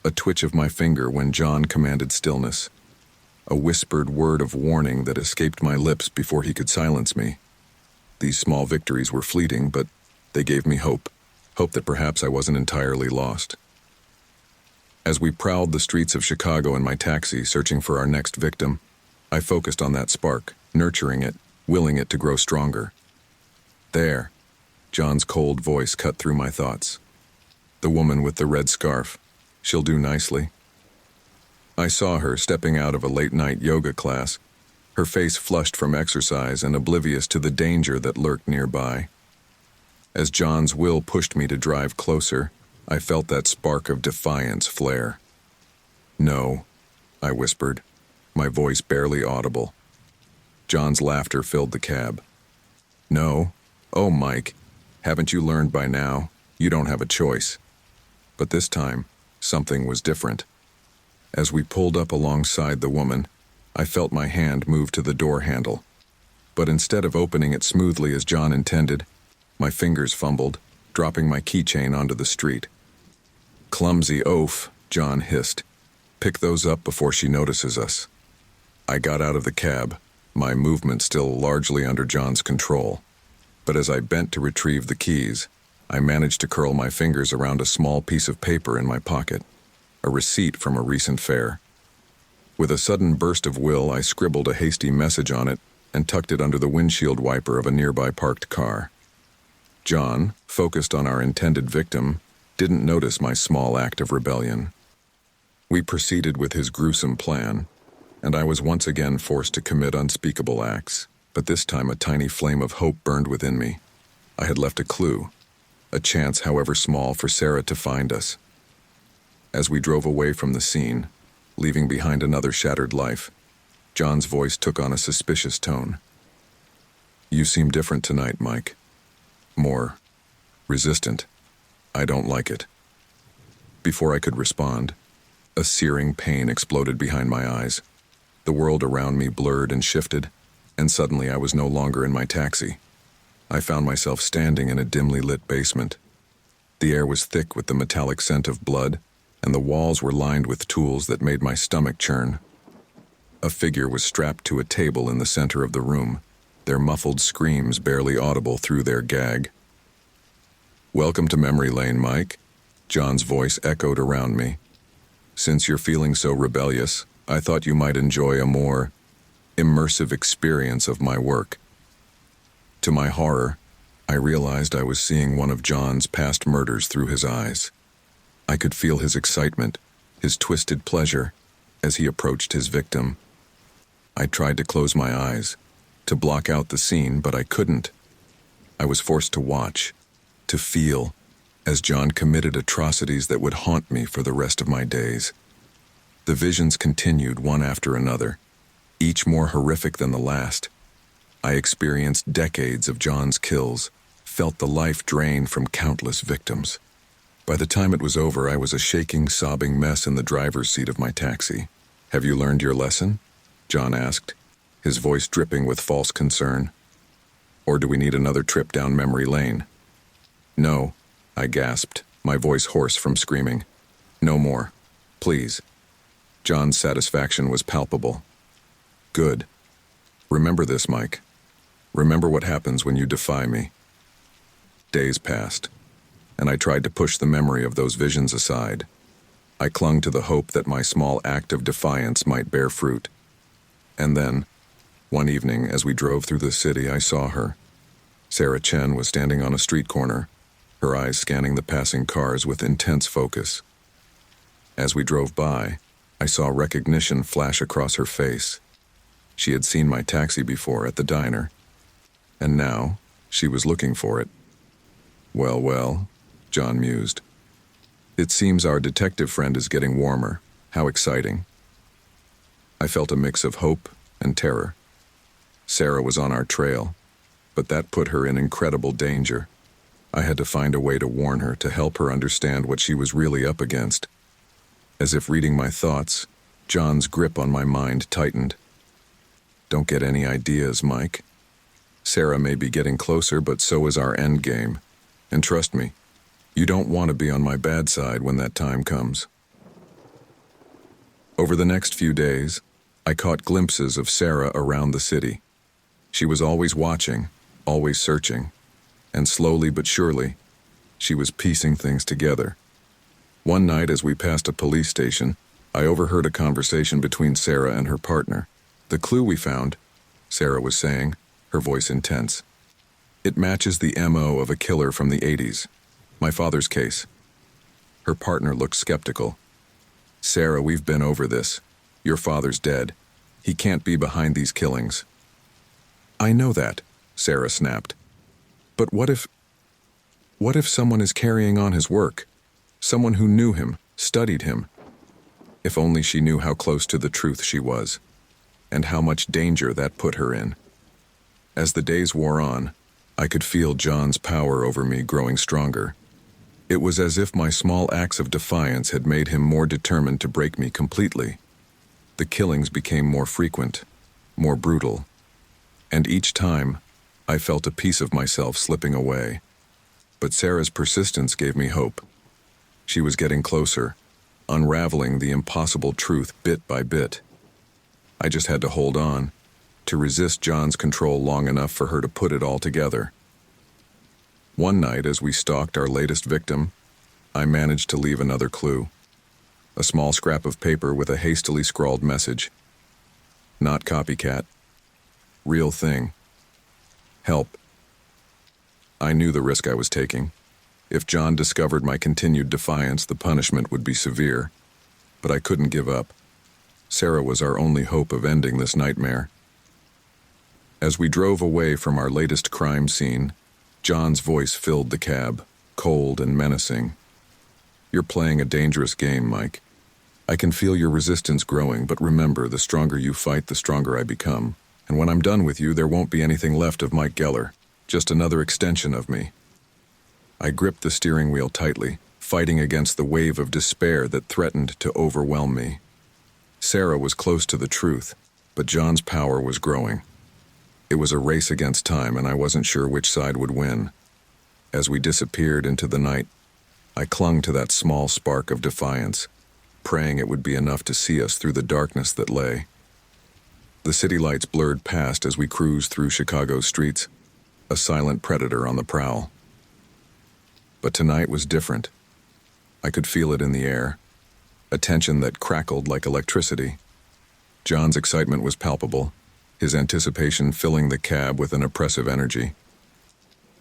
A twitch of my finger when John commanded stillness. A whispered word of warning that escaped my lips before he could silence me. These small victories were fleeting, but they gave me hope. Hope that perhaps I wasn't entirely lost. As we prowled the streets of Chicago in my taxi, searching for our next victim, I focused on that spark, nurturing it, willing it to grow stronger. "There," John's cold voice cut through my thoughts. "The woman with the red scarf. She'll do nicely." I saw her stepping out of a late-night yoga class, her face flushed from exercise and oblivious to the danger that lurked nearby. As John's will pushed me to drive closer, I felt that spark of defiance flare. "No," I whispered, my voice barely audible. John's laughter filled the cab. "No? Oh, Mike, haven't you learned by now? You don't have a choice." But this time, something was different. As we pulled up alongside the woman, I felt my hand move to the door handle. But instead of opening it smoothly as John intended, my fingers fumbled, dropping my keychain onto the street. "Clumsy oaf," John hissed. "Pick those up before she notices us." I got out of the cab, my movement still largely under John's control. But as I bent to retrieve the keys, I managed to curl my fingers around a small piece of paper in my pocket, a receipt from a recent fare. With a sudden burst of will, I scribbled a hasty message on it and tucked it under the windshield wiper of a nearby parked car. John, focused on our intended victim, didn't notice my small act of rebellion. We proceeded with his gruesome plan, and I was once again forced to commit unspeakable acts, but this time a tiny flame of hope burned within me. I had left a clue, a chance, however small, for Sarah to find us. As we drove away from the scene, leaving behind another shattered life, John's voice took on a suspicious tone. "You seem different tonight, Mike. More resistant. I don't like it." Before I could respond, a searing pain exploded behind my eyes. The world around me blurred and shifted, and suddenly I was no longer in my taxi. I found myself standing in a dimly lit basement. The air was thick with the metallic scent of blood, and the walls were lined with tools that made my stomach churn. A figure was strapped to a table in the center of the room, their muffled screams barely audible through their gag. "Welcome to memory lane, Mike," John's voice echoed around me. "Since you're feeling so rebellious, I thought you might enjoy a more immersive experience of my work." To my horror, I realized I was seeing one of John's past murders through his eyes. I could feel his excitement, his twisted pleasure, as he approached his victim. I tried to close my eyes, to block out the scene, but I couldn't. I was forced to watch, to feel, as John committed atrocities that would haunt me for the rest of my days. The visions continued one after another, each more horrific than the last. I experienced decades of John's kills, felt the life drain from countless victims. By the time it was over, I was a shaking, sobbing mess in the driver's seat of my taxi. "Have you learned your lesson?" John asked, his voice dripping with false concern. "Or do we need another trip down memory lane?" "No," I gasped, my voice hoarse from screaming. "No more. Please." John's satisfaction was palpable. "Good. Remember this, Mike. Remember what happens when you defy me." Days passed, and I tried to push the memory of those visions aside. I clung to the hope that my small act of defiance might bear fruit. And then, one evening, as we drove through the city, I saw her. Sarah Chen was standing on a street corner, her eyes scanning the passing cars with intense focus. As we drove by, I saw recognition flash across her face. She had seen my taxi before at the diner, and now she was looking for it. "Well, well," John mused. "It seems our detective friend is getting warmer. How exciting." I felt a mix of hope and terror. Sarah was on our trail, but that put her in incredible danger. I had to find a way to warn her, to help her understand what she was really up against. As if reading my thoughts, John's grip on my mind tightened. "Don't get any ideas, Mike. Sarah may be getting closer, but so is our end game. And trust me, you don't want to be on my bad side when that time comes." Over the next few days, I caught glimpses of Sarah around the city. She was always watching, always searching, and slowly but surely, she was piecing things together. One night, as we passed a police station, I overheard a conversation between Sarah and her partner. "The clue we found," Sarah was saying, her voice intense. "It matches the MO of a killer from the 80s. My father's case." Her partner looked skeptical. "Sarah, we've been over this. Your father's dead. He can't be behind these killings." "I know that," Sarah snapped. "But what if someone is carrying on his work? Someone who knew him, studied him?" If only she knew how close to the truth she was, and how much danger that put her in. As the days wore on, I could feel John's power over me growing stronger. It was as if my small acts of defiance had made him more determined to break me completely. The killings became more frequent, more brutal, and each time, I felt a piece of myself slipping away. But Sarah's persistence gave me hope. She was getting closer, unraveling the impossible truth bit by bit. I just had to hold on, to resist John's control long enough for her to put it all together. One night, as we stalked our latest victim, I managed to leave another clue. A small scrap of paper with a hastily scrawled message. "Not copycat. Real thing. Help." I knew the risk I was taking. If John discovered my continued defiance, the punishment would be severe. But I couldn't give up. Sarah was our only hope of ending this nightmare. As we drove away from our latest crime scene, John's voice filled the cab, cold and menacing. "You're playing a dangerous game, Mike. I can feel your resistance growing, but remember, the stronger you fight, the stronger I become. And when I'm done with you, there won't be anything left of Mike Geller, just another extension of me." I gripped the steering wheel tightly, fighting against the wave of despair that threatened to overwhelm me. Sarah was close to the truth, but John's power was growing. It was a race against time, and I wasn't sure which side would win. As we disappeared into the night, I clung to that small spark of defiance, praying it would be enough to see us through the darkness that lay. The city lights blurred past as we cruised through Chicago's streets, a silent predator on the prowl. But tonight was different. I could feel it in the air, a tension that crackled like electricity. John's excitement was palpable, his anticipation filling the cab with an oppressive energy.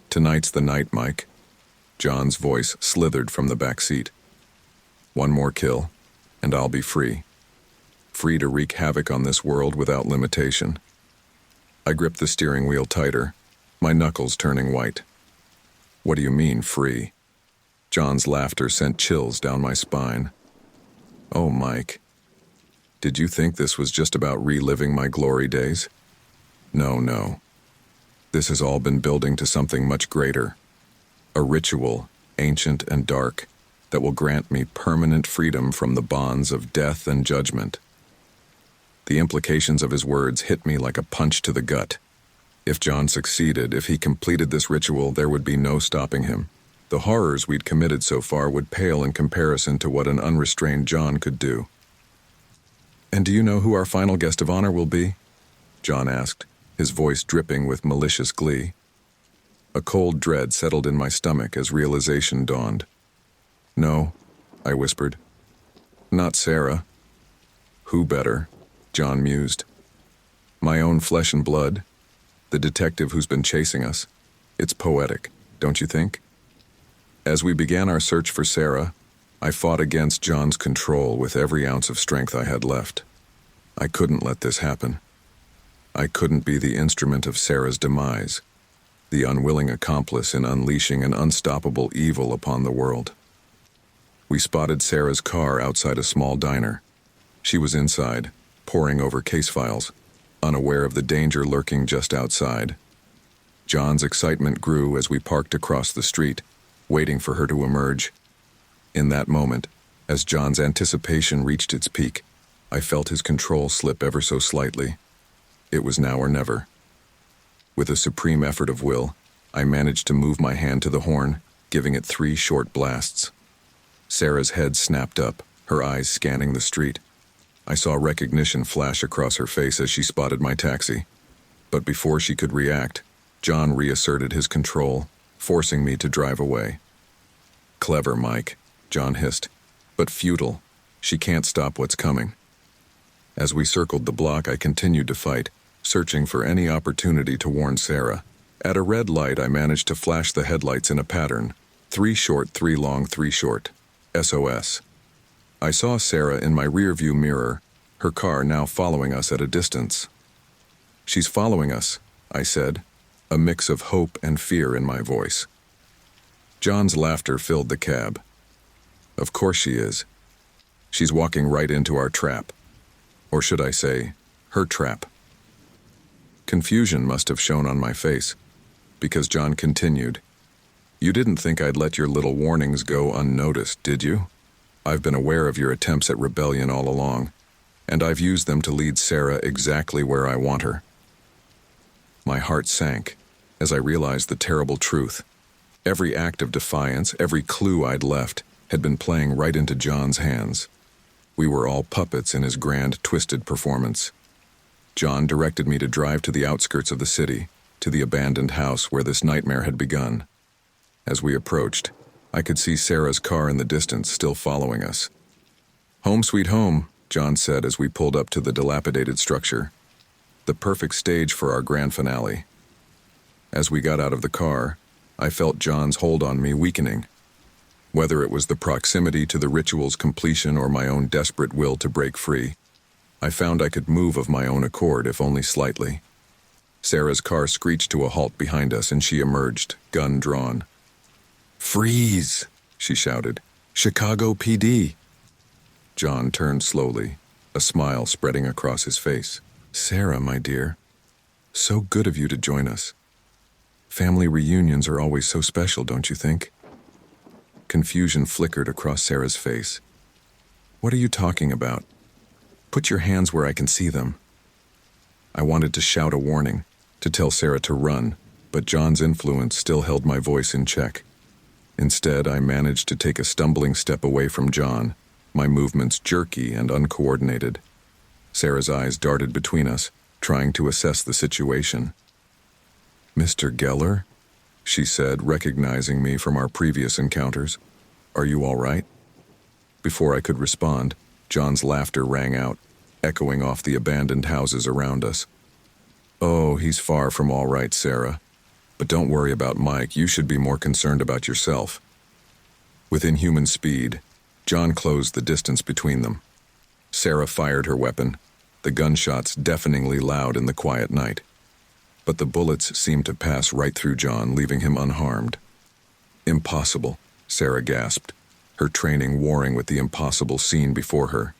"Tonight's the night, Mike." John's voice slithered from the back seat. "One more kill, and I'll be free. Free to wreak havoc on this world without limitation." I gripped the steering wheel tighter, my knuckles turning white. "What do you mean, free?" John's laughter sent chills down my spine. "Oh, Mike. Did you think this was just about reliving my glory days? No. This has all been building to something much greater. A ritual, ancient and dark, that will grant me permanent freedom from the bonds of death and judgment." The implications of his words hit me like a punch to the gut. If John succeeded, if he completed this ritual, there would be no stopping him. The horrors we'd committed so far would pale in comparison to what an unrestrained John could do. "And do you know who our final guest of honor will be?" John asked, his voice dripping with malicious glee. A cold dread settled in my stomach as realization dawned. "No," I whispered. "Not Sarah." "Who better?" John mused. "My own flesh and blood, the detective who's been chasing us. It's poetic, don't you think?" As we began our search for Sarah, I fought against John's control with every ounce of strength I had left. I couldn't let this happen. I couldn't be the instrument of Sarah's demise, the unwilling accomplice in unleashing an unstoppable evil upon the world. We spotted Sarah's car outside a small diner. She was inside, poring over case files, unaware of the danger lurking just outside. John's excitement grew as we parked across the street, waiting for her to emerge. In that moment, as John's anticipation reached its peak, I felt his control slip ever so slightly. It was now or never. With a supreme effort of will, I managed to move my hand to the horn, giving it 3 short blasts. Sarah's head snapped up, her eyes scanning the street. I saw recognition flash across her face as she spotted my taxi. But before she could react, John reasserted his control, forcing me to drive away. "Clever, Mike," John hissed, "but futile. She can't stop what's coming." As we circled the block, I continued to fight, searching for any opportunity to warn Sarah. At a red light, I managed to flash the headlights in a pattern. 3 short, 3 long, 3 short. SOS. I saw Sarah in my rearview mirror, her car now following us at a distance. "She's following us," I said, a mix of hope and fear in my voice. John's laughter filled the cab. "Of course she is. She's walking right into our trap. Or should I say, her trap." Confusion must have shown on my face, because John continued, "You didn't think I'd let your little warnings go unnoticed, did you? I've been aware of your attempts at rebellion all along, and I've used them to lead Sarah exactly where I want her." My heart sank as I realized the terrible truth. Every act of defiance, every clue I'd left, had been playing right into John's hands. We were all puppets in his grand, twisted performance. John directed me to drive to the outskirts of the city, to the abandoned house where this nightmare had begun. As we approached, I could see Sarah's car in the distance, still following us. "Home sweet home," John said as we pulled up to the dilapidated structure. The perfect stage for our grand finale. As we got out of the car, I felt John's hold on me weakening. Whether it was the proximity to the ritual's completion or my own desperate will to break free, I found I could move of my own accord, if only slightly. Sarah's car screeched to a halt behind us, and she emerged, gun drawn. "Freeze!" she shouted. "Chicago PD!" John turned slowly, a smile spreading across his face. "Sarah, my dear, so good of you to join us. Family reunions are always so special, don't you think?" Confusion flickered across Sarah's face. "What are you talking about? Put your hands where I can see them." I wanted to shout a warning, to tell Sarah to run, but John's influence still held my voice in check. Instead, I managed to take a stumbling step away from John, my movements jerky and uncoordinated. Sarah's eyes darted between us, trying to assess the situation. "Mr. Geller?" she said, recognizing me from our previous encounters. "Are you all right?" Before I could respond, John's laughter rang out, echoing off the abandoned houses around us. "Oh, he's far from all right, Sarah. But don't worry about Mike, you should be more concerned about yourself." With inhuman speed, John closed the distance between them. Sarah fired her weapon, the gunshots deafeningly loud in the quiet night. But the bullets seemed to pass right through John, leaving him unharmed. "Impossible," Sarah gasped, her training warring with the impossible scene before her.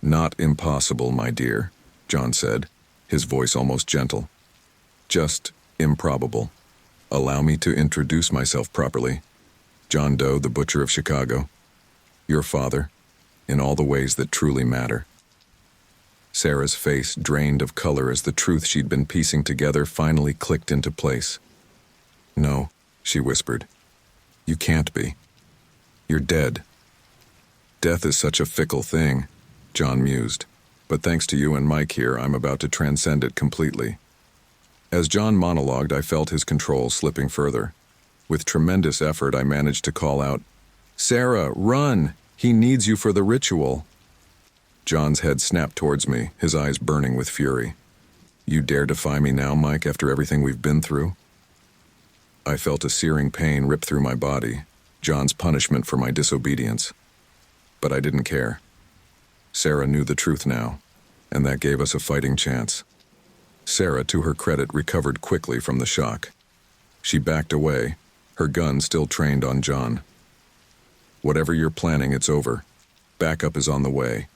"Not impossible, my dear," John said, his voice almost gentle. "Just improbable. Allow me to introduce myself properly. John Doe, the Butcher of Chicago. Your father, in all the ways that truly matter." Sarah's face drained of color as the truth she'd been piecing together finally clicked into place. "No," she whispered. "You can't be. You're dead." "Death is such a fickle thing," John mused. "But thanks to you and Mike here, I'm about to transcend it completely." As John monologued, I felt his control slipping further. With tremendous effort, I managed to call out, "Sarah, run! He needs you for the ritual." John's head snapped towards me, his eyes burning with fury. "You dare defy me now, Mike, after everything we've been through?" I felt a searing pain rip through my body, John's punishment for my disobedience. But I didn't care. Sarah knew the truth now, and that gave us a fighting chance. Sarah, to her credit, recovered quickly from the shock. She backed away, her gun still trained on John. "Whatever you're planning, it's over. Backup is on the way."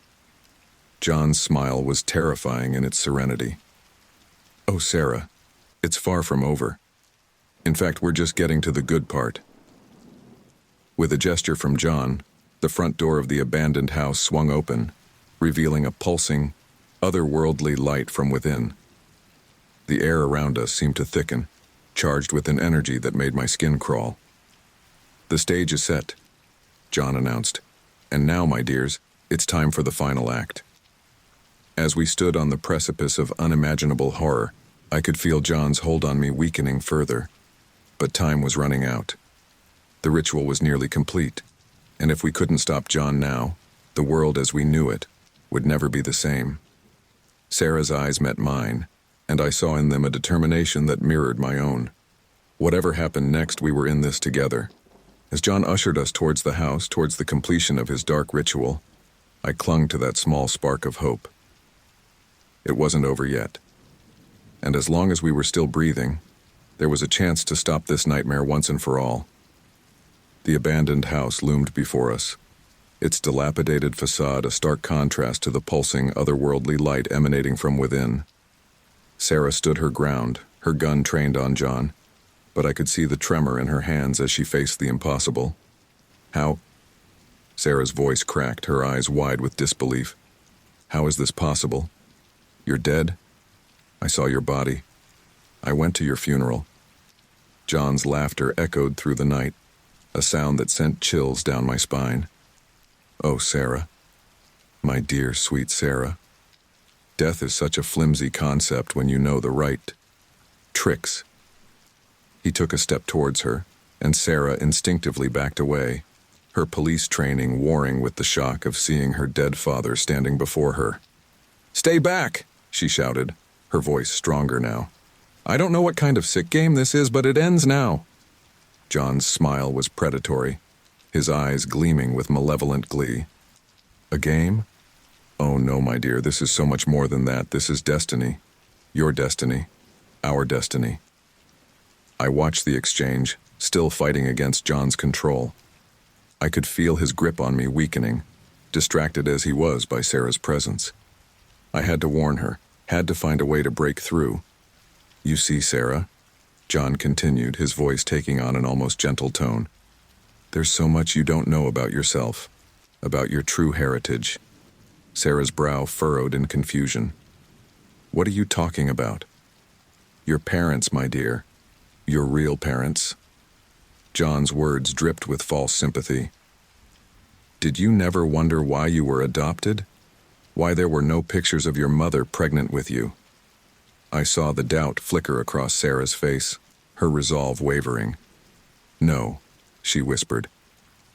John's smile was terrifying in its serenity. "Oh, Sarah, it's far from over. In fact, we're just getting to the good part." With a gesture from John, the front door of the abandoned house swung open, revealing a pulsing, otherworldly light from within. The air around us seemed to thicken, charged with an energy that made my skin crawl. "The stage is set," John announced. "And now, my dears, it's time for the final act." As we stood on the precipice of unimaginable horror, I could feel John's hold on me weakening further. But time was running out. The ritual was nearly complete, and if we couldn't stop John now, the world as we knew it would never be the same. Sarah's eyes met mine, and I saw in them a determination that mirrored my own. Whatever happened next, we were in this together. As John ushered us towards the house, towards the completion of his dark ritual, I clung to that small spark of hope. It wasn't over yet. And as long as we were still breathing, there was a chance to stop this nightmare once and for all. The abandoned house loomed before us, its dilapidated facade a stark contrast to the pulsing, otherworldly light emanating from within. Sarah stood her ground, her gun trained on John, but I could see the tremor in her hands as she faced the impossible. "How?" Sarah's voice cracked, her eyes wide with disbelief. "How is this possible? You're dead? I saw your body. I went to your funeral." John's laughter echoed through the night, a sound that sent chills down my spine. "Oh, Sarah. My dear, sweet Sarah. Death is such a flimsy concept when you know the right tricks." He took a step towards her, and Sarah instinctively backed away, her police training warring with the shock of seeing her dead father standing before her. "Stay back!" she shouted, her voice stronger now. "I don't know what kind of sick game this is, but it ends now." John's smile was predatory, his eyes gleaming with malevolent glee. "A game? Oh no, my dear, this is so much more than that. This is destiny. Your destiny. Our destiny." I watched the exchange, still fighting against John's control. I could feel his grip on me weakening, distracted as he was by Sarah's presence. I had to warn her, had to find a way to break through. "You see, Sarah," John continued, his voice taking on an almost gentle tone, "there's so much you don't know about yourself, about your true heritage." Sarah's brow furrowed in confusion. "What are you talking about?" "Your parents, my dear. Your real parents." John's words dripped with false sympathy. Did you never wonder why you were adopted? Why there were no pictures of your mother pregnant with you? I saw the doubt flicker across Sarah's face, her resolve wavering. No, she whispered.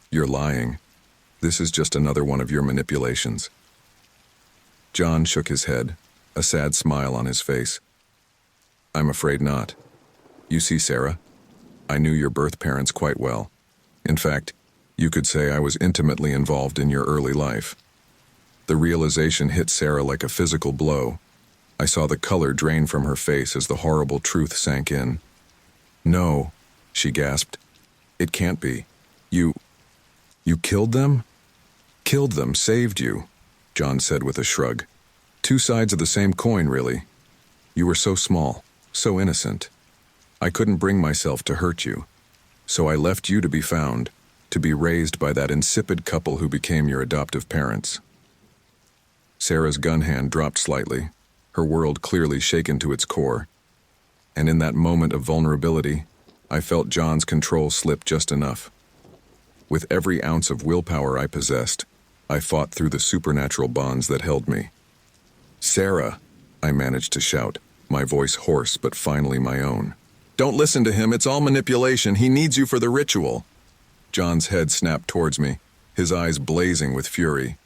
You're lying. This is just another one of your manipulations. John shook his head, a sad smile on his face. I'm afraid not. You see, Sarah, I knew your birth parents quite well. In fact, you could say I was intimately involved in your early life. The realization hit Sarah like a physical blow. I saw the color drain from her face as the horrible truth sank in. No, she gasped. It can't be. You killed them? Killed them, saved you, John said with a shrug. Two sides of the same coin, really. You were so small, so innocent. I couldn't bring myself to hurt you, so I left you to be found, to be raised by that insipid couple who became your adoptive parents. Sarah's gun hand dropped slightly, her world clearly shaken to its core. And in that moment of vulnerability, I felt John's control slip just enough. With every ounce of willpower I possessed, I fought through the supernatural bonds that held me. Sarah, I managed to shout, my voice hoarse but finally my own. Don't listen to him, it's all manipulation. He needs you for the ritual. John's head snapped towards me, his eyes blazing with fury.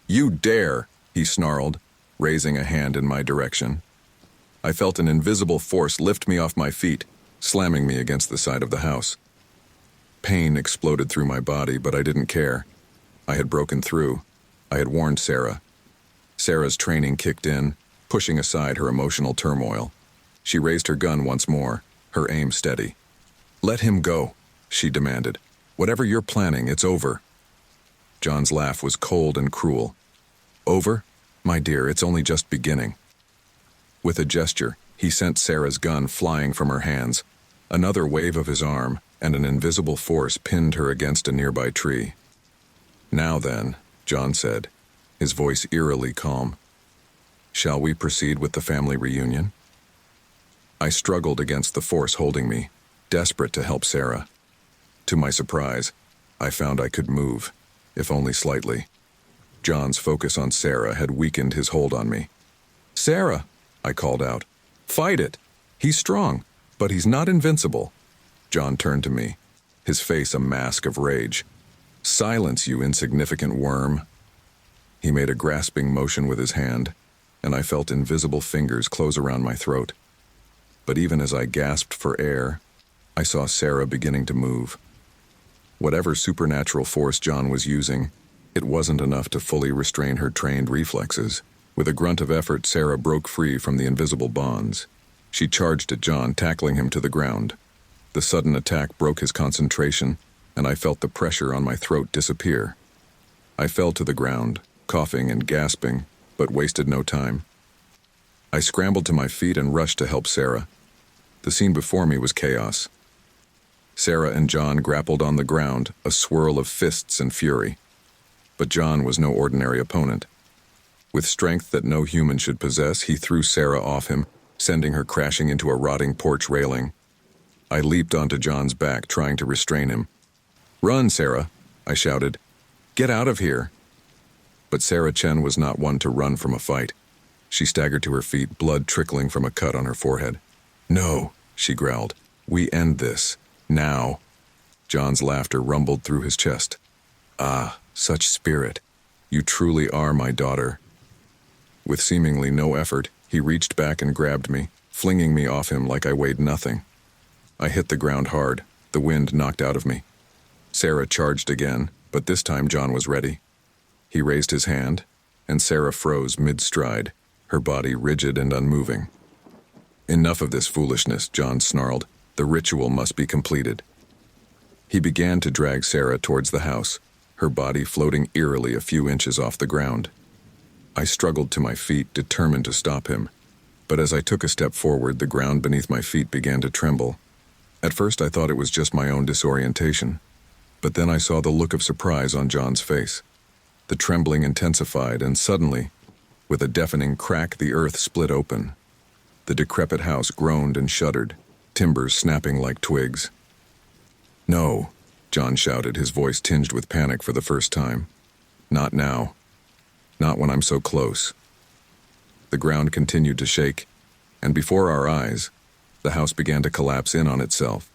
You dare, he snarled, raising a hand in my direction. I felt an invisible force lift me off my feet, slamming me against the side of the house. Pain exploded through my body, but I didn't care. I had broken through. I had warned Sarah. Sarah's training kicked in, pushing aside her emotional turmoil. She raised her gun once more, her aim steady. Let him go, she demanded. Whatever you're planning, it's over. John's laugh was cold and cruel. Over? My dear, it's only just beginning. With a gesture, he sent Sarah's gun flying from her hands. Another wave of his arm, and an invisible force pinned her against a nearby tree. Now then, John said, his voice eerily calm. Shall we proceed with the family reunion? I struggled against the force holding me, desperate to help Sarah. To my surprise, I found I could move, if only slightly. John's focus on Sarah had weakened his hold on me. Sarah, I called out. Fight it. He's strong, but he's not invincible. John turned to me, his face a mask of rage. Silence, you insignificant worm. He made a grasping motion with his hand, and I felt invisible fingers close around my throat. But even as I gasped for air, I saw Sarah beginning to move. Whatever supernatural force John was using, it wasn't enough to fully restrain her trained reflexes. With a grunt of effort, Sarah broke free from the invisible bonds. She charged at John, tackling him to the ground. The sudden attack broke his concentration, and I felt the pressure on my throat disappear. I fell to the ground, coughing and gasping, but wasted no time. I scrambled to my feet and rushed to help Sarah. The scene before me was chaos. Sarah and John grappled on the ground, a swirl of fists and fury. But John was no ordinary opponent. With strength that no human should possess, he threw Sarah off him, sending her crashing into a rotting porch railing. I leaped onto John's back, trying to restrain him. Run, Sarah, I shouted. Get out of here. But Sarah Chen was not one to run from a fight. She staggered to her feet, blood trickling from a cut on her forehead. No, she growled. We end this. Now. John's laughter rumbled through his chest. Ah, such spirit. You truly are my daughter. With seemingly no effort, he reached back and grabbed me, flinging me off him like I weighed nothing. I hit the ground hard, the wind knocked out of me. Sarah charged again, but this time John was ready. He raised his hand, and Sarah froze mid-stride, her body rigid and unmoving. Enough of this foolishness, John snarled. The ritual must be completed. He began to drag Sarah towards the house, her body floating eerily a few inches off the ground. I struggled to my feet, determined to stop him. But as I took a step forward, the ground beneath my feet began to tremble. At first I thought it was just my own disorientation. But then I saw the look of surprise on John's face. The trembling intensified, and suddenly, with a deafening crack, the earth split open. The decrepit house groaned and shuddered, timbers snapping like twigs. No, John shouted, his voice tinged with panic for the first time. Not now. Not when I'm so close. The ground continued to shake, and before our eyes, the house began to collapse in on itself.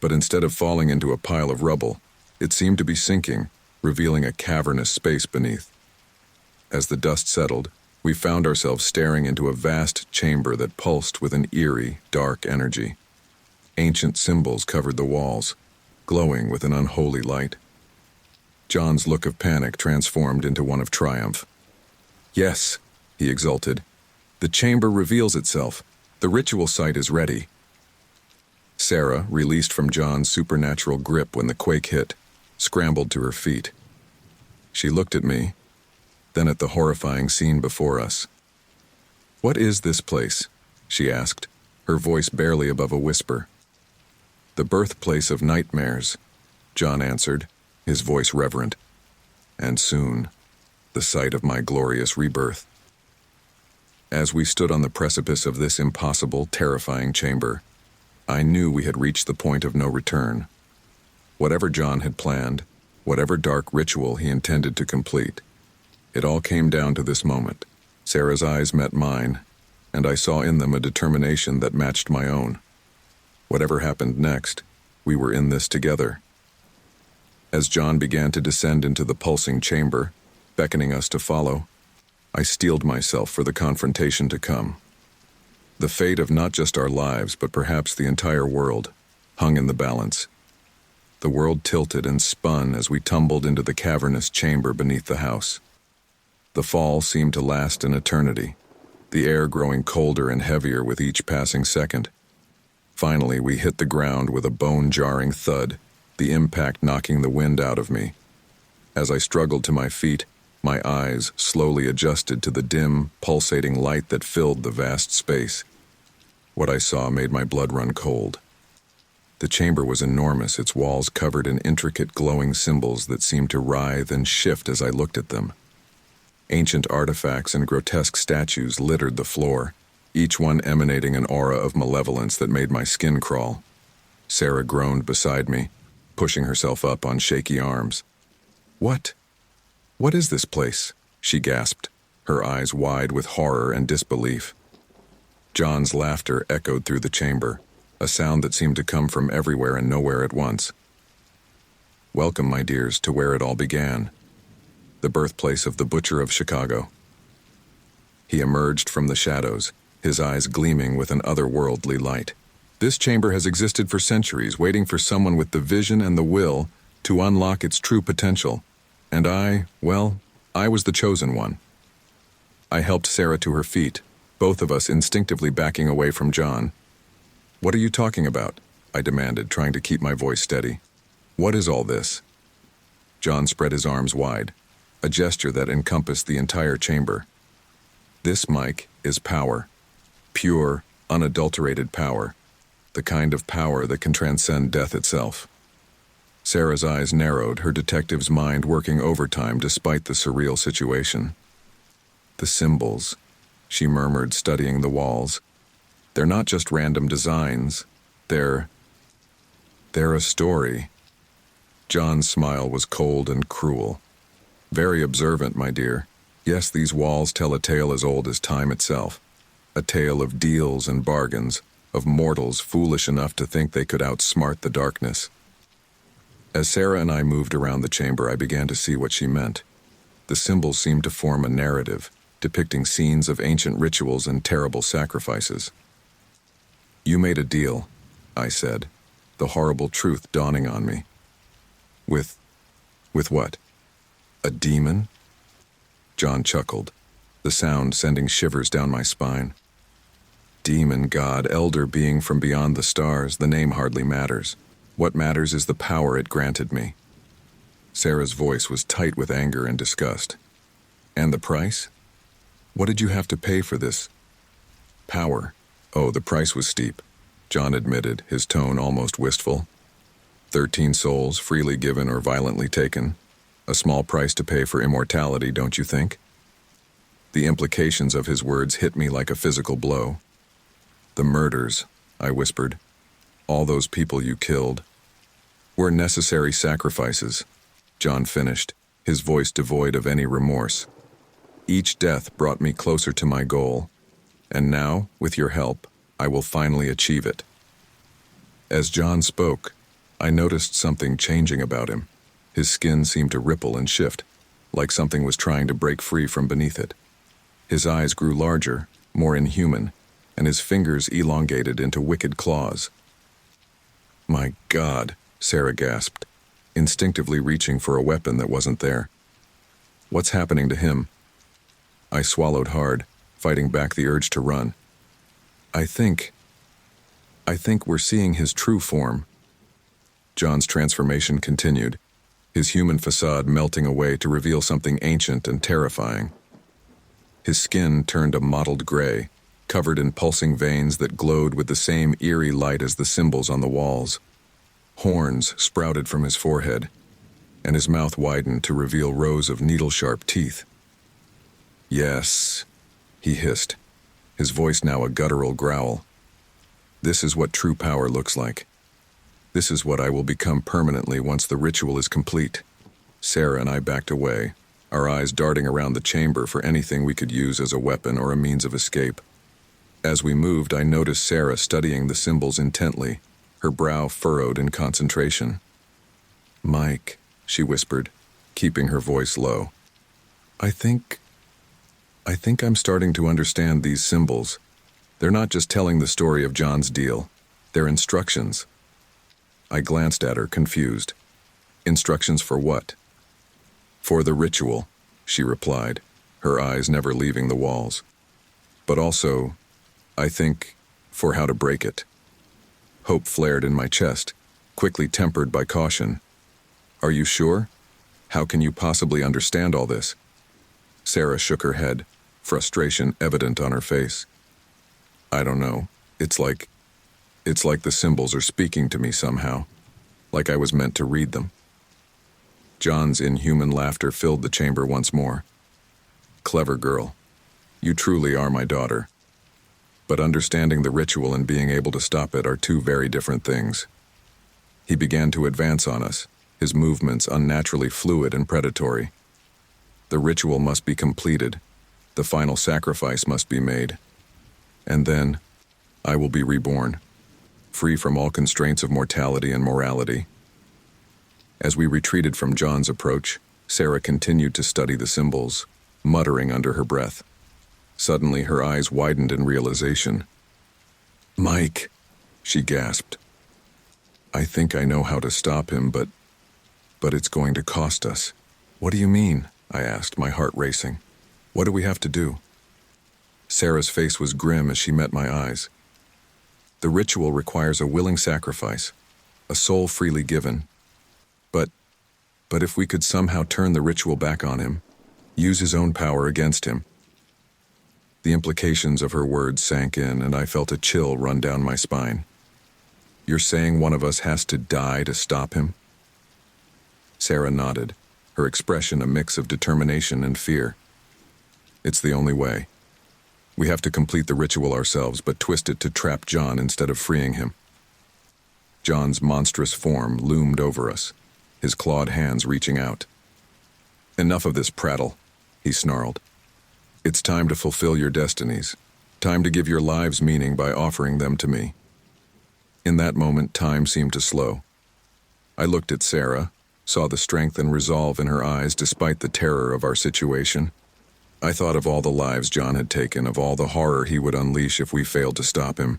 But instead of falling into a pile of rubble, it seemed to be sinking, revealing a cavernous space beneath. As the dust settled, we found ourselves staring into a vast chamber that pulsed with an eerie, dark energy. Ancient symbols covered the walls, glowing with an unholy light. John's look of panic transformed into one of triumph. "Yes," he exulted. "The chamber reveals itself. The ritual site is ready." Sarah, released from John's supernatural grip when the quake hit, scrambled to her feet. She looked at me, then at the horrifying scene before us. "What is this place?" she asked, her voice barely above a whisper. "The birthplace of nightmares," John answered, his voice reverent. "And soon, the site of my glorious rebirth." As we stood on the precipice of this impossible, terrifying chamber, I knew we had reached the point of no return. Whatever John had planned, whatever dark ritual he intended to complete, it all came down to this moment. Sarah's eyes met mine, and I saw in them a determination that matched my own. Whatever happened next, we were in this together. As John began to descend into the pulsing chamber, beckoning us to follow, I steeled myself for the confrontation to come. The fate of not just our lives, but perhaps the entire world, hung in the balance. The world tilted and spun as we tumbled into the cavernous chamber beneath the house. The fall seemed to last an eternity, the air growing colder and heavier with each passing second. Finally, we hit the ground with a bone-jarring thud, the impact knocking the wind out of me. As I struggled to my feet, my eyes slowly adjusted to the dim, pulsating light that filled the vast space. What I saw made my blood run cold. The chamber was enormous, its walls covered in intricate glowing symbols that seemed to writhe and shift as I looked at them. Ancient artifacts and grotesque statues littered the floor, each one emanating an aura of malevolence that made my skin crawl. Sarah groaned beside me, pushing herself up on shaky arms. What is this place?" she gasped, her eyes wide with horror and disbelief. John's laughter echoed through the chamber, a sound that seemed to come from everywhere and nowhere at once. "Welcome, my dears, to where it all began. The birthplace of the Butcher of Chicago." He emerged from the shadows, his eyes gleaming with an otherworldly light. "This chamber has existed for centuries, waiting for someone with the vision and the will to unlock its true potential. And I was the chosen one." I helped Sarah to her feet, both of us instinctively backing away from John. "What are you talking about?" I demanded, trying to keep my voice steady. "What is all this?" John spread his arms wide, a gesture that encompassed the entire chamber. "This, Mike, is power. Pure, unadulterated power. The kind of power that can transcend death itself." Sarah's eyes narrowed, her detective's mind working overtime despite the surreal situation. "The symbols," she murmured, studying the walls. "They're not just random designs. They're a story." John's smile was cold and cruel. "Very observant, my dear. Yes, these walls tell a tale as old as time itself. A tale of deals and bargains, of mortals foolish enough to think they could outsmart the darkness." As Sarah and I moved around the chamber, I began to see what she meant. The symbols seemed to form a narrative, depicting scenes of ancient rituals and terrible sacrifices. "You made a deal," I said, the horrible truth dawning on me. With what? A demon?" John chuckled, the sound sending shivers down my spine. "Demon, god, elder being from beyond the stars, the name hardly matters. What matters is the power it granted me." Sarah's voice was tight with anger and disgust. "And the price? What did you have to pay for this power?" "Oh, the price was steep," John admitted, his tone almost wistful. 13 souls, freely given or violently taken. A small price to pay for immortality, don't you think? The implications of his words hit me like a physical blow. "The murders," I whispered. "All those people you killed." Were necessary sacrifices, John finished, his voice devoid of any remorse. Each death brought me closer to my goal, and now, with your help, I will finally achieve it. As John spoke, I noticed something changing about him. His skin seemed to ripple and shift, like something was trying to break free from beneath it. His eyes grew larger, more inhuman, and his fingers elongated into wicked claws. My God, Sarah gasped, instinctively reaching for a weapon that wasn't there. What's happening to him? I swallowed hard, fighting back the urge to run. I think we're seeing his true form. John's transformation continued, his human facade melting away to reveal something ancient and terrifying. His skin turned a mottled gray, covered in pulsing veins that glowed with the same eerie light as the symbols on the walls. Horns sprouted from his forehead, and his mouth widened to reveal rows of needle-sharp teeth. Yes, he hissed, his voice now a guttural growl. This is what true power looks like. This is what I will become permanently once the ritual is complete. Sarah and I backed away, our eyes darting around the chamber for anything we could use as a weapon or a means of escape. As we moved, I noticed Sarah studying the symbols intently, her brow furrowed in concentration. Mike, she whispered, keeping her voice low. I think I'm starting to understand these symbols. They're not just telling the story of John's deal. They're instructions. I glanced at her, confused. Instructions for what? For the ritual, she replied, her eyes never leaving the walls. But also, I think, for how to break it. Hope flared in my chest, quickly tempered by caution. Are you sure? How can you possibly understand all this? Sarah shook her head, frustration evident on her face. I don't know. It's like the symbols are speaking to me somehow, like I was meant to read them. John's inhuman laughter filled the chamber once more. Clever girl. You truly are my daughter. But understanding the ritual and being able to stop it are two very different things. He began to advance on us, his movements unnaturally fluid and predatory. The ritual must be completed. The final sacrifice must be made. And then, I will be reborn, free from all constraints of mortality and morality. As we retreated from John's approach, Sarah continued to study the symbols, muttering under her breath. Suddenly, her eyes widened in realization. Mike, she gasped. I think I know how to stop him, but it's going to cost us. What do you mean? I asked, my heart racing. What do we have to do? Sarah's face was grim as she met my eyes. The ritual requires a willing sacrifice, a soul freely given. But if we could somehow turn the ritual back on him, use his own power against him. The implications of her words sank in, and I felt a chill run down my spine. You're saying one of us has to die to stop him? Sarah nodded, her expression a mix of determination and fear. It's the only way. We have to complete the ritual ourselves, but twist it to trap John instead of freeing him. John's monstrous form loomed over us, his clawed hands reaching out. Enough of this prattle, he snarled. It's time to fulfill your destinies, time to give your lives meaning by offering them to me. In that moment, time seemed to slow. I looked at Sarah, saw the strength and resolve in her eyes despite the terror of our situation. I thought of all the lives John had taken, of all the horror he would unleash if we failed to stop him.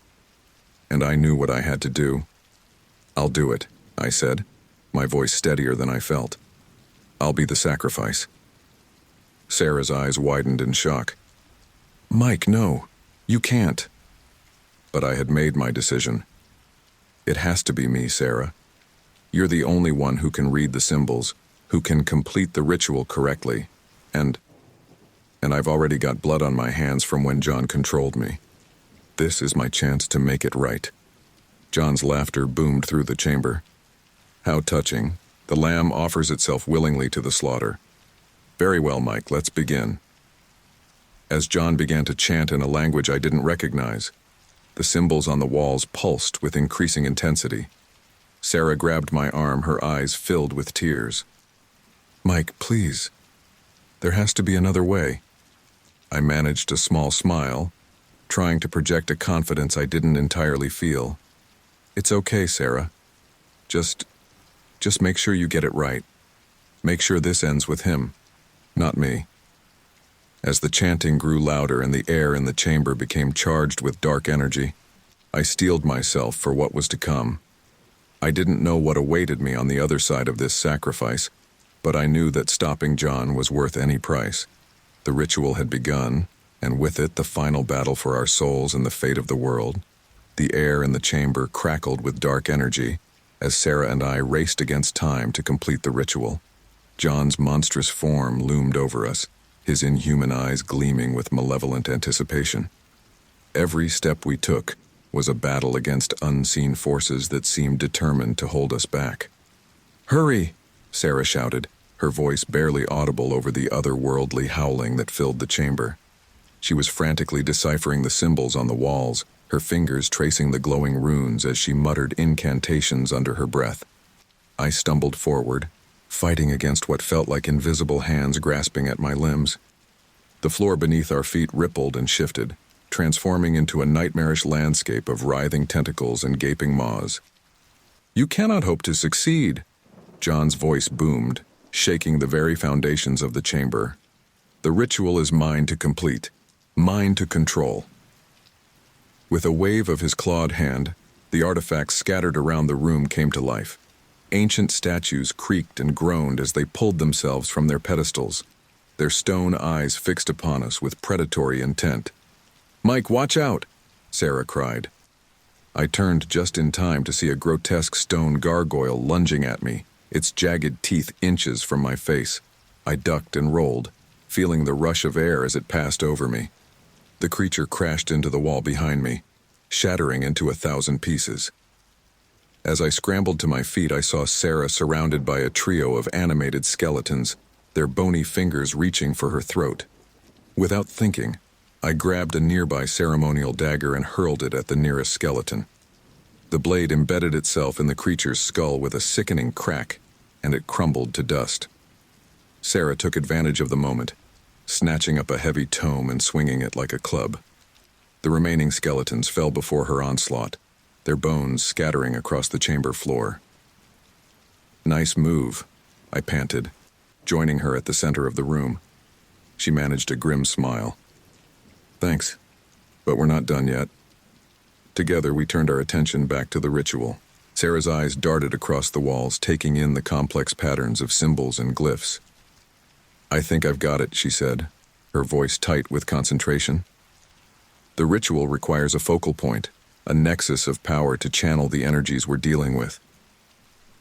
And I knew what I had to do. I'll do it, I said, my voice steadier than I felt. I'll be the sacrifice. Sarah's eyes widened in shock. Mike, no, you can't. But I had made my decision. It has to be me, Sarah. You're the only one who can read the symbols, who can complete the ritual correctly, and I've already got blood on my hands from when John controlled me. This is my chance to make it right. John's laughter boomed through the chamber. How touching. The lamb offers itself willingly to the slaughter. Very well, Mike, let's begin. As John began to chant in a language I didn't recognize, the symbols on the walls pulsed with increasing intensity. Sarah grabbed my arm, her eyes filled with tears. Mike, please. There has to be another way. I managed a small smile, trying to project a confidence I didn't entirely feel. It's okay, Sarah. Just make sure you get it right. Make sure this ends with him, not me. As the chanting grew louder and the air in the chamber became charged with dark energy, I steeled myself for what was to come. I didn't know what awaited me on the other side of this sacrifice, but I knew that stopping John was worth any price. The ritual had begun, and with it the final battle for our souls and the fate of the world. The air in the chamber crackled with dark energy as Sarah and I raced against time to complete the ritual. John's monstrous form loomed over us, his inhuman eyes gleaming with malevolent anticipation. Every step we took was a battle against unseen forces that seemed determined to hold us back. "Hurry!" Sarah shouted, her voice barely audible over the otherworldly howling that filled the chamber. She was frantically deciphering the symbols on the walls, her fingers tracing the glowing runes as she muttered incantations under her breath. I stumbled forward, fighting against what felt like invisible hands grasping at my limbs. The floor beneath our feet rippled and shifted, transforming into a nightmarish landscape of writhing tentacles and gaping maws. "You cannot hope to succeed," John's voice boomed, shaking the very foundations of the chamber. "The ritual is mine to complete, mine to control." With a wave of his clawed hand, the artifacts scattered around the room came to life. Ancient statues creaked and groaned as they pulled themselves from their pedestals, their stone eyes fixed upon us with predatory intent. "Mike, watch out!" Sarah cried. I turned just in time to see a grotesque stone gargoyle lunging at me, its jagged teeth inches from my face. I ducked and rolled, feeling the rush of air as it passed over me. The creature crashed into the wall behind me, shattering into 1,000 pieces. As I scrambled to my feet, I saw Sarah surrounded by a trio of animated skeletons, their bony fingers reaching for her throat. Without thinking, I grabbed a nearby ceremonial dagger and hurled it at the nearest skeleton. The blade embedded itself in the creature's skull with a sickening crack, and it crumbled to dust. Sarah took advantage of the moment, snatching up a heavy tome and swinging it like a club. The remaining skeletons fell before her onslaught, their bones scattering across the chamber floor. "Nice move," I panted, joining her at the center of the room. She managed a grim smile. "Thanks, but we're not done yet." Together we turned our attention back to the ritual. Sarah's eyes darted across the walls, taking in the complex patterns of symbols and glyphs. "I think I've got it," she said, her voice tight with concentration. "The ritual requires a focal point, a nexus of power to channel the energies we're dealing with."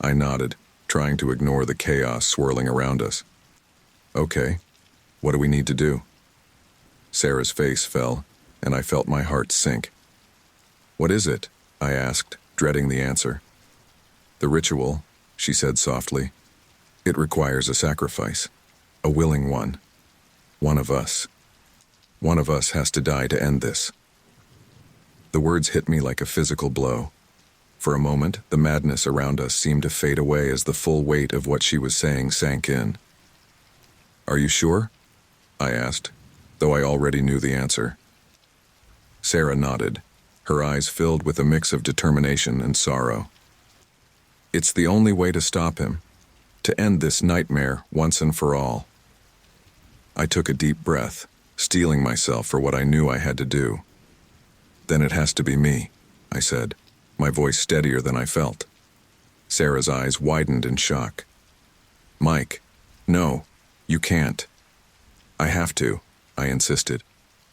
I nodded, trying to ignore the chaos swirling around us. "Okay, what do we need to do?" Sarah's face fell, and I felt my heart sink. "What is it?" I asked, dreading the answer. "The ritual," she said softly. "It requires a sacrifice. A willing one. One of us. One of us has to die to end this." The words hit me like a physical blow. For a moment, the madness around us seemed to fade away as the full weight of what she was saying sank in. "Are you sure?" I asked, though I already knew the answer. Sarah nodded, her eyes filled with a mix of determination and sorrow. "It's the only way to stop him, to end this nightmare once and for all." I took a deep breath, steeling myself for what I knew I had to do. "Then it has to be me," I said, my voice steadier than I felt. Sarah's eyes widened in shock. "Mike, no, you can't." "I have to," I insisted.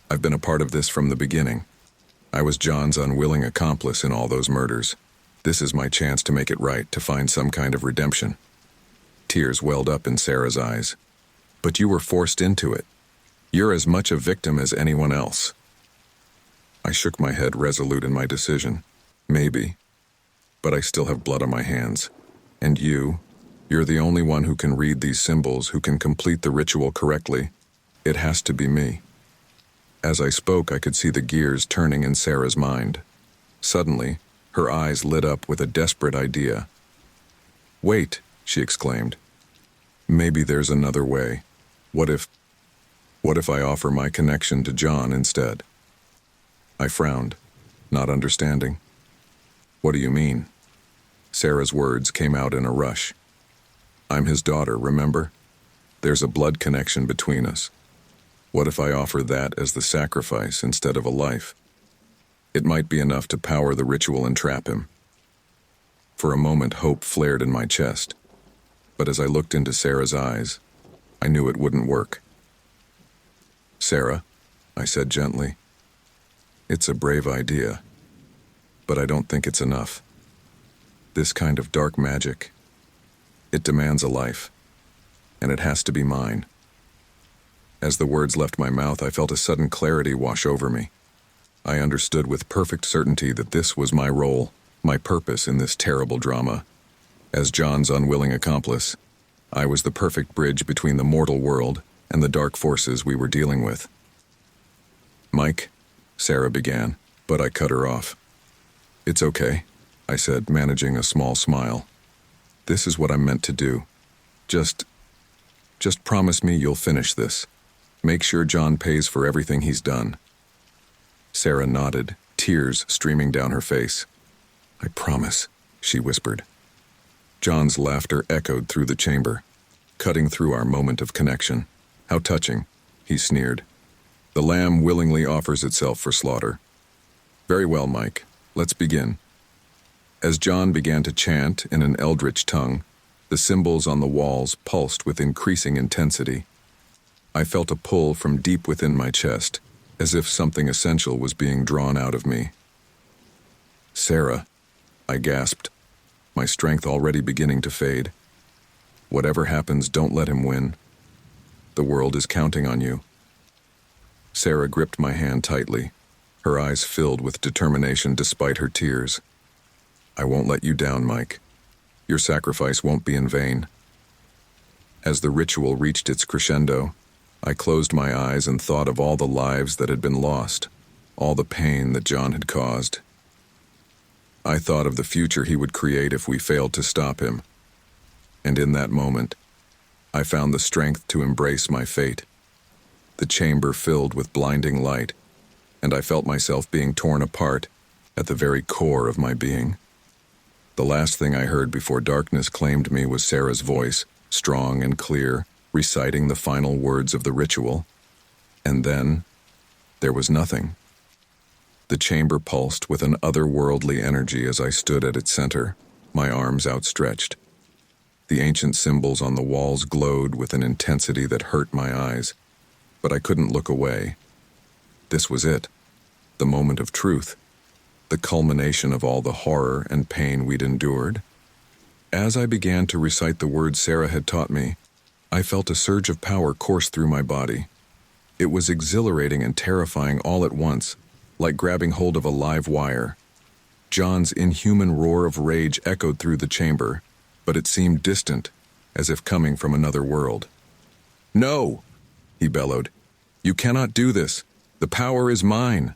"I've been a part of this from the beginning. I was John's unwilling accomplice in all those murders. This is my chance to make it right, to find some kind of redemption." Tears welled up in Sarah's eyes. "But you were forced into it. You're as much a victim as anyone else." I shook my head, resolute in my decision. "Maybe. But I still have blood on my hands. And you're the only one who can read these symbols, who can complete the ritual correctly. It has to be me." As I spoke, I could see the gears turning in Sarah's mind. Suddenly, her eyes lit up with a desperate idea, Wait, she exclaimed. Maybe there's another way. What if I offer my connection to John instead? I frowned, not understanding. What do you mean? Sarah's words came out in a rush. I'm his daughter, remember? There's a blood connection between us. What if I offer that as the sacrifice instead of a life? It might be enough to power the ritual and trap him. For a moment, hope flared in my chest. But as I looked into Sarah's eyes, I knew it wouldn't work. Sarah, I said gently, it's a brave idea, but I don't think it's enough. This kind of dark magic, it demands a life, and it has to be mine. As the words left my mouth, I felt a sudden clarity wash over me. I understood with perfect certainty that this was my role, my purpose in this terrible drama. As John's unwilling accomplice, I was the perfect bridge between the mortal world and the dark forces we were dealing with. Mike, Sarah began, but I cut her off. It's okay, I said, managing a small smile. This is what I'm meant to do. Just promise me you'll finish this. Make sure John pays for everything he's done. Sarah nodded, tears streaming down her face. I promise, she whispered. John's laughter echoed through the chamber, cutting through our moment of connection. How touching, he sneered. The lamb willingly offers itself for slaughter. Very well, Mike, let's begin. As John began to chant in an eldritch tongue, the symbols on the walls pulsed with increasing intensity. I felt a pull from deep within my chest, as if something essential was being drawn out of me. Sarah, I gasped, my strength already beginning to fade. Whatever happens, don't let him win. The world is counting on you. Sarah gripped my hand tightly, her eyes filled with determination despite her tears. I won't let you down, Mike. Your sacrifice won't be in vain. As the ritual reached its crescendo, I closed my eyes and thought of all the lives that had been lost, all the pain that John had caused. I thought of the future he would create if we failed to stop him. And in that moment, I found the strength to embrace my fate. The chamber filled with blinding light, and I felt myself being torn apart at the very core of my being. The last thing I heard before darkness claimed me was Sarah's voice, strong and clear, reciting the final words of the ritual. And then, there was nothing. The chamber pulsed with an otherworldly energy as I stood at its center, my arms outstretched. The ancient symbols on the walls glowed with an intensity that hurt my eyes, but I couldn't look away. This was it, the moment of truth, the culmination of all the horror and pain we'd endured. As I began to recite the words Sarah had taught me, I felt a surge of power course through my body. It was exhilarating and terrifying all at once, like grabbing hold of a live wire. John's inhuman roar of rage echoed through the chamber, but it seemed distant, as if coming from another world. No, he bellowed. You cannot do this. The power is mine.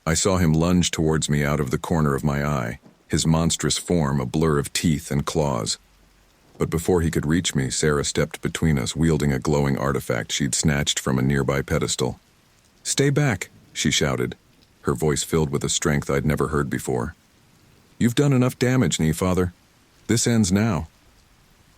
I saw him lunge towards me out of the corner of my eye, his monstrous form a blur of teeth and claws. But before he could reach me, Sarah stepped between us, wielding a glowing artifact she'd snatched from a nearby pedestal. Stay back, she shouted, her voice filled with a strength I'd never heard before. You've done enough damage, Father. This ends now.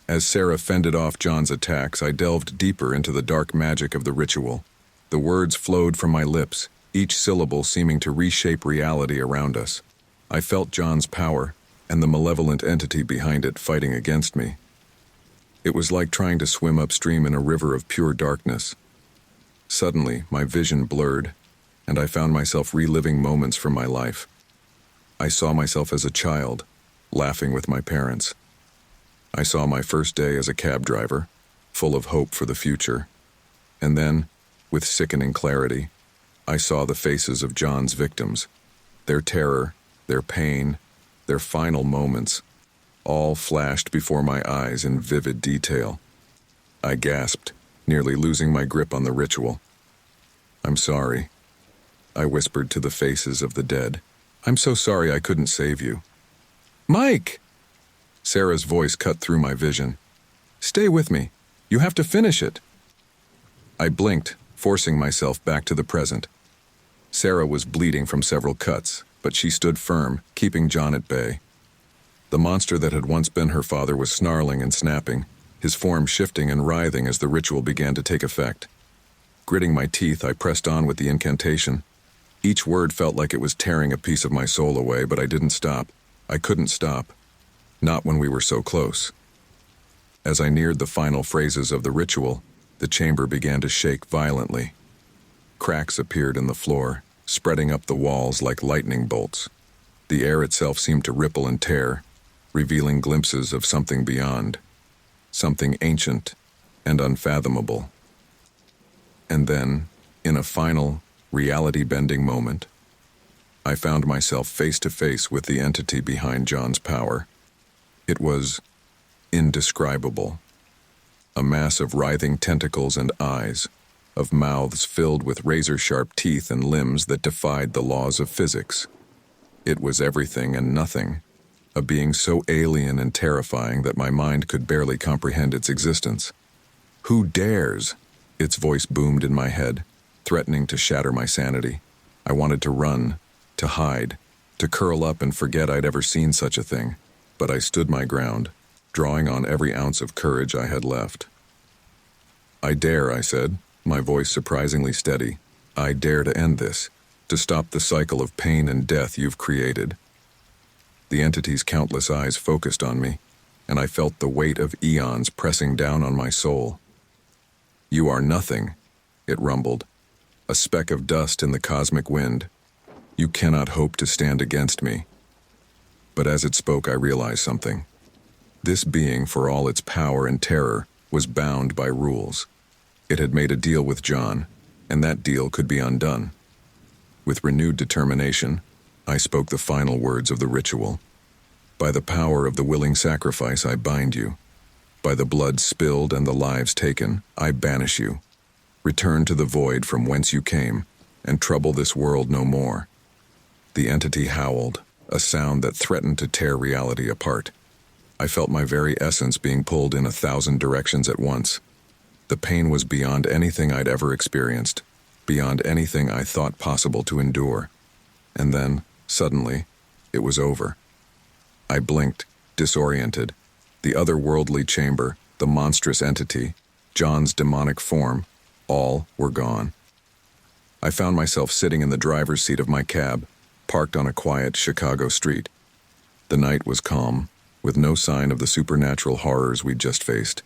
As Sarah fended off John's attacks, I delved deeper into the dark magic of the ritual. The words flowed from my lips, each syllable seeming to reshape reality around us. I felt John's power, and the malevolent entity behind it fighting against me. It was like trying to swim upstream in a river of pure darkness. Suddenly, my vision blurred, and I found myself reliving moments from my life. I saw myself as a child, laughing with my parents. I saw my first day as a cab driver, full of hope for the future. And then, with sickening clarity, I saw the faces of John's victims, their terror, their pain, their final moments, all flashed before my eyes in vivid detail. I gasped, nearly losing my grip on the ritual. I'm sorry, I whispered to the faces of the dead. I'm so sorry I couldn't save you. Mike! Sarah's voice cut through my vision. "Stay with me. You have to finish it." I blinked, forcing myself back to the present. Sarah was bleeding from several cuts, but she stood firm, keeping John at bay. The monster that had once been her father was snarling and snapping, his form shifting and writhing as the ritual began to take effect. Gritting my teeth, I pressed on with the incantation. Each word felt like it was tearing a piece of my soul away, but I didn't stop. I couldn't stop. Not when we were so close. As I neared the final phrases of the ritual, the chamber began to shake violently. Cracks appeared in the floor, spreading up the walls like lightning bolts. The air itself seemed to ripple and tear, revealing glimpses of something beyond, something ancient and unfathomable. And then, in a final, reality-bending moment, I found myself face to face with the entity behind John's power. It was indescribable. A mass of writhing tentacles and eyes, of mouths filled with razor-sharp teeth and limbs that defied the laws of physics. It was everything and nothing, a being so alien and terrifying that my mind could barely comprehend its existence. "Who dares?" Its voice boomed in my head, threatening to shatter my sanity. I wanted to run, to hide, to curl up and forget I'd ever seen such a thing, but I stood my ground, drawing on every ounce of courage I had left. "I dare," I said, my voice surprisingly steady. "I dare to end this, to stop the cycle of pain and death you've created." The entity's countless eyes focused on me, and I felt the weight of eons pressing down on my soul. "You are nothing," it rumbled, "a speck of dust in the cosmic wind. You cannot hope to stand against me." But as it spoke, I realized something. This being, for all its power and terror, was bound by rules. It had made a deal with John, and that deal could be undone. With renewed determination, I spoke the final words of the ritual. "By the power of the willing sacrifice, I bind you. By the blood spilled and the lives taken, I banish you. Return to the void from whence you came, and trouble this world no more." The entity howled, a sound that threatened to tear reality apart. I felt my very essence being pulled in 1,000 directions at once. The pain was beyond anything I'd ever experienced, beyond anything I thought possible to endure. And then, suddenly, it was over. I blinked, disoriented. The otherworldly chamber, the monstrous entity, John's demonic form, all were gone. I found myself sitting in the driver's seat of my cab, parked on a quiet Chicago street. The night was calm, with no sign of the supernatural horrors we'd just faced.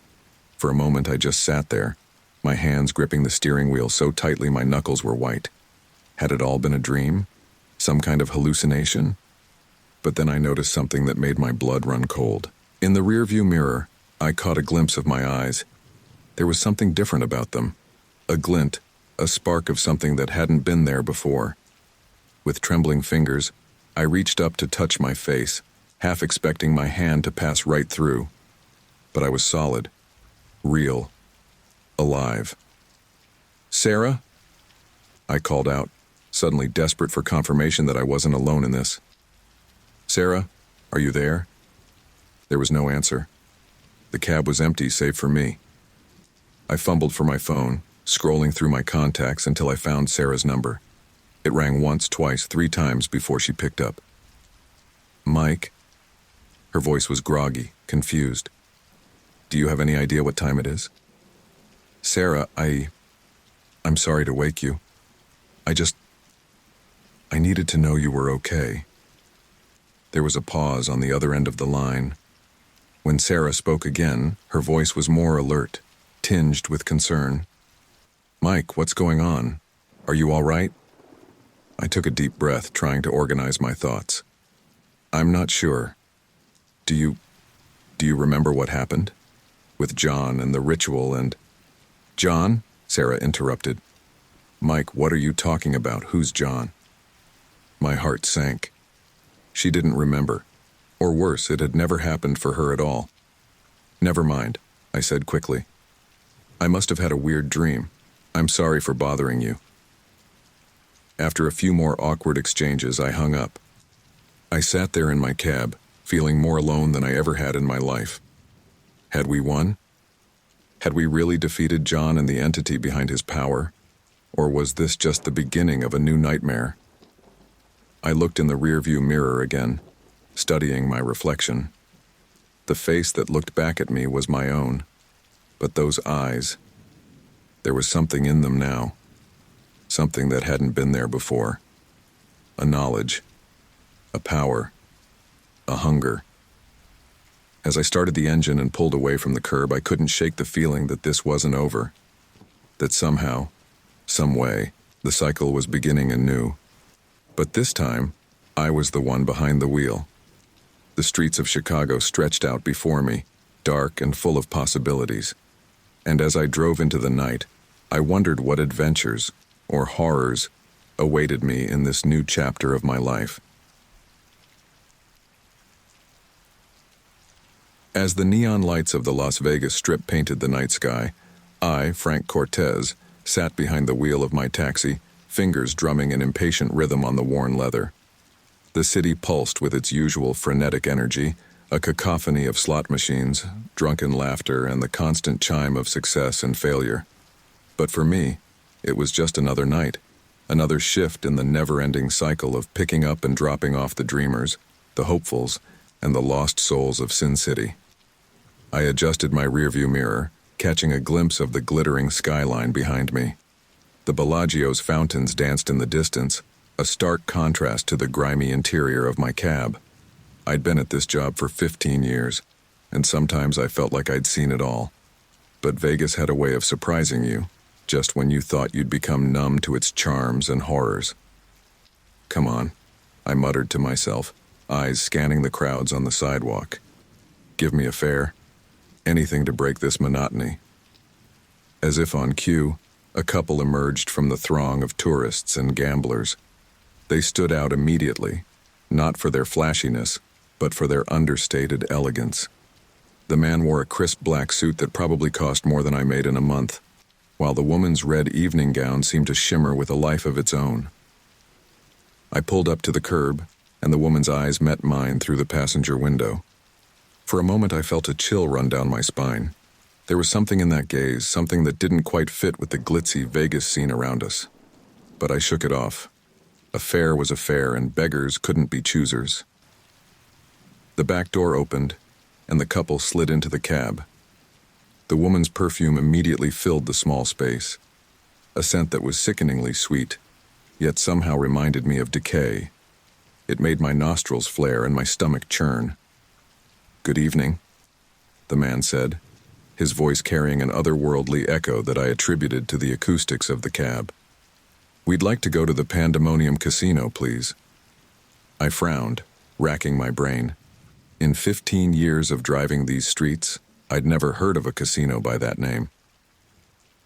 For a moment I just sat there, my hands gripping the steering wheel so tightly my knuckles were white. Had it all been a dream? Some kind of hallucination? But then I noticed something that made my blood run cold. In the rearview mirror, I caught a glimpse of my eyes. There was something different about them. A glint, a spark of something that hadn't been there before. With trembling fingers, I reached up to touch my face, half expecting my hand to pass right through. But I was solid, real, alive. "Sarah?" I called out, suddenly desperate for confirmation that I wasn't alone in this. "Sarah, are you there?" There was no answer. The cab was empty save for me. I fumbled for my phone, scrolling through my contacts until I found Sarah's number. It rang once, twice, 3 times before she picked up. "Mike?" Her voice was groggy, confused. "Do you have any idea what time it is?" "Sarah, I'm sorry to wake you. I needed to know you were okay." There was a pause on the other end of the line. When Sarah spoke again, her voice was more alert, tinged with concern. "Mike, what's going on? Are you all right?" I took a deep breath, trying to organize my thoughts. "I'm not sure. Do you remember what happened? With John and the ritual and—" "John?" Sarah interrupted. "Mike, what are you talking about? Who's John?" My heart sank. She didn't remember. Or worse, it had never happened for her at all. "Never mind," I said quickly. "I must have had a weird dream. I'm sorry for bothering you." After a few more awkward exchanges, I hung up. I sat there in my cab, feeling more alone than I ever had in my life. Had we won? Had we really defeated John and the entity behind his power? Or was this just the beginning of a new nightmare? I looked in the rearview mirror again, studying my reflection. The face that looked back at me was my own, but those eyes, there was something in them now, something that hadn't been there before. A knowledge, a power, a hunger. As I started the engine and pulled away from the curb, I couldn't shake the feeling that this wasn't over, that somehow, some way, the cycle was beginning anew. But this time, I was the one behind the wheel. The streets of Chicago stretched out before me, dark and full of possibilities. And as I drove into the night, I wondered what adventures, or horrors, awaited me in this new chapter of my life. As the neon lights of the Las Vegas Strip painted the night sky, I, Frank Cortez, sat behind the wheel of my taxi, fingers drumming an impatient rhythm on the worn leather. The city pulsed with its usual frenetic energy, a cacophony of slot machines, drunken laughter, and the constant chime of success and failure. But for me, it was just another night, another shift in the never-ending cycle of picking up and dropping off the dreamers, the hopefuls, and the lost souls of Sin City. I adjusted my rearview mirror, catching a glimpse of the glittering skyline behind me. The Bellagio's fountains danced in the distance, a stark contrast to the grimy interior of my cab. I'd been at this job for 15 years, and sometimes I felt like I'd seen it all. But Vegas had a way of surprising you, just when you thought you'd become numb to its charms and horrors. "Come on," I muttered to myself, eyes scanning the crowds on the sidewalk. "Give me a fare. Anything to break this monotony." As if on cue, a couple emerged from the throng of tourists and gamblers. They stood out immediately, not for their flashiness, but for their understated elegance. The man wore a crisp black suit that probably cost more than I made in a month, while the woman's red evening gown seemed to shimmer with a life of its own. I pulled up to the curb, and the woman's eyes met mine through the passenger window. For a moment I felt a chill run down my spine. There was something in that gaze, something that didn't quite fit with the glitzy Vegas scene around us. But I shook it off. A fare was a fare, and beggars couldn't be choosers. The back door opened, and the couple slid into the cab. The woman's perfume immediately filled the small space, a scent that was sickeningly sweet, yet somehow reminded me of decay. It made my nostrils flare and my stomach churn. "Good evening," the man said, his voice carrying an otherworldly echo that I attributed to the acoustics of the cab. "We'd like to go to the Pandemonium Casino, please." I frowned, racking my brain. In 15 years of driving these streets, I'd never heard of a casino by that name.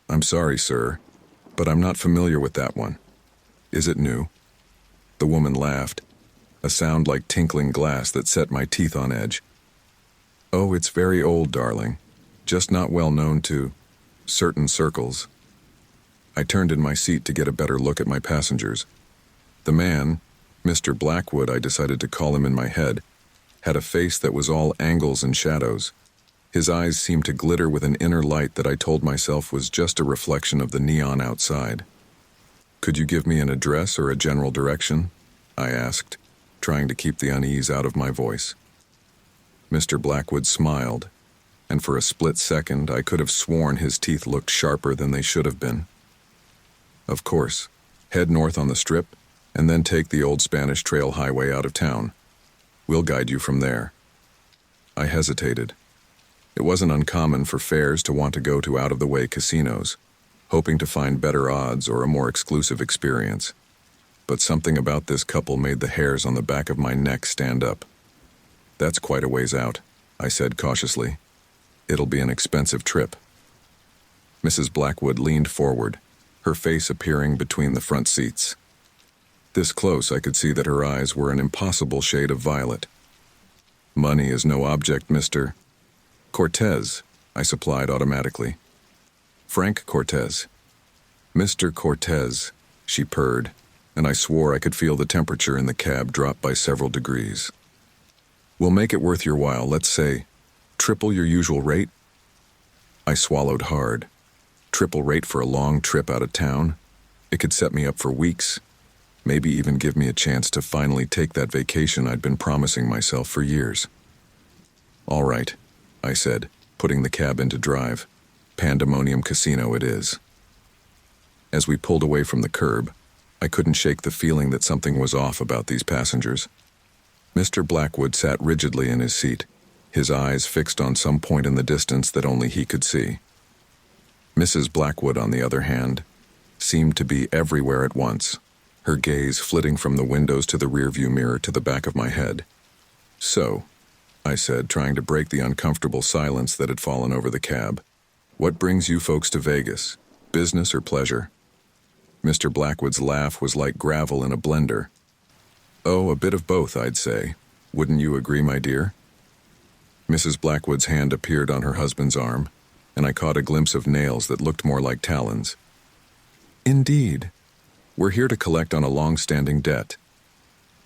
"I'm sorry, sir, but I'm not familiar with that one. Is it new?" The woman laughed, a sound like tinkling glass that set my teeth on edge. "Oh, it's very old, darling. Just not well known to certain circles." I turned in my seat to get a better look at my passengers. The man, Mr. Blackwood I decided to call him in my head, had a face that was all angles and shadows. His eyes seemed to glitter with an inner light that I told myself was just a reflection of the neon outside. "Could you give me an address or a general direction?" I asked, trying to keep the unease out of my voice. Mr. Blackwood smiled, and for a split second I could have sworn his teeth looked sharper than they should have been. "Of course. Head north on the Strip, and then take the old Spanish Trail highway out of town. We'll guide you from there." I hesitated. It wasn't uncommon for fares to want to go to out-of-the-way casinos, hoping to find better odds or a more exclusive experience. But something about this couple made the hairs on the back of my neck stand up. "That's quite a ways out," I said cautiously. "It'll be an expensive trip." Mrs. Blackwood leaned forward, her face appearing between the front seats. This close, I could see that her eyes were an impossible shade of violet. "Money is no object, Mr. Cortez," I supplied automatically. "Frank Cortez." "Mr. Cortez," she purred, and I swore I could feel the temperature in the cab drop by several degrees. We'll make it worth your while, let's say, triple your usual rate? I swallowed hard. Triple rate for a long trip out of town? It could set me up for weeks, maybe even give me a chance to finally take that vacation I'd been promising myself for years. All right, I said, putting the cab into drive. Pandemonium Casino it is. As we pulled away from the curb, I couldn't shake the feeling that something was off about these passengers. Mr. Blackwood sat rigidly in his seat, his eyes fixed on some point in the distance that only he could see. Mrs. Blackwood, on the other hand, seemed to be everywhere at once, her gaze flitting from the windows to the rearview mirror to the back of my head. So, I said, trying to break the uncomfortable silence that had fallen over the cab, what brings you folks to Vegas? Business or pleasure? Mr. Blackwood's laugh was like gravel in a blender. Oh, a bit of both, I'd say. Wouldn't you agree, my dear? Mrs. Blackwood's hand appeared on her husband's arm, and I caught a glimpse of nails that looked more like talons. Indeed. We're here to collect on a long-standing debt.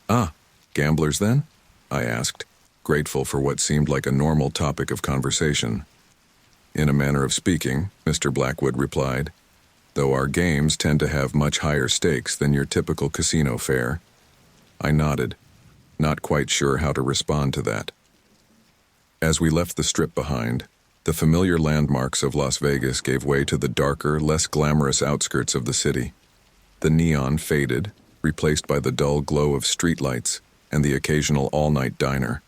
Ah, gamblers then? I asked, grateful for what seemed like a normal topic of conversation. In a manner of speaking, Mr. Blackwood replied, though our games tend to have much higher stakes than your typical casino fare. I nodded, not quite sure how to respond to that. As we left the Strip behind, the familiar landmarks of Las Vegas gave way to the darker, less glamorous outskirts of the city. The neon faded, replaced by the dull glow of streetlights and the occasional all-night diner.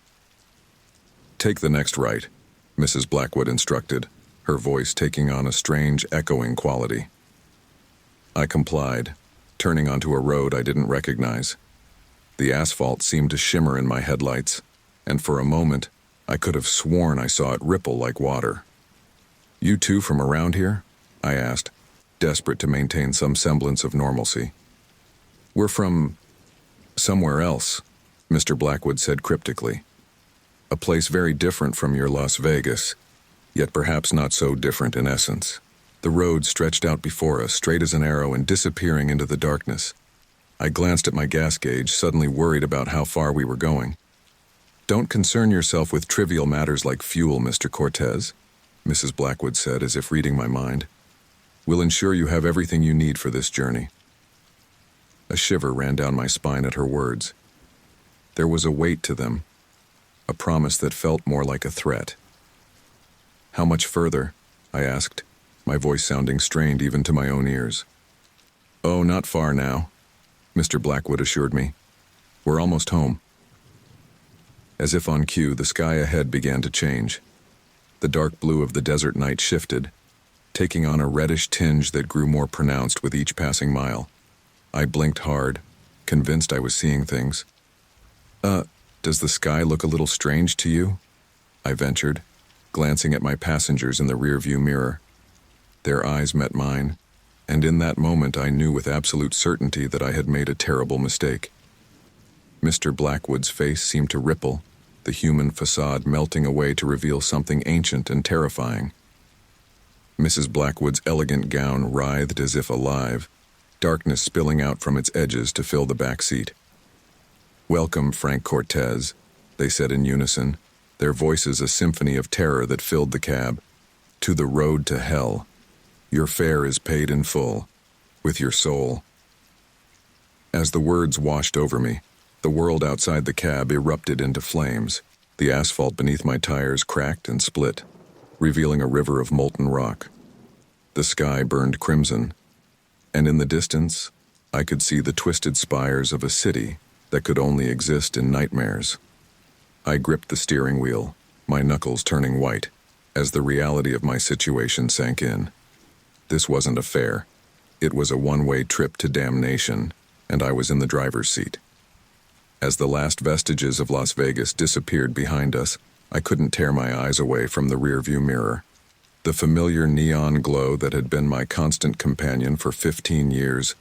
Take the next right, Mrs. Blackwood instructed, her voice taking on a strange, echoing quality. I complied, turning onto a road I didn't recognize. The asphalt seemed to shimmer in my headlights, and for a moment, I could have sworn I saw it ripple like water. You two from around here? I asked, desperate to maintain some semblance of normalcy. We're from somewhere else, Mr. Blackwood said cryptically. A place very different from your Las Vegas, yet perhaps not so different in essence. The road stretched out before us, straight as an arrow and disappearing into the darkness. I glanced at my gas gauge, suddenly worried about how far we were going. Don't concern yourself with trivial matters like fuel, Mr. Cortez, Mrs. Blackwood said, as if reading my mind. We'll ensure you have everything you need for this journey. A shiver ran down my spine at her words. There was a weight to them, a promise that felt more like a threat. How much further? I asked, my voice sounding strained even to my own ears. Oh, not far now, Mr. Blackwood assured me. We're almost home. As if on cue, the sky ahead began to change. The dark blue of the desert night shifted, taking on a reddish tinge that grew more pronounced with each passing mile. I blinked hard, convinced I was seeing things. Does the sky look a little strange to you? I ventured, glancing at my passengers in the rearview mirror. Their eyes met mine, and in that moment I knew with absolute certainty that I had made a terrible mistake. Mr. Blackwood's face seemed to ripple, the human facade melting away to reveal something ancient and terrifying. Mrs. Blackwood's elegant gown writhed as if alive, darkness spilling out from its edges to fill the back seat. Welcome, Frank Cortez, they said in unison, their voices a symphony of terror that filled the cab. To the road to hell. Your fare is paid in full, with your soul. As the words washed over me, the world outside the cab erupted into flames. The asphalt beneath my tires cracked and split, revealing a river of molten rock. The sky burned crimson, and in the distance, I could see the twisted spires of a city that could only exist in nightmares. I gripped the steering wheel, my knuckles turning white, as the reality of my situation sank in. This wasn't a fare. It was a one-way trip to damnation, and I was in the driver's seat. As the last vestiges of Las Vegas disappeared behind us, I couldn't tear my eyes away from the rearview mirror. The familiar neon glow that had been my constant companion for 15 years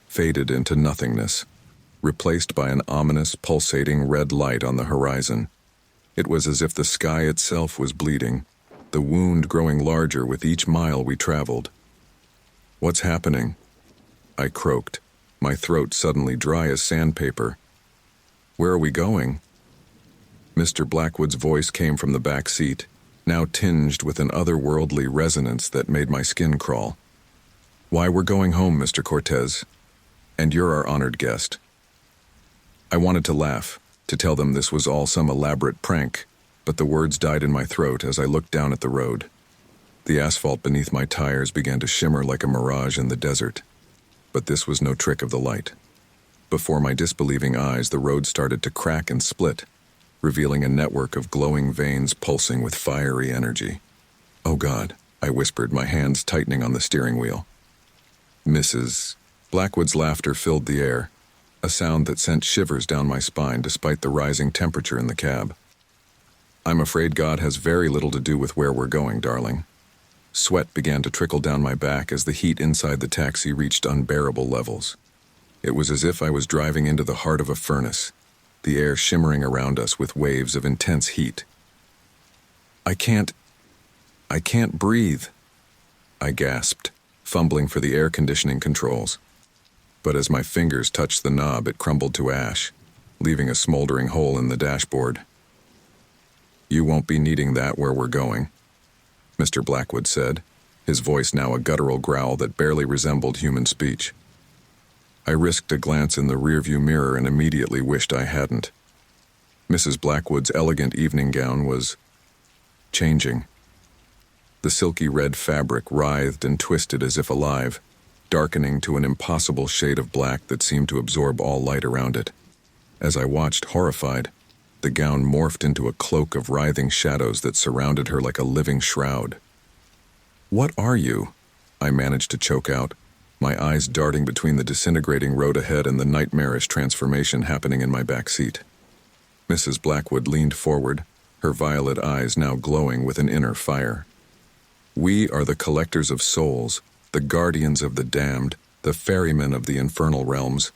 faded into nothingness, replaced by an ominous, pulsating red light on the horizon. It was as if the sky itself was bleeding, the wound growing larger with each mile we traveled. What's happening? I croaked, my throat suddenly dry as sandpaper. Where are we going? Mr. Blackwood's voice came from the back seat, now tinged with an otherworldly resonance that made my skin crawl. "Why, we're going home, Mr. Cortez. And you're our honored guest." I wanted to laugh, to tell them this was all some elaborate prank, but the words died in my throat as I looked down at the road. The asphalt beneath my tires began to shimmer like a mirage in the desert. But this was no trick of the light. Before my disbelieving eyes, the road started to crack and split, revealing a network of glowing veins pulsing with fiery energy. "Oh God," I whispered, my hands tightening on the steering wheel. Mrs. Blackwood's laughter filled the air, a sound that sent shivers down my spine despite the rising temperature in the cab. "I'm afraid God has very little to do with where we're going, darling." Sweat began to trickle down my back as the heat inside the taxi reached unbearable levels. It was as if I was driving into the heart of a furnace, the air shimmering around us with waves of intense heat. I can't breathe," I gasped, fumbling for the air conditioning controls. But as my fingers touched the knob, it crumbled to ash, leaving a smoldering hole in the dashboard. "You won't be needing that where we're going," Mr. Blackwood said, his voice now a guttural growl that barely resembled human speech. I risked a glance in the rearview mirror and immediately wished I hadn't. Mrs. Blackwood's elegant evening gown was changing. The silky red fabric writhed and twisted as if alive, darkening to an impossible shade of black that seemed to absorb all light around it. As I watched, horrified, the gown morphed into a cloak of writhing shadows that surrounded her like a living shroud. "What are you?" I managed to choke out, my eyes darting between the disintegrating road ahead and the nightmarish transformation happening in my back seat. Mrs. Blackwood leaned forward, her violet eyes now glowing with an inner fire. "We are the collectors of souls, the guardians of the damned, the ferrymen of the infernal realms.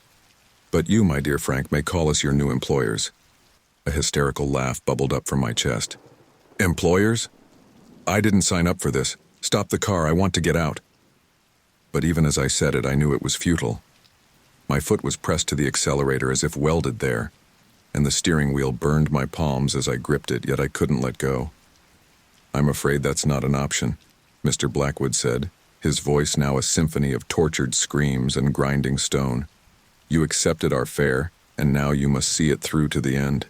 But you, my dear Frank, may call us your new employers." A hysterical laugh bubbled up from my chest. "Employers? I didn't sign up for this. Stop the car, I want to get out." But even as I said it, I knew it was futile. My foot was pressed to the accelerator as if welded there, and the steering wheel burned my palms as I gripped it, yet I couldn't let go. "I'm afraid that's not an option," Mr. Blackwood said, his voice now a symphony of tortured screams and grinding stone. "You accepted our fare, and now you must see it through to the end."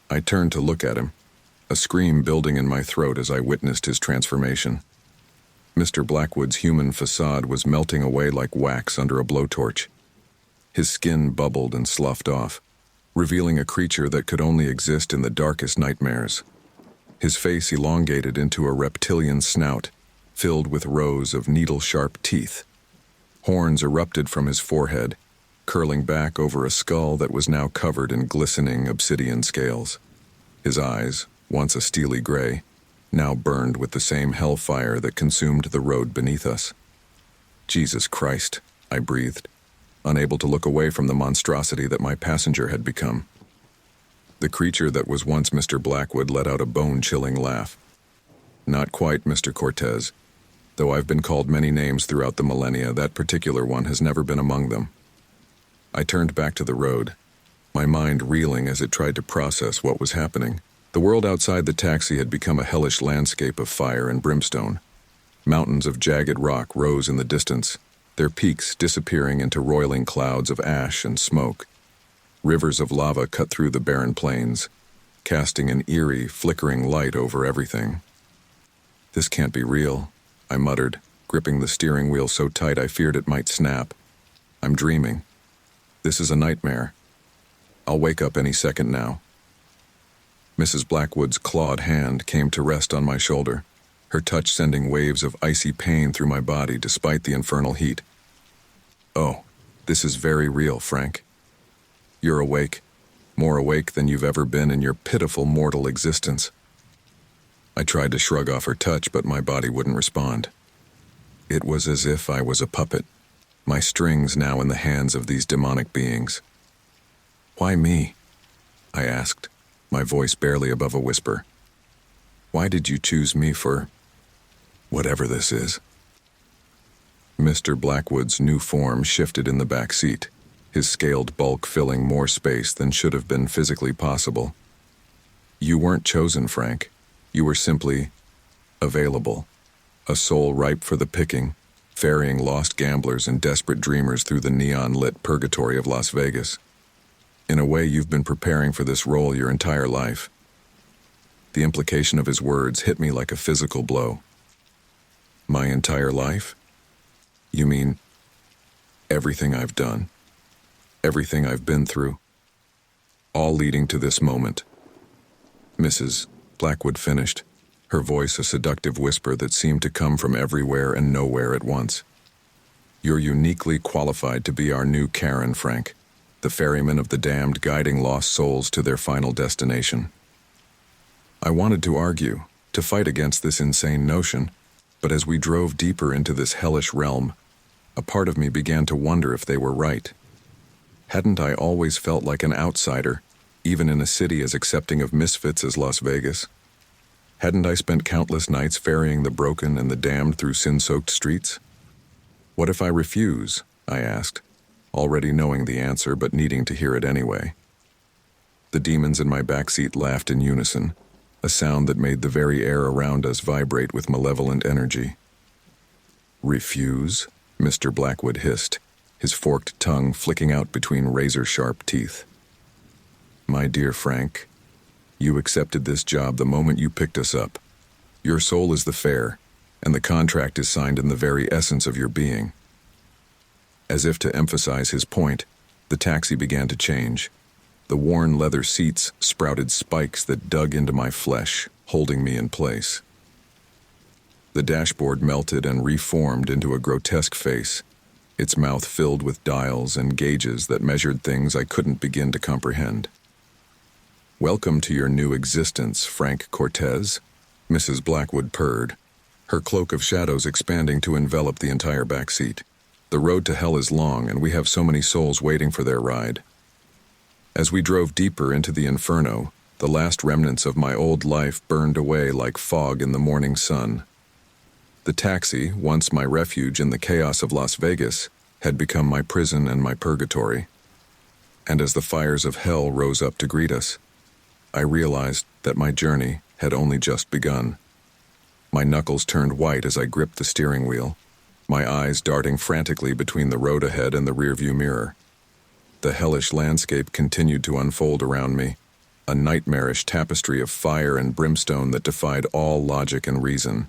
I turned to look at him, a scream building in my throat as I witnessed his transformation. Mr. Blackwood's human facade was melting away like wax under a blowtorch. His skin bubbled and sloughed off, revealing a creature that could only exist in the darkest nightmares. His face elongated into a reptilian snout, filled with rows of needle-sharp teeth. Horns erupted from his forehead, curling back over a skull that was now covered in glistening obsidian scales. His eyes, once a steely gray, now burned with the same hellfire that consumed the road beneath us. "Jesus Christ," I breathed, unable to look away from the monstrosity that my passenger had become. The creature that was once Mr. Blackwood let out a bone-chilling laugh. "Not quite, Mr. Cortez. Though I've been called many names throughout the millennia, that particular one has never been among them." I turned back to the road, my mind reeling as it tried to process what was happening. The world outside the taxi had become a hellish landscape of fire and brimstone. Mountains of jagged rock rose in the distance, their peaks disappearing into roiling clouds of ash and smoke. Rivers of lava cut through the barren plains, casting an eerie, flickering light over everything. "This can't be real," I muttered, gripping the steering wheel so tight I feared it might snap. "I'm dreaming. This is a nightmare. I'll wake up any second now." Mrs. Blackwood's clawed hand came to rest on my shoulder, her touch sending waves of icy pain through my body despite the infernal heat. "Oh, this is very real, Frank. You're awake, more awake than you've ever been in your pitiful mortal existence." I tried to shrug off her touch, but my body wouldn't respond. It was as if I was a puppet, my strings now in the hands of these demonic beings. "Why me?" I asked, my voice barely above a whisper. "Why did you choose me for whatever this is?" Mr. Blackwood's new form shifted in the back seat, his scaled bulk filling more space than should have been physically possible. You weren't chosen, Frank. You were simply available. A soul ripe for the picking, ferrying lost gamblers and desperate dreamers through the neon-lit purgatory of Las Vegas. In a way, you've been preparing for this role your entire life. The implication of his words hit me like a physical blow. My entire life? You mean everything I've done? Everything I've been through? All leading to this moment. Mrs. Blackwood finished, her voice a seductive whisper that seemed to come from everywhere and nowhere at once. You're uniquely qualified to be our new Karen, Frank, the ferryman of the damned guiding lost souls to their final destination. I wanted to argue, to fight against this insane notion, but as we drove deeper into this hellish realm, a part of me began to wonder if they were right. Hadn't I always felt like an outsider, even in a city as accepting of misfits as Las Vegas? Hadn't I spent countless nights ferrying the broken and the damned through sin-soaked streets? What if I refuse? I asked, already knowing the answer but needing to hear it anyway. The demons in my backseat laughed in unison, a sound that made the very air around us vibrate with malevolent energy. Refuse? Mr. Blackwood hissed, his forked tongue flicking out between razor-sharp teeth. My dear Frank, you accepted this job the moment you picked us up. Your soul is the fare, and the contract is signed in the very essence of your being. As if to emphasize his point, the taxi began to change. The worn leather seats sprouted spikes that dug into my flesh, holding me in place. The dashboard melted and reformed into a grotesque face, its mouth filled with dials and gauges that measured things I couldn't begin to comprehend. Welcome to your new existence, Frank Cortez, Mrs. Blackwood purred, her cloak of shadows expanding to envelop the entire back seat. The road to hell is long, and we have so many souls waiting for their ride. As we drove deeper into the inferno, the last remnants of my old life burned away like fog in the morning sun. The taxi, once my refuge in the chaos of Las Vegas, had become my prison and my purgatory. And as the fires of hell rose up to greet us, I realized that my journey had only just begun. My knuckles turned white as I gripped the steering wheel, my eyes darting frantically between the road ahead and the rearview mirror. The hellish landscape continued to unfold around me, a nightmarish tapestry of fire and brimstone that defied all logic and reason.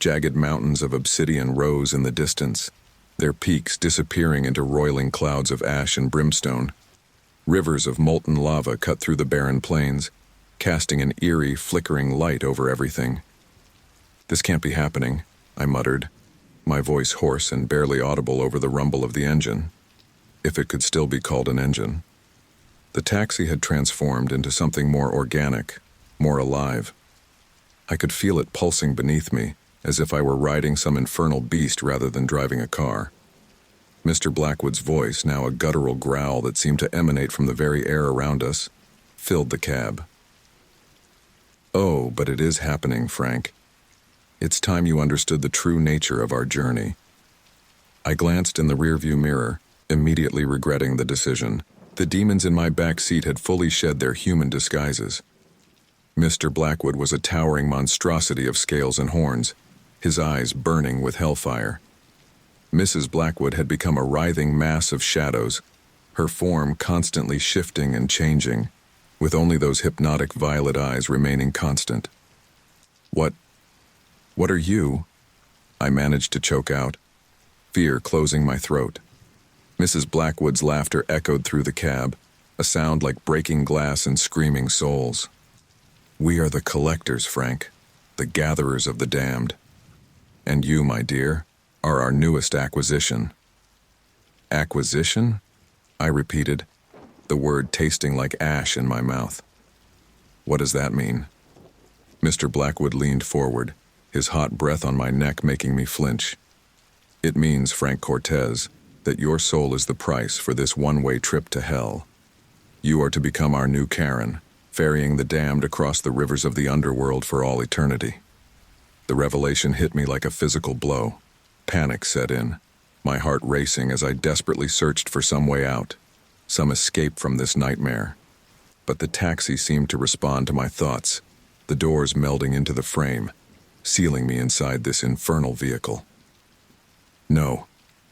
Jagged mountains of obsidian rose in the distance, their peaks disappearing into roiling clouds of ash and brimstone. Rivers of molten lava cut through the barren plains, casting an eerie, flickering light over everything. This can't be happening, I muttered, my voice hoarse and barely audible over the rumble of the engine, if it could still be called an engine. The taxi had transformed into something more organic, more alive. I could feel it pulsing beneath me, as if I were riding some infernal beast rather than driving a car. Mr. Blackwood's voice, now a guttural growl that seemed to emanate from the very air around us, filled the cab. Oh, but it is happening, Frank. It's time you understood the true nature of our journey. I glanced in the rearview mirror, immediately regretting the decision. The demons in my back seat had fully shed their human disguises. Mr. Blackwood was a towering monstrosity of scales and horns, his eyes burning with hellfire. Mrs. Blackwood had become a writhing mass of shadows, her form constantly shifting and changing, with only those hypnotic violet eyes remaining constant. What are you? I managed to choke out, fear closing my throat. Mrs. Blackwood's laughter echoed through the cab, a sound like breaking glass and screaming souls. We are the collectors, Frank, the gatherers of the damned. And you, my dear, are our newest acquisition. Acquisition? I repeated, the word tasting like ash in my mouth. What does that mean? Mr. Blackwood leaned forward, his hot breath on my neck making me flinch. It means, Frank Cortez, that your soul is the price for this one-way trip to hell. You are to become our new Karen, ferrying the damned across the rivers of the underworld for all eternity. The revelation hit me like a physical blow. Panic set in, my heart racing as I desperately searched for some way out, some escape from this nightmare. But the taxi seemed to respond to my thoughts, the doors melding into the frame, sealing me inside this infernal vehicle. "No,"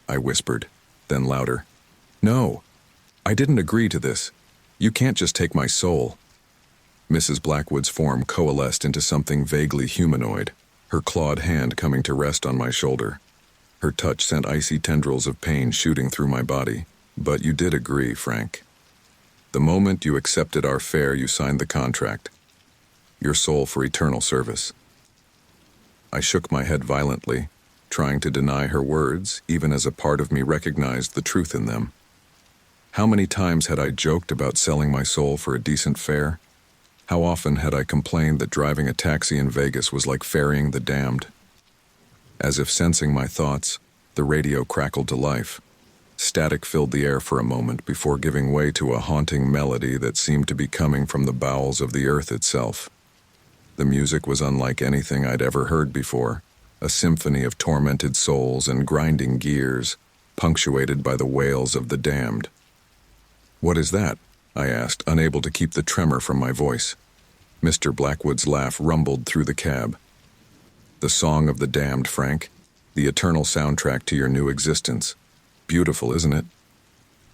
I whispered, then louder. "No, I didn't agree to this. You can't just take my soul." Mrs. Blackwood's form coalesced into something vaguely humanoid, her clawed hand coming to rest on my shoulder. Her touch sent icy tendrils of pain shooting through my body. "But you did agree, Frank. The moment you accepted our fare, you signed the contract. Your soul for eternal service." I shook my head violently, trying to deny her words, even as a part of me recognized the truth in them. How many times had I joked about selling my soul for a decent fare? How often had I complained that driving a taxi in Vegas was like ferrying the damned? As if sensing my thoughts, the radio crackled to life. Static filled the air for a moment before giving way to a haunting melody that seemed to be coming from the bowels of the earth itself. The music was unlike anything I'd ever heard before, a symphony of tormented souls and grinding gears, punctuated by the wails of the damned. "What is that?" I asked, unable to keep the tremor from my voice. Mr. Blackwood's laugh rumbled through the cab. "The song of the damned, Frank. The eternal soundtrack to your new existence. Beautiful, isn't it?"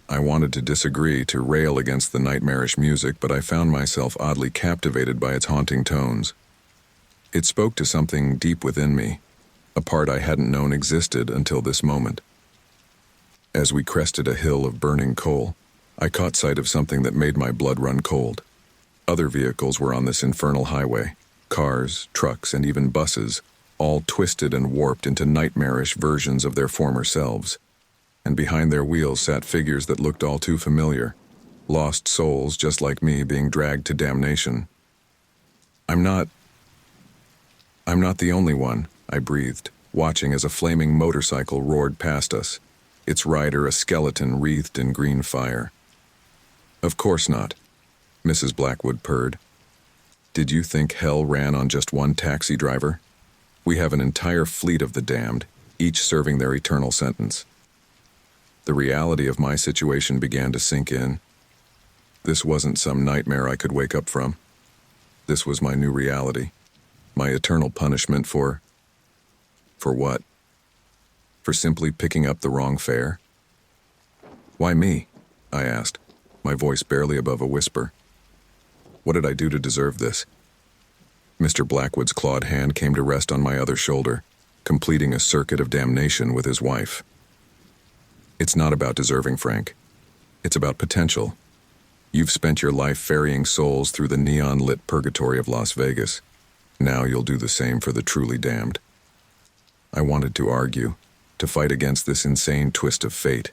I wanted to disagree, to rail against the nightmarish music, but I found myself oddly captivated by its haunting tones. It spoke to something deep within me, a part I hadn't known existed until this moment. As we crested a hill of burning coal, I caught sight of something that made my blood run cold. Other vehicles were on this infernal highway, cars, trucks, and even buses, all twisted and warped into nightmarish versions of their former selves. And behind their wheels sat figures that looked all too familiar, lost souls just like me being dragged to damnation. I'm not the only one," I breathed, watching as a flaming motorcycle roared past us, its rider a skeleton wreathed in green fire. "Of course not," Mrs. Blackwood purred. "Did you think hell ran on just one taxi driver? We have an entire fleet of the damned, each serving their eternal sentence." The reality of my situation began to sink in. This wasn't some nightmare I could wake up from. This was my new reality, my eternal punishment for what? For simply picking up the wrong fare? "Why me?" I asked, my voice barely above a whisper. "What did I do to deserve this?" Mr. Blackwood's clawed hand came to rest on my other shoulder, completing a circuit of damnation with his wife. "It's not about deserving, Frank. It's about potential. You've spent your life ferrying souls through the neon-lit purgatory of Las Vegas. Now you'll do the same for the truly damned." I wanted to argue, to fight against this insane twist of fate,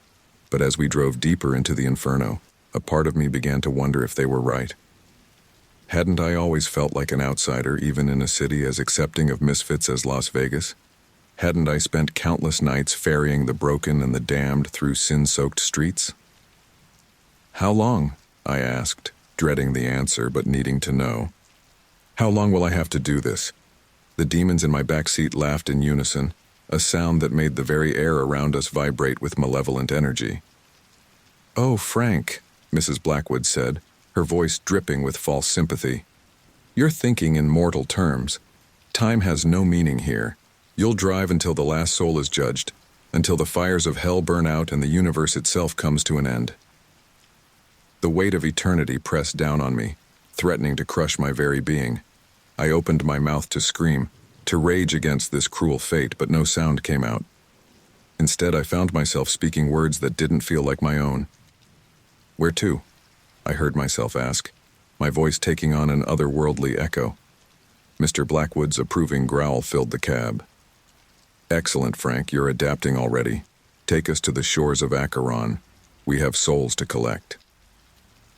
but as we drove deeper into the inferno, a part of me began to wonder if they were right. Hadn't I always felt like an outsider, even in a city as accepting of misfits as Las Vegas? Hadn't I spent countless nights ferrying the broken and the damned through sin-soaked streets? "How long?" I asked, dreading the answer but needing to know. "How long will I have to do this?" The demons in my back seat laughed in unison, a sound that made the very air around us vibrate with malevolent energy. "Oh, Frank," Mrs. Blackwood said, her voice dripping with false sympathy. "You're thinking in mortal terms. Time has no meaning here. You'll drive until the last soul is judged, until the fires of hell burn out and the universe itself comes to an end." The weight of eternity pressed down on me, threatening to crush my very being. I opened my mouth to scream, to rage against this cruel fate, but no sound came out. Instead, I found myself speaking words that didn't feel like my own. "Where to?" I heard myself ask, my voice taking on an otherworldly echo. Mr. Blackwood's approving growl filled the cab. "Excellent, Frank, you're adapting already. Take us to the shores of Acheron. We have souls to collect."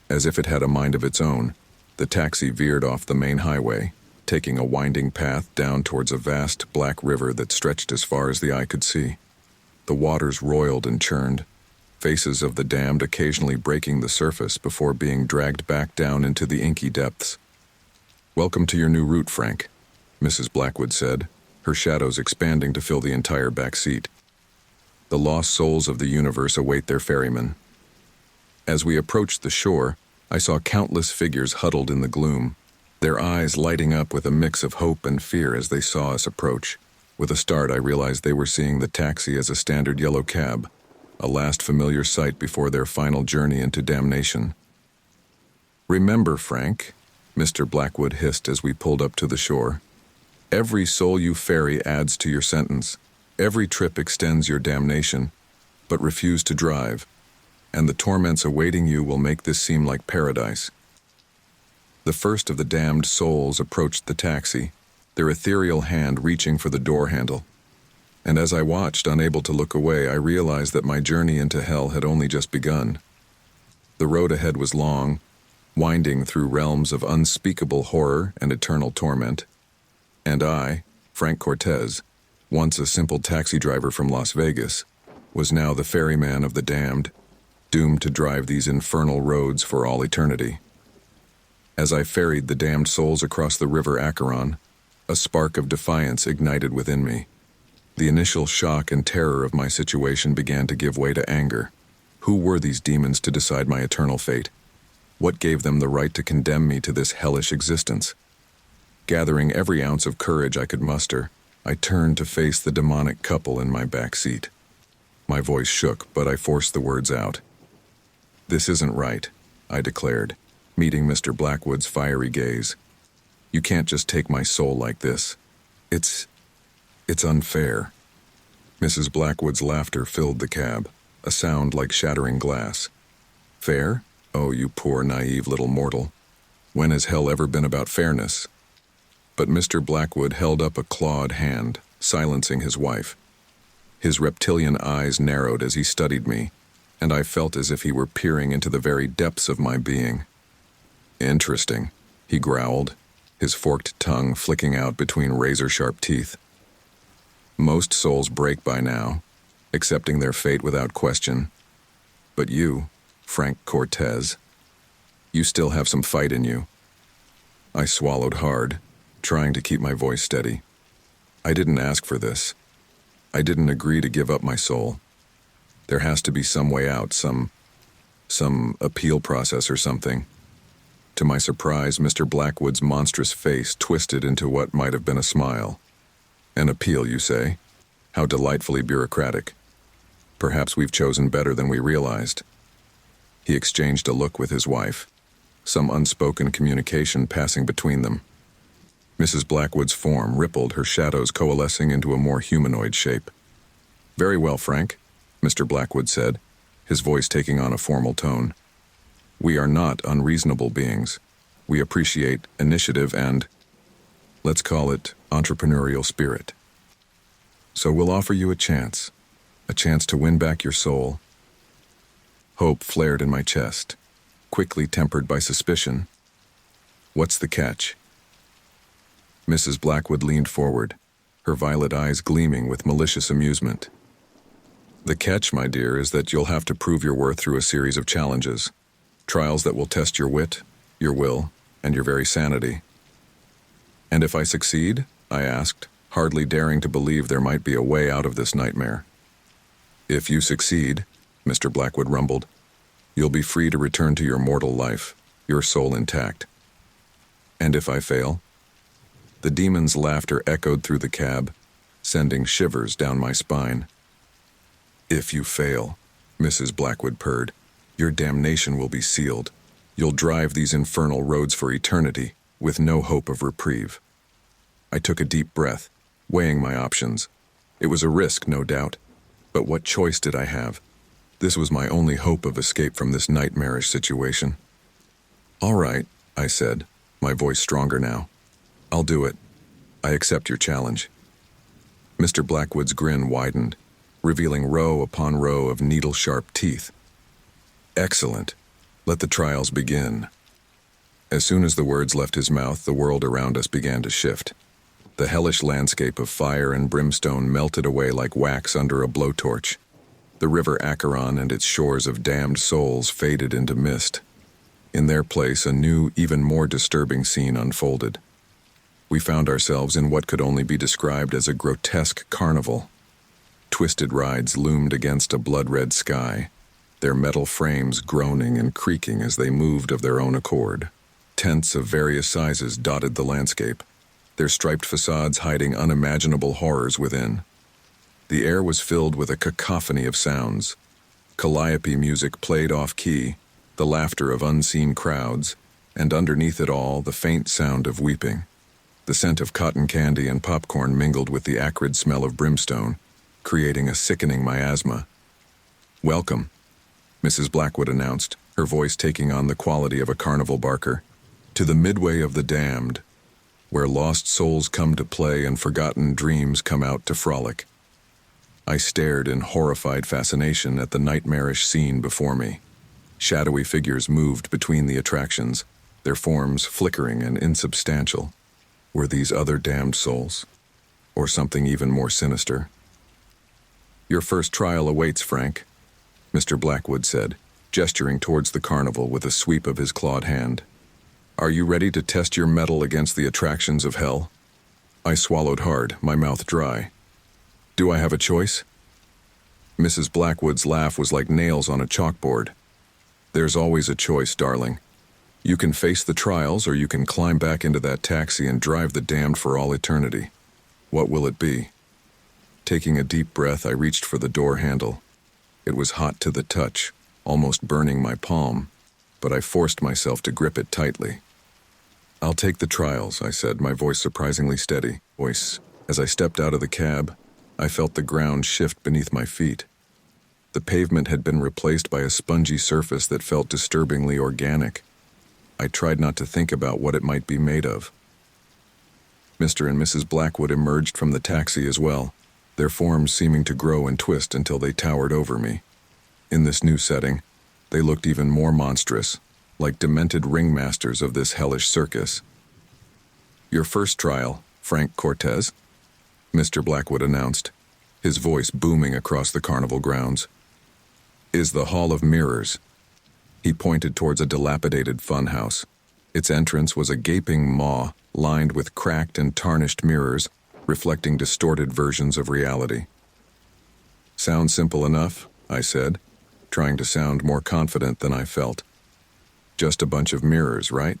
As if it had a mind of its own, the taxi veered off the main highway, taking a winding path down towards a vast black river that stretched as far as the eye could see. The waters roiled and churned, faces of the damned occasionally breaking the surface before being dragged back down into the inky depths. "Welcome to your new route, Frank," Mrs. Blackwood said, her shadows expanding to fill the entire back seat. "The lost souls of the universe await their ferryman." As we approached the shore, I saw countless figures huddled in the gloom, their eyes lighting up with a mix of hope and fear as they saw us approach. With a start, I realized they were seeing the taxi as a standard yellow cab, a last familiar sight before their final journey into damnation. "Remember, Frank," Mr. Blackwood hissed as we pulled up to the shore, "every soul you ferry adds to your sentence. Every trip extends your damnation, but refuse to drive, and the torments awaiting you will make this seem like paradise." The first of the damned souls approached the taxi, their ethereal hand reaching for the door handle. And as I watched, unable to look away, I realized that my journey into hell had only just begun. The road ahead was long, winding through realms of unspeakable horror and eternal torment. And I, Frank Cortez, once a simple taxi driver from Las Vegas, was now the ferryman of the damned, doomed to drive these infernal roads for all eternity. As I ferried the damned souls across the river Acheron, a spark of defiance ignited within me. The initial shock and terror of my situation began to give way to anger. Who were these demons to decide my eternal fate? What gave them the right to condemn me to this hellish existence? Gathering every ounce of courage I could muster, I turned to face the demonic couple in my back seat. My voice shook, but I forced the words out. "This isn't right," I declared, meeting Mr. Blackwood's fiery gaze. "You can't just take my soul like this. It's unfair." Mrs. Blackwood's laughter filled the cab, a sound like shattering glass. "Fair? Oh, you poor, naive little mortal. When has hell ever been about fairness?" But Mr. Blackwood held up a clawed hand, silencing his wife. His reptilian eyes narrowed as he studied me, and I felt as if he were peering into the very depths of my being. "Interesting," he growled, his forked tongue flicking out between razor-sharp teeth. "Most souls break by now, accepting their fate without question. But you, Frank Cortez, you still have some fight in you." I swallowed hard, trying to keep my voice steady. I didn't ask for this. I didn't agree to give up my soul. There has to be some way out, some appeal process or something. To my surprise, Mr. Blackwood's monstrous face twisted into what might have been a smile. "An appeal, you say? How delightfully bureaucratic. Perhaps we've chosen better than we realized." He exchanged a look with his wife, some unspoken communication passing between them. Mrs. Blackwood's form rippled, her shadows coalescing into a more humanoid shape. "Very well, Frank," Mr. Blackwood said, his voice taking on a formal tone. "We are not unreasonable beings. We appreciate initiative and, let's call it, entrepreneurial spirit. So we'll offer you a chance to win back your soul." Hope flared in my chest, quickly tempered by suspicion. "What's the catch?" Mrs. Blackwood leaned forward, her violet eyes gleaming with malicious amusement. "The catch, my dear, is that you'll have to prove your worth through a series of challenges. Trials that will test your wit, your will, and your very sanity." "And if I succeed?" I asked, hardly daring to believe there might be a way out of this nightmare. "If you succeed," Mr. Blackwood rumbled, "you'll be free to return to your mortal life, your soul intact." "And if I fail?" The demon's laughter echoed through the cab, sending shivers down my spine. "If you fail," Mrs. Blackwood purred, "your damnation will be sealed. You'll drive these infernal roads for eternity, with no hope of reprieve." I took a deep breath, weighing my options. It was a risk, no doubt, but what choice did I have? This was my only hope of escape from this nightmarish situation. "All right," I said, my voice stronger now. "I'll do it. I accept your challenge." Mr. Blackwood's grin widened, revealing row upon row of needle-sharp teeth. "Excellent. Let the trials begin." As soon as the words left his mouth, the world around us began to shift. The hellish landscape of fire and brimstone melted away like wax under a blowtorch. The river Acheron and its shores of damned souls faded into mist. In their place, a new, even more disturbing scene unfolded. We found ourselves in what could only be described as a grotesque carnival. Twisted rides loomed against a blood-red sky. their metal frames groaning and creaking as they moved of their own accord. Tents of various sizes dotted the landscape, their striped facades hiding unimaginable horrors within. The air was filled with a cacophony of sounds. Calliope music played off-key, the laughter of unseen crowds, and underneath it all, the faint sound of weeping. The scent of cotton candy and popcorn mingled with the acrid smell of brimstone, creating a sickening miasma. "Welcome," Mrs. Blackwood announced, her voice taking on the quality of a carnival barker, "to the midway of the damned, where lost souls come to play and forgotten dreams come out to frolic." I stared in horrified fascination at the nightmarish scene before me. Shadowy figures moved between the attractions, their forms flickering and insubstantial. Were these other damned souls? Or something even more sinister? "Your first trial awaits, Frank," Mr. Blackwood said, gesturing towards the carnival with a sweep of his clawed hand. "Are you ready to test your mettle against the attractions of hell?" I swallowed hard, my mouth dry. "Do I have a choice?" Mrs. Blackwood's laugh was like nails on a chalkboard. "There's always a choice, darling. You can face the trials, or you can climb back into that taxi and drive the damned for all eternity. What will it be?" Taking a deep breath, I reached for the door handle. It was hot to the touch, almost burning my palm, but I forced myself to grip it tightly. "I'll take the trials," I said, my voice surprisingly steady. As I stepped out of the cab, I felt the ground shift beneath my feet. The pavement had been replaced by a spongy surface that felt disturbingly organic. I tried not to think about what it might be made of. Mr. and Mrs. Blackwood emerged from the taxi as well, their forms seeming to grow and twist until they towered over me. In this new setting, they looked even more monstrous, like demented ringmasters of this hellish circus. "Your first trial, Frank Cortez," Mr. Blackwood announced, his voice booming across the carnival grounds, "is the Hall of Mirrors." He pointed towards a dilapidated funhouse. Its entrance was a gaping maw lined with cracked and tarnished mirrors, reflecting distorted versions of reality. "Sounds simple enough," I said, trying to sound more confident than I felt. "Just a bunch of mirrors, right?"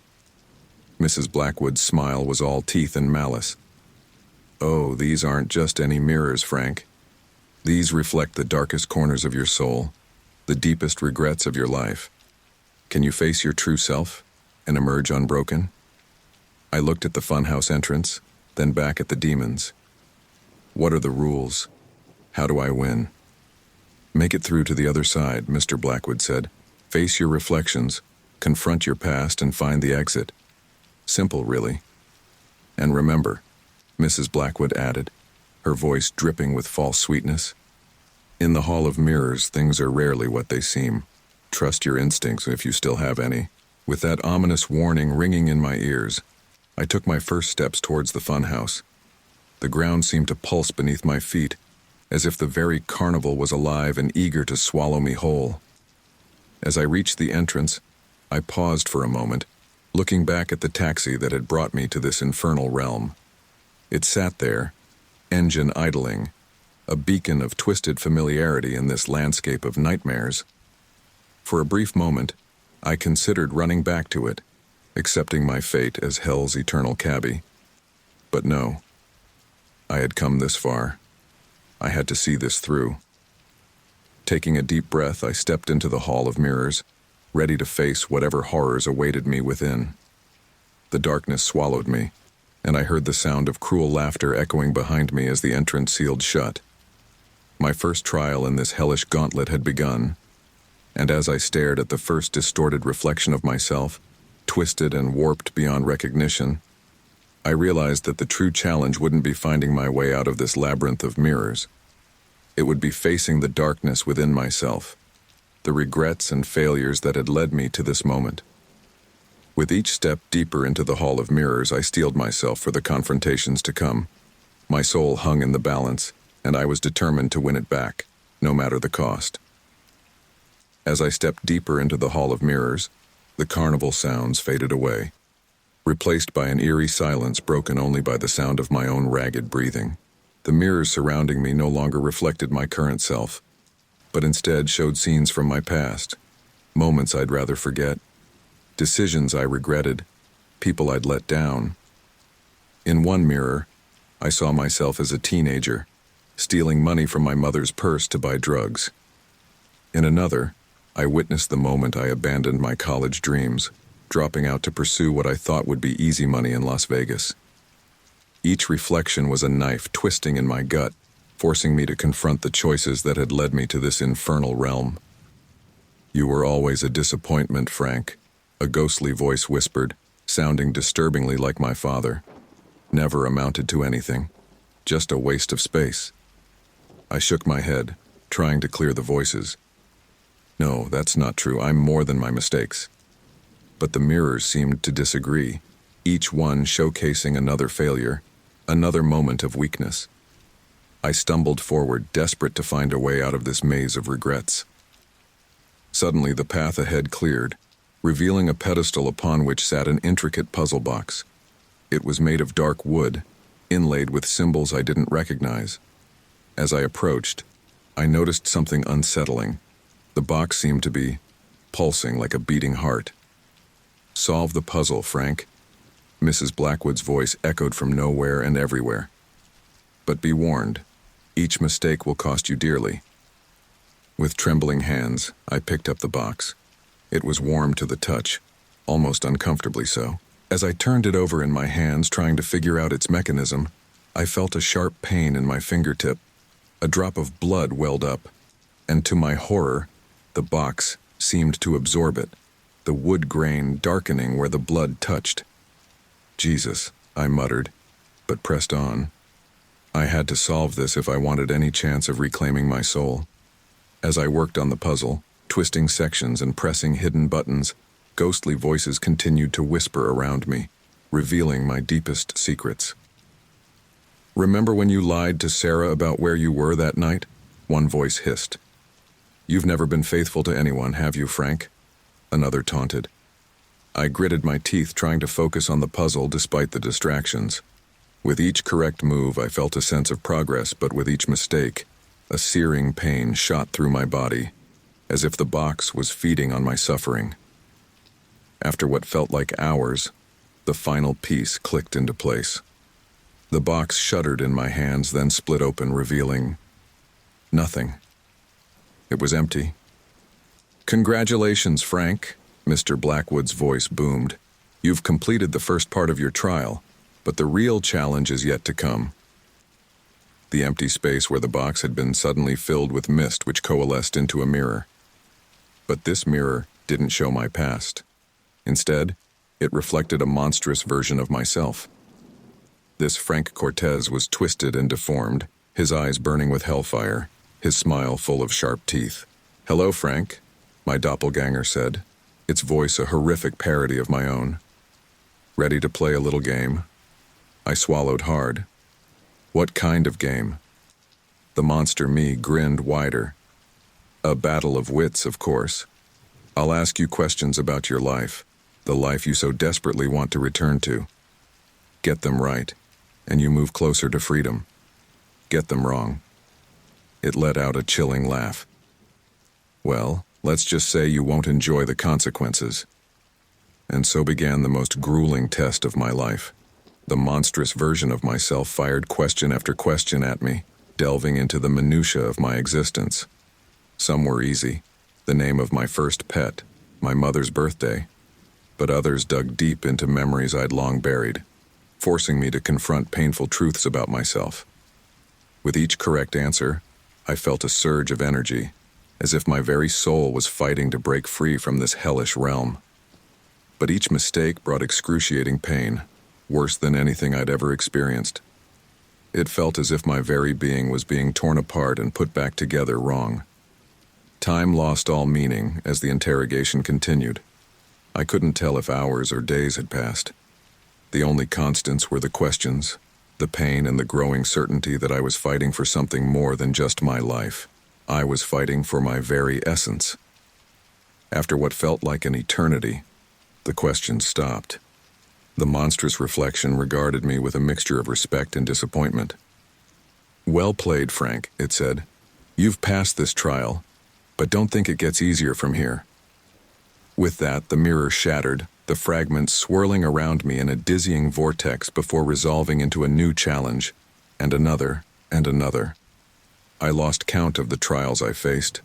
Mrs. Blackwood's smile was all teeth and malice. "Oh, these aren't just any mirrors, Frank. These reflect the darkest corners of your soul, the deepest regrets of your life. Can you face your true self and emerge unbroken?" I looked at the funhouse entrance, then back at the demons. "What are the rules? How do I win?" "Make it through to the other side," Mr. Blackwood said. "Face your reflections, confront your past, and find the exit. Simple, really. And remember," Mrs. Blackwood added, her voice dripping with false sweetness, "in the Hall of Mirrors, things are rarely what they seem. Trust your instincts if you still have any." With that ominous warning ringing in my ears, I took my first steps towards the funhouse. The ground seemed to pulse beneath my feet, as if the very carnival was alive and eager to swallow me whole. As I reached the entrance, I paused for a moment, looking back at the taxi that had brought me to this infernal realm. It sat there, engine idling, a beacon of twisted familiarity in this landscape of nightmares. For a brief moment, I considered running back to it, accepting my fate as hell's eternal cabbie. But no. I had come this far. I had to see this through. Taking a deep breath, I stepped into the Hall of Mirrors, ready to face whatever horrors awaited me within. The darkness swallowed me, and I heard the sound of cruel laughter echoing behind me as the entrance sealed shut. My first trial in this hellish gauntlet had begun, and as I stared at the first distorted reflection of myself, twisted and warped beyond recognition, I realized that the true challenge wouldn't be finding my way out of this labyrinth of mirrors. It would be facing the darkness within myself, the regrets and failures that had led me to this moment. With each step deeper into the Hall of Mirrors, I steeled myself for the confrontations to come. My soul hung in the balance, and I was determined to win it back, no matter the cost. As I stepped deeper into the Hall of Mirrors, the carnival sounds faded away, replaced by an eerie silence broken only by the sound of my own ragged breathing. The mirrors surrounding me no longer reflected my current self. but instead showed scenes from my past, moments I'd rather forget, decisions I regretted, people I'd let down. In one mirror, I saw myself as a teenager, stealing money from my mother's purse to buy drugs. In another, I witnessed the moment I abandoned my college dreams, dropping out to pursue what I thought would be easy money in Las Vegas. Each reflection was a knife twisting in my gut, forcing me to confront the choices that had led me to this infernal realm. "You were always a disappointment, Frank," a ghostly voice whispered, sounding disturbingly like my father. "Never amounted to anything. Just a waste of space." I shook my head, trying to clear the voices. "No, that's not true. I'm more than my mistakes." But the mirrors seemed to disagree, each one showcasing another failure, another moment of weakness. I stumbled forward, desperate to find a way out of this maze of regrets. Suddenly, the path ahead cleared, revealing a pedestal upon which sat an intricate puzzle box. It was made of dark wood, inlaid with symbols I didn't recognize. As I approached, I noticed something unsettling. The box seemed to be pulsing like a beating heart. "Solve the puzzle, Frank." Mrs. Blackwood's voice echoed from nowhere and everywhere. "But be warned, each mistake will cost you dearly." With trembling hands, I picked up the box. It was warm to the touch, almost uncomfortably so. As I turned it over in my hands, trying to figure out its mechanism, I felt a sharp pain in my fingertip. A drop of blood welled up, and to my horror, the box seemed to absorb it, the wood grain darkening where the blood touched. "Jesus," I muttered, but pressed on. I had to solve this if I wanted any chance of reclaiming my soul. As I worked on the puzzle, twisting sections and pressing hidden buttons, ghostly voices continued to whisper around me, revealing my deepest secrets. "Remember when you lied to Sarah about where you were that night?" one voice hissed. "You've never been faithful to anyone, have you, Frank?" another taunted. I gritted my teeth, trying to focus on the puzzle despite the distractions. With each correct move, I felt a sense of progress, but with each mistake, a searing pain shot through my body, as if the box was feeding on my suffering. After what felt like hours, the final piece clicked into place. The box shuddered in my hands, then split open, revealing nothing. It was empty. "Congratulations, Frank," Mr. Blackwood's voice boomed. "You've completed the first part of your trial, but the real challenge is yet to come." The empty space where the box had been suddenly filled with mist which coalesced into a mirror. But this mirror didn't show my past. Instead, it reflected a monstrous version of myself. This Frank Cortez was twisted and deformed, his eyes burning with hellfire, his smile full of sharp teeth. "Hello, Frank," my doppelganger said, its voice a horrific parody of my own. "Ready to play a little game?" I swallowed hard. "What kind of game?" The monster me grinned wider. "A battle of wits, of course. I'll ask you questions about your life, the life you so desperately want to return to. Get them right, and you move closer to freedom. Get them wrong." It let out a chilling laugh. "Well, let's just say you won't enjoy the consequences." And so began the most grueling test of my life. The monstrous version of myself fired question after question at me, delving into the minutiae of my existence. Some were easy, the name of my first pet, my mother's birthday, but others dug deep into memories I'd long buried, forcing me to confront painful truths about myself. With each correct answer, I felt a surge of energy, as if my very soul was fighting to break free from this hellish realm. But each mistake brought excruciating pain, worse than anything I'd ever experienced. It felt as if my very being was being torn apart and put back together wrong. Time lost all meaning as the interrogation continued. I couldn't tell if hours or days had passed. The only constants were the questions, the pain, and the growing certainty that I was fighting for something more than just my life. I was fighting for my very essence. After what felt like an eternity, the questions stopped. The monstrous reflection regarded me with a mixture of respect and disappointment. "Well played, Frank," it said. "You've passed this trial, But don't think it gets easier from here. With that, the mirror shattered, the fragments swirling around me in a dizzying vortex before resolving into a new challenge, and another, and another. I lost count of the trials I faced.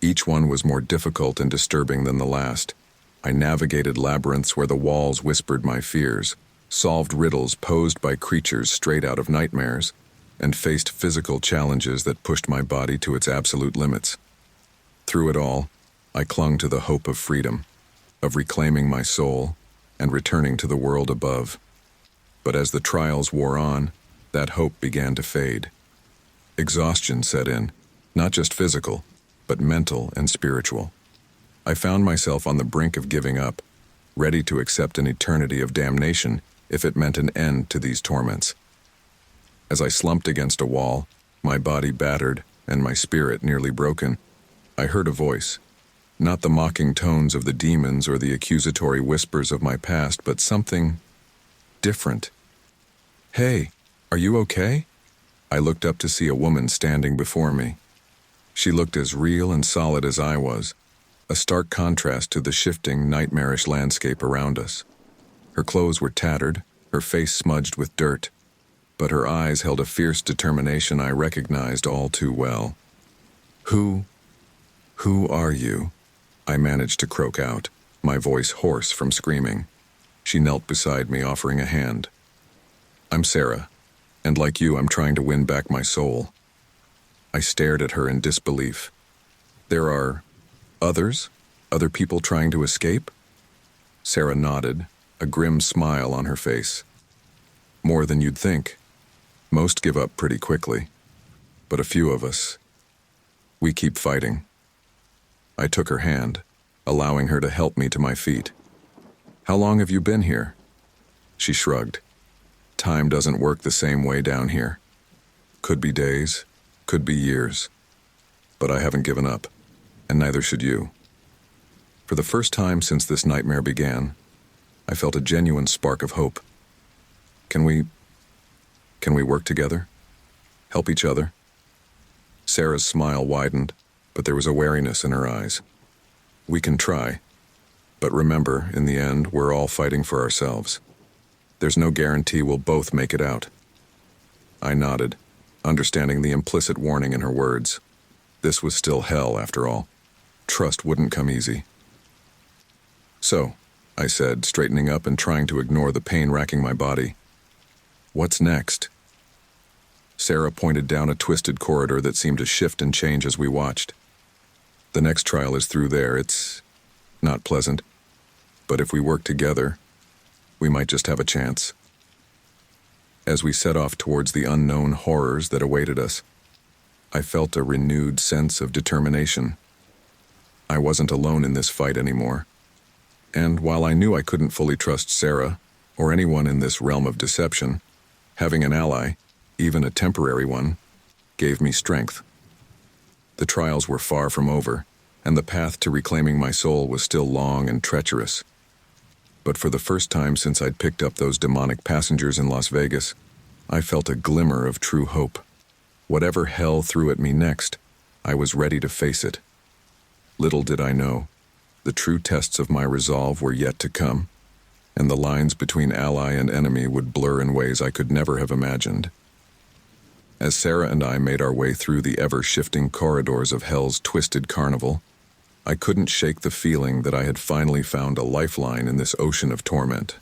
Each one was more difficult and disturbing than the last. I navigated labyrinths where the walls whispered my fears, solved riddles posed by creatures straight out of nightmares, and faced physical challenges that pushed my body to its absolute limits. Through it all, I clung to the hope of freedom, of reclaiming my soul, and returning to the world above. But as the trials wore on, that hope began to fade. Exhaustion set in, not just physical, but mental and spiritual. I found myself on the brink of giving up, ready to accept an eternity of damnation if it meant an end to these torments. As I slumped against a wall, my body battered and my spirit nearly broken, I heard a voice. Not the mocking tones of the demons or the accusatory whispers of my past, but something different. "Hey, are you okay?" I looked up to see a woman standing before me. She looked as real and solid as I was, a stark contrast to the shifting, nightmarish landscape around us. Her clothes were tattered, her face smudged with dirt, but her eyes held a fierce determination I recognized all too well. Who are you?" I managed to croak out, my voice hoarse from screaming. She knelt beside me, offering a hand. "I'm Sarah, and like you, I'm trying to win back my soul." I stared at her in disbelief. "There are others? Other people trying to escape?" Sarah nodded, a grim smile on her face. "More than you'd think. Most give up pretty quickly. But a few of us, we keep fighting." I took her hand, allowing her to help me to my feet. "How long have you been here?" She shrugged. "Time doesn't work the same way down here. Could be days, could be years. But I haven't given up, and neither should you." For the first time since this nightmare began, I felt a genuine spark of hope. Can we work together? Help each other?" Sarah's smile widened, but there was a wariness in her eyes. "We can try. But remember, in the end, we're all fighting for ourselves. There's no guarantee we'll both make it out." I nodded, understanding the implicit warning in her words. This was still hell, after all. Trust wouldn't come easy. "So," I said, straightening up and trying to ignore the pain racking my body, "what's next?" Sarah pointed down a twisted corridor that seemed to shift and change as we watched. "The next trial is through there. It's not pleasant, but if we work together, we might just have a chance." As we set off towards the unknown horrors that awaited us, I felt a renewed sense of determination. I wasn't alone in this fight anymore. And while I knew I couldn't fully trust Sarah, or anyone in this realm of deception, having an ally, even a temporary one, gave me strength. The trials were far from over, and the path to reclaiming my soul was still long and treacherous. But for the first time since I'd picked up those demonic passengers in Las Vegas, I felt a glimmer of true hope. Whatever hell threw at me next, I was ready to face it. Little did I know, the true tests of my resolve were yet to come, and the lines between ally and enemy would blur in ways I could never have imagined. As Sarah and I made our way through the ever-shifting corridors of hell's twisted carnival, I couldn't shake the feeling that I had finally found a lifeline in this ocean of torment.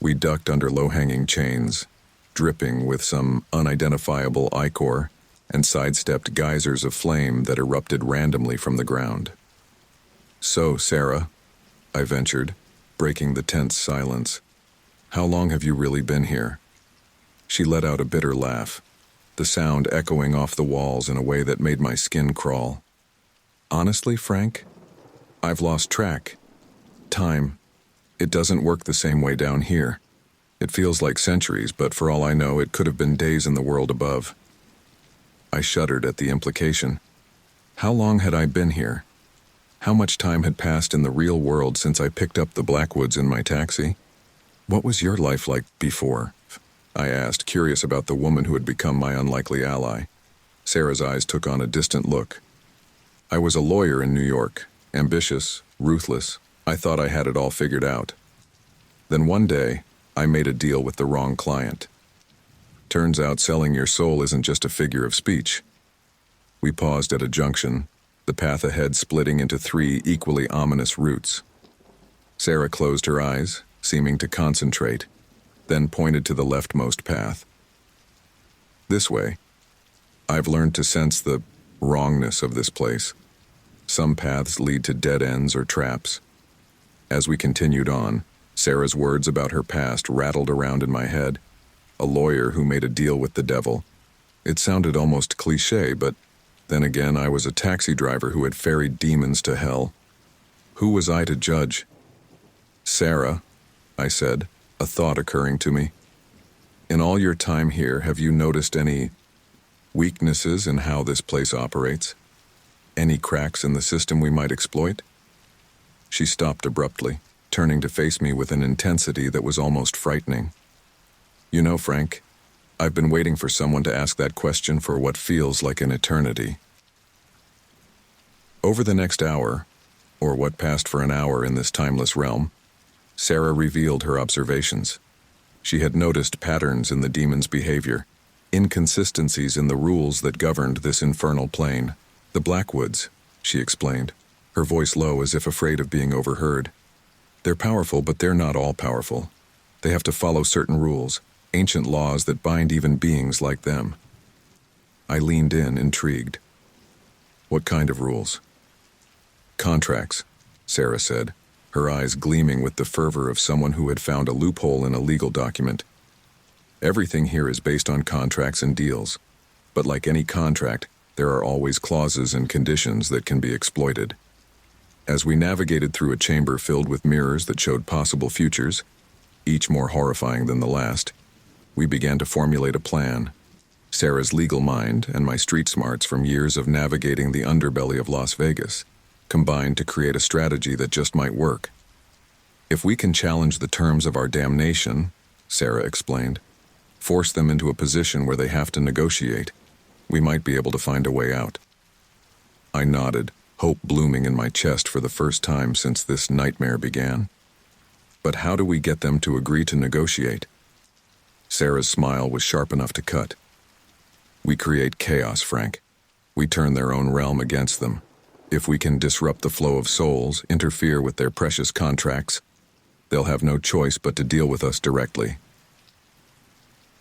We ducked under low-hanging chains, dripping with some unidentifiable ichor, and sidestepped geysers of flame that erupted randomly from the ground. "So, Sarah," I ventured, breaking the tense silence, "how long have you really been here?" She let out a bitter laugh, the sound echoing off the walls in a way that made my skin crawl. "Honestly, Frank, I've lost track. Time, it doesn't work the same way down here. It feels like centuries, but for all I know, it could have been days in the world above." I shuddered at the implication. How long had I been here? How much time had passed in the real world since I picked up the Blackwoods in my taxi? "What was your life like before?" I asked, curious about the woman who had become my unlikely ally. Sarah's eyes took on a distant look. I was a lawyer in New York, ambitious, ruthless. I thought I had it all figured out. Then one day, I made a deal with the wrong client. Turns out selling your soul isn't just a figure of speech. We paused at a junction, the path ahead splitting into 3 equally ominous routes. Sarah closed her eyes, seeming to concentrate, then pointed to the leftmost path. This way. I've learned to sense the wrongness of this place. Some paths lead to dead ends or traps. As we continued on, Sarah's words about her past rattled around in my head. A lawyer who made a deal with the devil. It sounded almost cliché, but then again, I was a taxi driver who had ferried demons to hell. Who was I to judge? Sarah, I said, a thought occurring to me. In all your time here, have you noticed any weaknesses in how this place operates? Any cracks in the system we might exploit? She stopped abruptly, turning to face me with an intensity that was almost frightening. You know, Frank, I've been waiting for someone to ask that question for what feels like an eternity. Over the next hour, or what passed for an hour in this timeless realm, Sarah revealed her observations. She had noticed patterns in the demon's behavior, inconsistencies in the rules that governed this infernal plane. The Blackwoods, she explained, her voice low as if afraid of being overheard. They're powerful, but they're not all powerful. They have to follow certain rules, ancient laws that bind even beings like them. I leaned in, intrigued. What kind of rules? Contracts, Sarah said, her eyes gleaming with the fervor of someone who had found a loophole in a legal document. Everything here is based on contracts and deals, but like any contract, there are always clauses and conditions that can be exploited. As we navigated through a chamber filled with mirrors that showed possible futures, each more horrifying than the last, we began to formulate a plan. Sarah's legal mind and my street smarts from years of navigating the underbelly of Las Vegas combined to create a strategy that just might work. If we can challenge the terms of our damnation, Sarah explained, force them into a position where they have to negotiate, we might be able to find a way out. I nodded, hope blooming in my chest for the first time since this nightmare began. But how do we get them to agree to negotiate? Sarah's smile was sharp enough to cut. We create chaos, Frank. We turn their own realm against them. If we can disrupt the flow of souls, interfere with their precious contracts, they'll have no choice but to deal with us directly.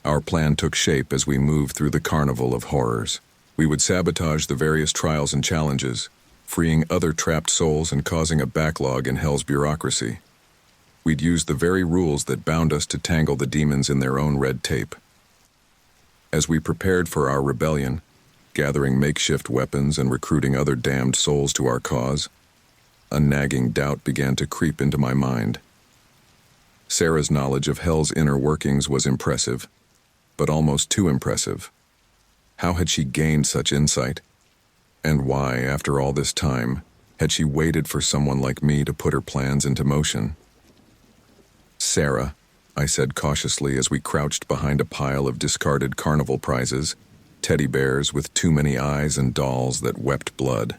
Our plan took shape as we moved through the carnival of horrors. We would sabotage the various trials and challenges, freeing other trapped souls and causing a backlog in hell's bureaucracy. We'd use the very rules that bound us to tangle the demons in their own red tape. As we prepared for our rebellion, gathering makeshift weapons and recruiting other damned souls to our cause, a nagging doubt began to creep into my mind. Sarah's knowledge of hell's inner workings was impressive, but almost too impressive. How had she gained such insight? And why, after all this time, had she waited for someone like me to put her plans into motion? Sarah, I said cautiously as we crouched behind a pile of discarded carnival prizes, teddy bears with too many eyes and dolls that wept blood.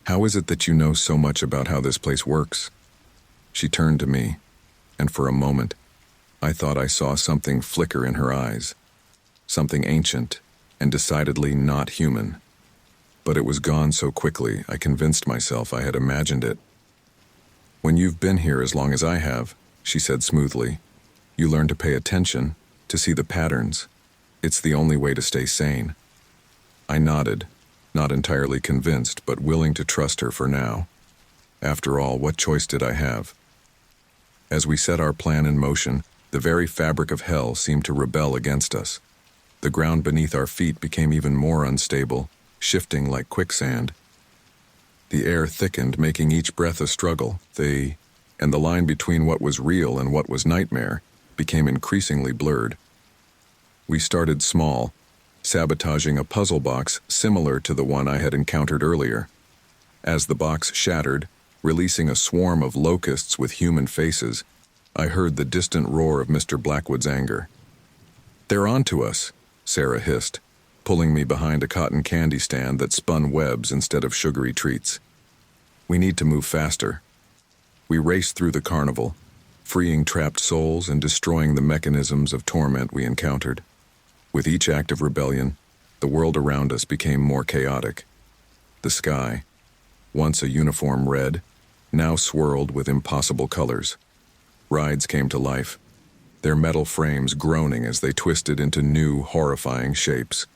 How is it that you know so much about how this place works? She turned to me, and for a moment, I thought I saw something flicker in her eyes, something ancient and decidedly not human. But it was gone so quickly, I convinced myself I had imagined it. When you've been here as long as I have, she said smoothly, you learn to pay attention, to see the patterns. It's the only way to stay sane. I nodded, not entirely convinced, but willing to trust her for now. After all, what choice did I have? As we set our plan in motion, the very fabric of hell seemed to rebel against us. The ground beneath our feet became even more unstable, shifting like quicksand. The air thickened, making each breath a struggle. And the line between what was real and what was nightmare became increasingly blurred. We started small, sabotaging a puzzle box similar to the one I had encountered earlier. As the box shattered, releasing a swarm of locusts with human faces, I heard the distant roar of Mr. Blackwood's anger. "They're on to us," Sarah hissed. pulling me behind a cotton candy stand that spun webs instead of sugary treats. We need to move faster. We raced through the carnival, freeing trapped souls and destroying the mechanisms of torment we encountered. With each act of rebellion, the world around us became more chaotic. The sky, once a uniform red, now swirled with impossible colors. Rides came to life, their metal frames groaning as they twisted into new, horrifying shapes.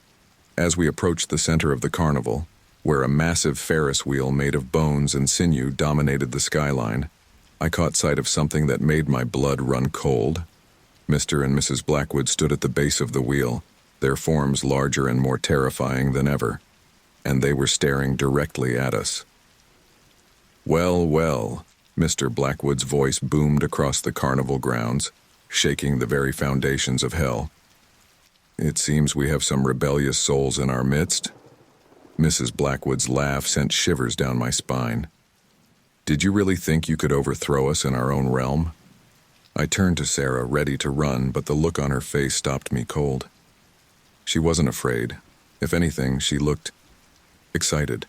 As we approached the center of the carnival, where a massive Ferris wheel made of bones and sinew dominated the skyline, I caught sight of something that made my blood run cold. Mr. and Mrs. Blackwood stood at the base of the wheel, their forms larger and more terrifying than ever, and they were staring directly at us. "Well, well," Mr. Blackwood's voice boomed across the carnival grounds, shaking the very foundations of hell. "It seems we have some rebellious souls in our midst." Mrs. Blackwood's laugh sent shivers down my spine. "Did you really think you could overthrow us in our own realm?" I turned to Sarah, ready to run, but the look on her face stopped me cold. She wasn't afraid. If anything, she looked excited.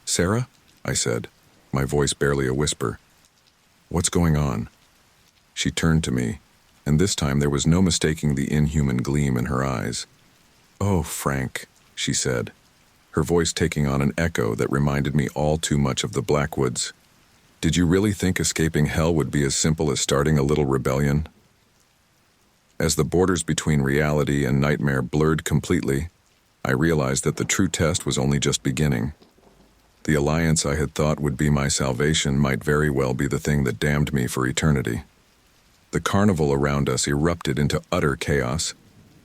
"Sarah?" I said, my voice barely a whisper. "What's going on?" She turned to me, and this time there was no mistaking the inhuman gleam in her eyes. "Oh, Frank," she said, her voice taking on an echo that reminded me all too much of the Blackwoods. "Did you really think escaping hell would be as simple as starting a little rebellion?" As the borders between reality and nightmare blurred completely, I realized that the true test was only just beginning. The alliance I had thought would be my salvation might very well be the thing that damned me for eternity. The carnival around us erupted into utter chaos,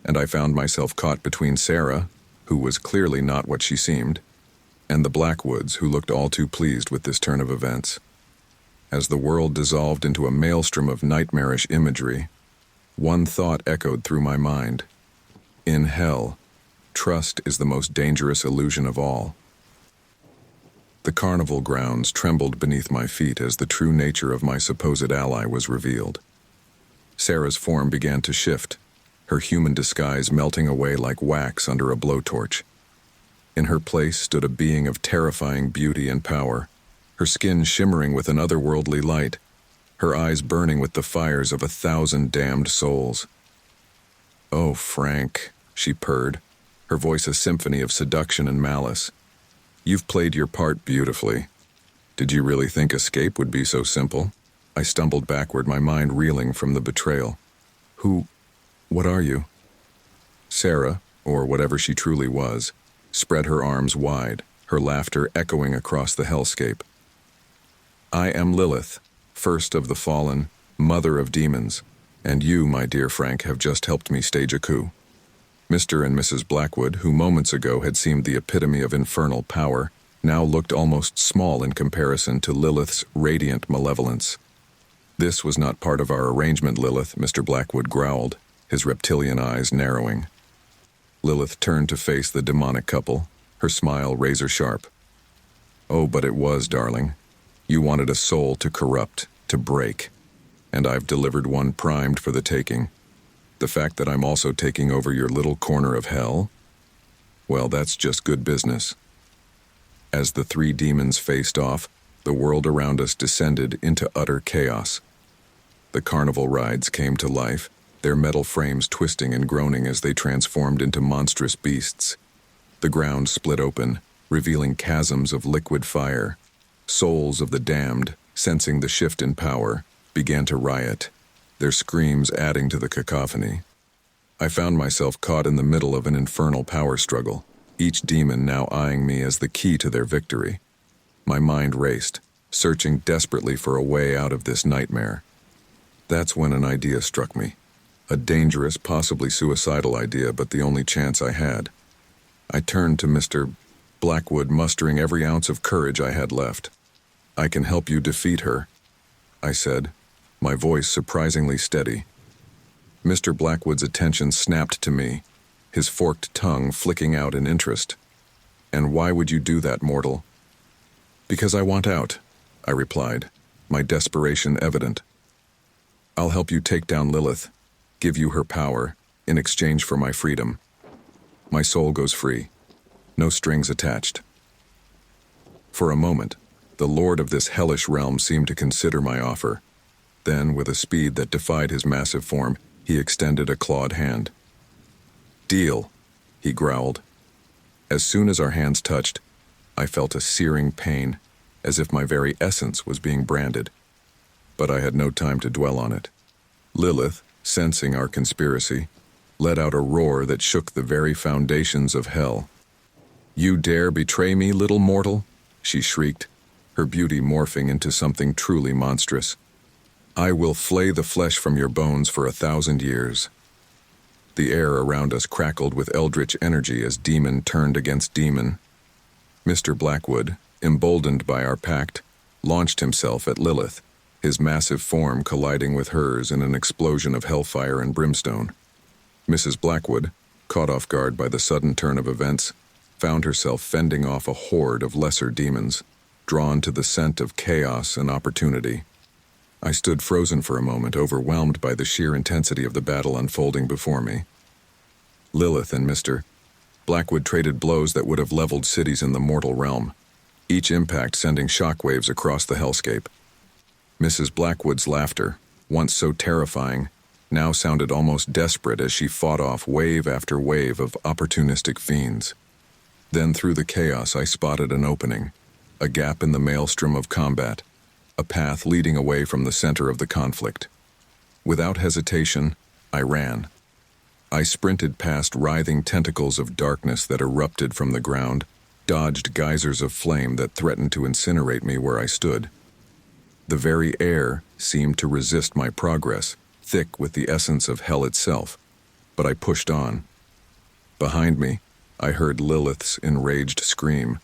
and I found myself caught between Sarah, who was clearly not what she seemed, and the Blackwoods, who looked all too pleased with this turn of events. As the world dissolved into a maelstrom of nightmarish imagery, one thought echoed through my mind. In hell, trust is the most dangerous illusion of all. The carnival grounds trembled beneath my feet as the true nature of my supposed ally was revealed. Sarah's form began to shift, her human disguise melting away like wax under a blowtorch. In her place stood a being of terrifying beauty and power, her skin shimmering with an otherworldly light, her eyes burning with the fires of 1,000 damned souls. "Oh, Frank," she purred, her voice a symphony of seduction and malice. "You've played your part beautifully. Did you really think escape would be so simple?" I stumbled backward, my mind reeling from the betrayal. What are you?" Sarah, or whatever she truly was, spread her arms wide, her laughter echoing across the hellscape. "I am Lilith, first of the fallen, mother of demons, and you, my dear Frank, have just helped me stage a coup." Mr. and Mrs. Blackwood, who moments ago had seemed the epitome of infernal power, now looked almost small in comparison to Lilith's radiant malevolence. "This was not part of our arrangement, Lilith," Mr. Blackwood growled, his reptilian eyes narrowing. Lilith turned to face the demonic couple, her smile razor-sharp. "Oh, but it was, darling. You wanted a soul to corrupt, to break, and I've delivered one primed for the taking. The fact that I'm also taking over your little corner of hell? Well, that's just good business." As the three demons faced off, the world around us descended into utter chaos. The carnival rides came to life, their metal frames twisting and groaning as they transformed into monstrous beasts. The ground split open, revealing chasms of liquid fire. Souls of the damned, sensing the shift in power, began to riot, their screams adding to the cacophony. I found myself caught in the middle of an infernal power struggle, each demon now eyeing me as the key to their victory. My mind raced, searching desperately for a way out of this nightmare. That's when an idea struck me. A dangerous, possibly suicidal idea, but the only chance I had. I turned to Mr. Blackwood, mustering every ounce of courage I had left. "I can help you defeat her," I said, my voice surprisingly steady. Mr. Blackwood's attention snapped to me, his forked tongue flicking out in interest. "And why would you do that, mortal?" "Because I want out," I replied, my desperation evident. "I'll help you take down Lilith, give you her power, in exchange for my freedom." My soul goes free. No strings attached. For a moment, the lord of this hellish realm seemed to consider my offer. Then, with a speed that defied his massive form, he extended a clawed hand. "Deal," he growled. As soon as our hands touched, I felt a searing pain, as if my very essence was being branded. But I had no time to dwell on it. Lilith, sensing our conspiracy, let out a roar that shook the very foundations of hell. "You dare betray me, little mortal?" she shrieked, her beauty morphing into something truly monstrous. "I will flay the flesh from your bones for 1,000 years." The air around us crackled with eldritch energy as demon turned against demon. Mr. Blackwood, emboldened by our pact, launched himself at Lilith, his massive form colliding with hers in an explosion of hellfire and brimstone. Mrs. Blackwood, caught off guard by the sudden turn of events, found herself fending off a horde of lesser demons, drawn to the scent of chaos and opportunity. I stood frozen for a moment, overwhelmed by the sheer intensity of the battle unfolding before me. Lilith and Mr. Blackwood traded blows that would have leveled cities in the mortal realm, each impact sending shockwaves across the hellscape. Mrs. Blackwood's laughter, once so terrifying, now sounded almost desperate as she fought off wave after wave of opportunistic fiends. Then through the chaos I spotted an opening, a gap in the maelstrom of combat, a path leading away from the center of the conflict. Without hesitation, I ran. I sprinted past writhing tentacles of darkness that erupted from the ground, dodged geysers of flame that threatened to incinerate me where I stood. The very air seemed to resist my progress, thick with the essence of hell itself, but I pushed on. Behind me, I heard Lilith's enraged scream.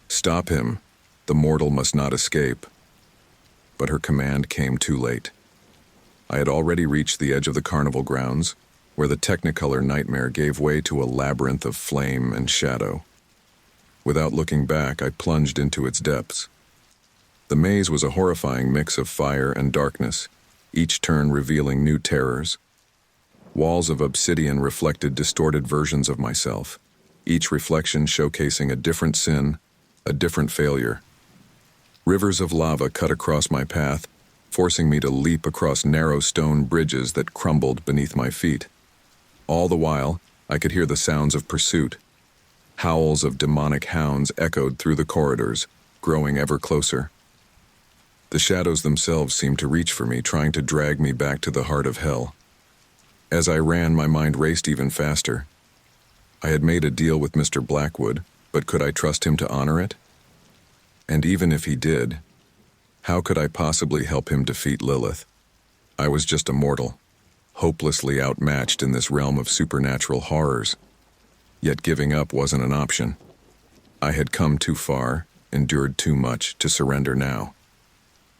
"Stop him! The mortal must not escape." But her command came too late. I had already reached the edge of the carnival grounds, where the Technicolor nightmare gave way to a labyrinth of flame and shadow. Without looking back, I plunged into its depths. The maze was a horrifying mix of fire and darkness, each turn revealing new terrors. Walls of obsidian reflected distorted versions of myself, each reflection showcasing a different sin, a different failure. Rivers of lava cut across my path, forcing me to leap across narrow stone bridges that crumbled beneath my feet. All the while, I could hear the sounds of pursuit. Howls of demonic hounds echoed through the corridors, growing ever closer. The shadows themselves seemed to reach for me, trying to drag me back to the heart of hell. As I ran, my mind raced even faster. I had made a deal with Mr. Blackwood, but could I trust him to honor it? And even if he did, how could I possibly help him defeat Lilith? I was just a mortal, hopelessly outmatched in this realm of supernatural horrors. Yet giving up wasn't an option. I had come too far, endured too much to surrender now.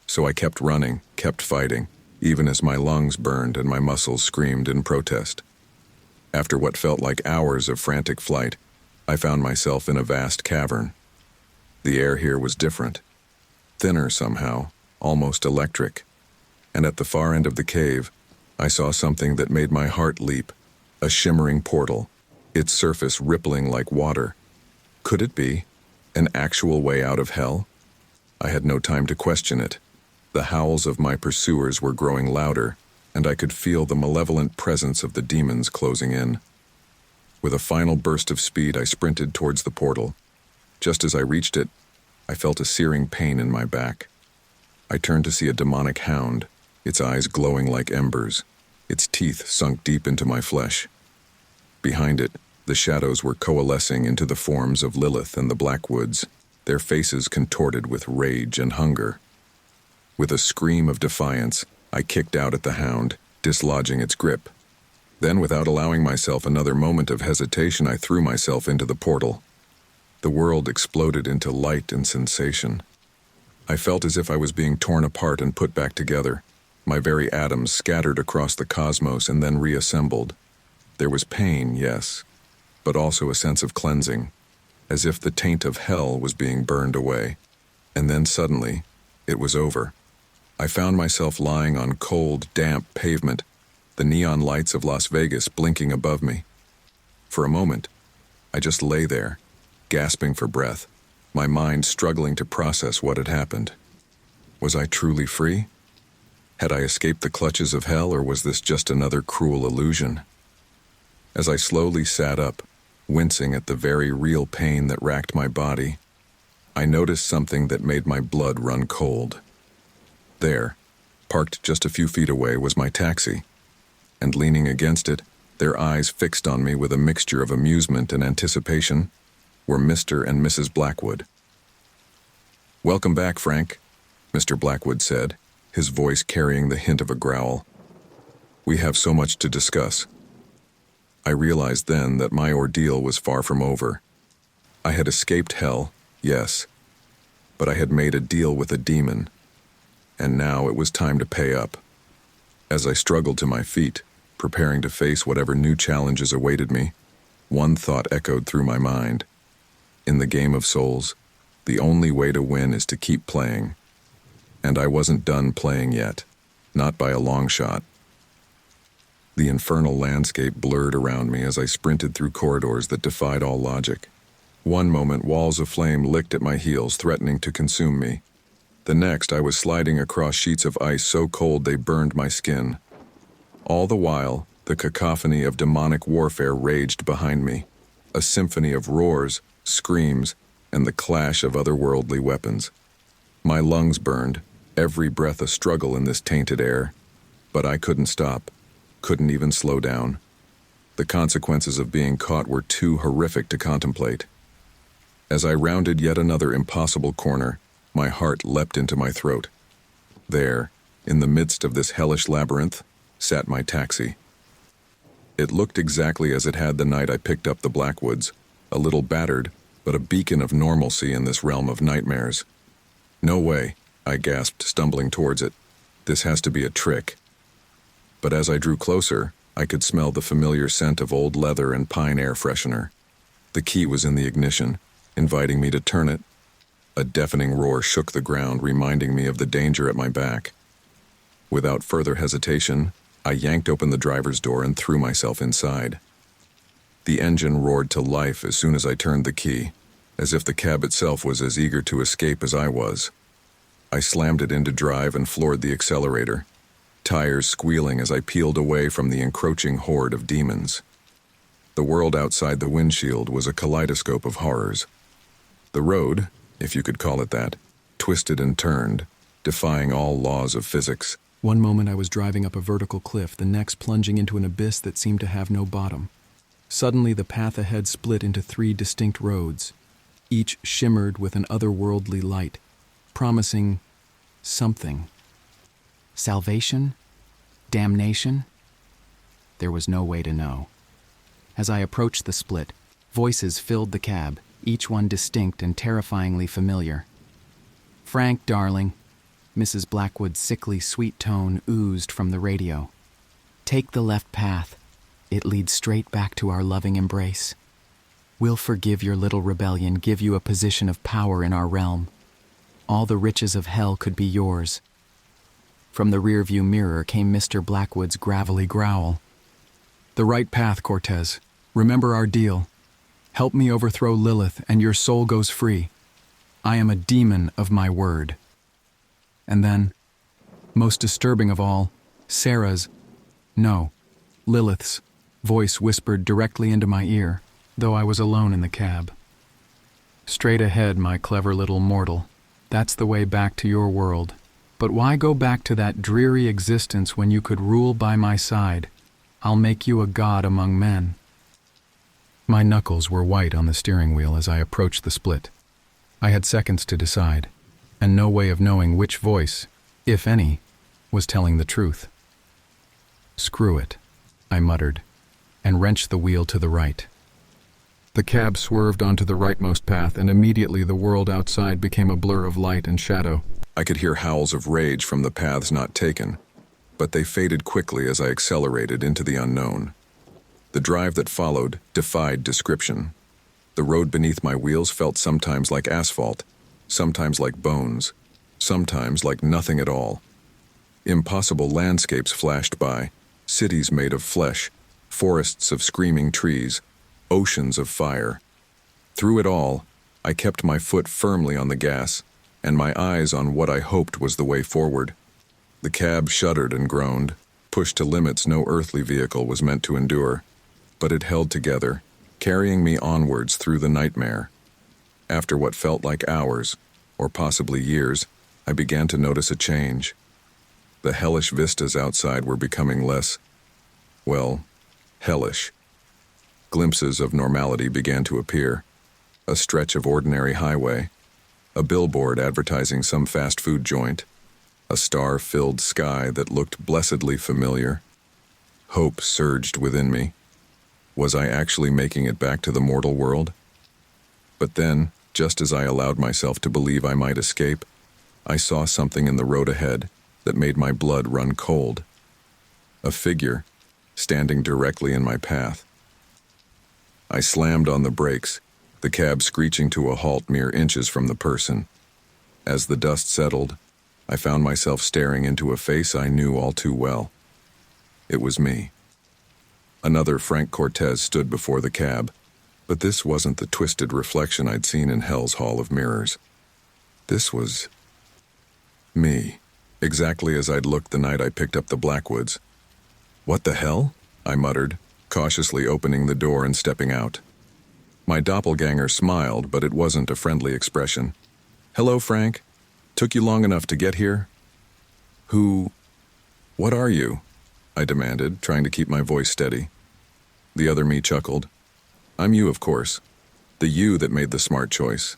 So I kept running, kept fighting, even as my lungs burned and my muscles screamed in protest. After what felt like hours of frantic flight, I found myself in a vast cavern. The air here was different, thinner somehow, almost electric. And at the far end of the cave, I saw something that made my heart leap, a shimmering portal, its surface rippling like water. Could it be an actual way out of hell? I had no time to question it. The howls of my pursuers were growing louder, and I could feel the malevolent presence of the demons closing in. With a final burst of speed, I sprinted towards the portal. Just as I reached it, I felt a searing pain in my back. I turned to see a demonic hound, its eyes glowing like embers, its teeth sunk deep into my flesh. Behind it, the shadows were coalescing into the forms of Lilith and the Blackwoods, their faces contorted with rage and hunger. With a scream of defiance, I kicked out at the hound, dislodging its grip. Then, without allowing myself another moment of hesitation, I threw myself into the portal. The world exploded into light and sensation. I felt as if I was being torn apart and put back together, my very atoms scattered across the cosmos and then reassembled. There was pain, yes, but also a sense of cleansing, as if the taint of hell was being burned away. And then suddenly, it was over. I found myself lying on cold, damp pavement, the neon lights of Las Vegas blinking above me. For a moment, I just lay there, gasping for breath, my mind struggling to process what had happened. Was I truly free? Had I escaped the clutches of hell, or was this just another cruel illusion? As I slowly sat up, wincing at the very real pain that racked my body, I noticed something that made my blood run cold. There, parked just a few feet away, was my taxi, and leaning against it, their eyes fixed on me with a mixture of amusement and anticipation, were Mr. and Mrs. Blackwood. "Welcome back, Frank," Mr. Blackwood said, his voice carrying the hint of a growl. "We have so much to discuss." I realized then that my ordeal was far from over. I had escaped hell, yes, but I had made a deal with a demon, and now it was time to pay up. As I struggled to my feet, preparing to face whatever new challenges awaited me, one thought echoed through my mind. In the game of souls, the only way to win is to keep playing. And I wasn't done playing yet, not by a long shot. The infernal landscape blurred around me as I sprinted through corridors that defied all logic. One moment, walls of flame licked at my heels, threatening to consume me. The next, I was sliding across sheets of ice so cold they burned my skin. All the while, the cacophony of demonic warfare raged behind me, a symphony of roars, screams, and the clash of otherworldly weapons. My lungs burned, every breath a struggle in this tainted air, but I couldn't stop, couldn't even slow down. The consequences of being caught were too horrific to contemplate. As I rounded yet another impossible corner, my heart leapt into my throat. There, in the midst of this hellish labyrinth, sat my taxi. It looked exactly as it had the night I picked up the Blackwoods, a little battered, but a beacon of normalcy in this realm of nightmares. "No way," I gasped, stumbling towards it. "This has to be a trick." But as I drew closer, I could smell the familiar scent of old leather and pine air freshener. The key was in the ignition, inviting me to turn it. A deafening roar shook the ground, reminding me of the danger at my back. Without further hesitation, I yanked open the driver's door and threw myself inside. The engine roared to life as soon as I turned the key, as if the cab itself was as eager to escape as I was. I slammed it into drive and floored the accelerator, tires squealing as I peeled away from the encroaching horde of demons. The world outside the windshield was a kaleidoscope of horrors. The road, if you could call it that, twisted and turned, defying all laws of physics. One moment I was driving up a vertical cliff, the next plunging into an abyss that seemed to have no bottom. Suddenly the path ahead split into 3 distinct roads. Each shimmered with an otherworldly light, promising something. Salvation? Damnation? There was no way to know. As I approached the split, voices filled the cab, each one distinct and terrifyingly familiar. "Frank, darling," Mrs. Blackwood's sickly sweet tone oozed from the radio. "Take the left path. It leads straight back to our loving embrace. We'll forgive your little rebellion, give you a position of power in our realm. All the riches of hell could be yours." From the rearview mirror came Mr. Blackwood's gravelly growl. "The right path, Cortez. Remember our deal. Help me overthrow Lilith, and your soul goes free. I am a demon of my word." And then, most disturbing of all, Lilith's voice whispered directly into my ear, though I was alone in the cab. "Straight ahead, my clever little mortal. That's the way back to your world. But why go back to that dreary existence when you could rule by my side? I'll make you a god among men." My knuckles were white on the steering wheel as I approached the split. I had seconds to decide, and no way of knowing which voice, if any, was telling the truth. "Screw it," I muttered, and wrenched the wheel to the right. The cab swerved onto the rightmost path, and immediately the world outside became a blur of light and shadow. I could hear howls of rage from the paths not taken, but they faded quickly as I accelerated into the unknown. The drive that followed defied description. The road beneath my wheels felt sometimes like asphalt, sometimes like bones, sometimes like nothing at all. Impossible landscapes flashed by, cities made of flesh, forests of screaming trees, oceans of fire. Through it all, I kept my foot firmly on the gas, and my eyes on what I hoped was the way forward. The cab shuddered and groaned, pushed to limits no earthly vehicle was meant to endure, but it held together, carrying me onwards through the nightmare. After what felt like hours, or possibly years, I began to notice a change. The hellish vistas outside were becoming less, well, hellish. Glimpses of normality began to appear. A stretch of ordinary highway, a billboard advertising some fast food joint, a star-filled sky that looked blessedly familiar. Hope surged within me. Was I actually making it back to the mortal world? But then, just as I allowed myself to believe I might escape, I saw something in the road ahead that made my blood run cold. A figure, standing directly in my path. I slammed on the brakes, the cab screeching to a halt mere inches from the person. As the dust settled, I found myself staring into a face I knew all too well. It was me. Another Frank Cortez stood before the cab, but this wasn't the twisted reflection I'd seen in Hell's Hall of Mirrors. This was me, exactly as I'd looked the night I picked up the Blackwoods. "What the hell?" I muttered, cautiously opening the door and stepping out. My doppelganger smiled, but it wasn't a friendly expression. "Hello, Frank. Took you long enough to get here?" What are you?" I demanded, trying to keep my voice steady. The other me chuckled. "I'm you, of course. The you that made the smart choice.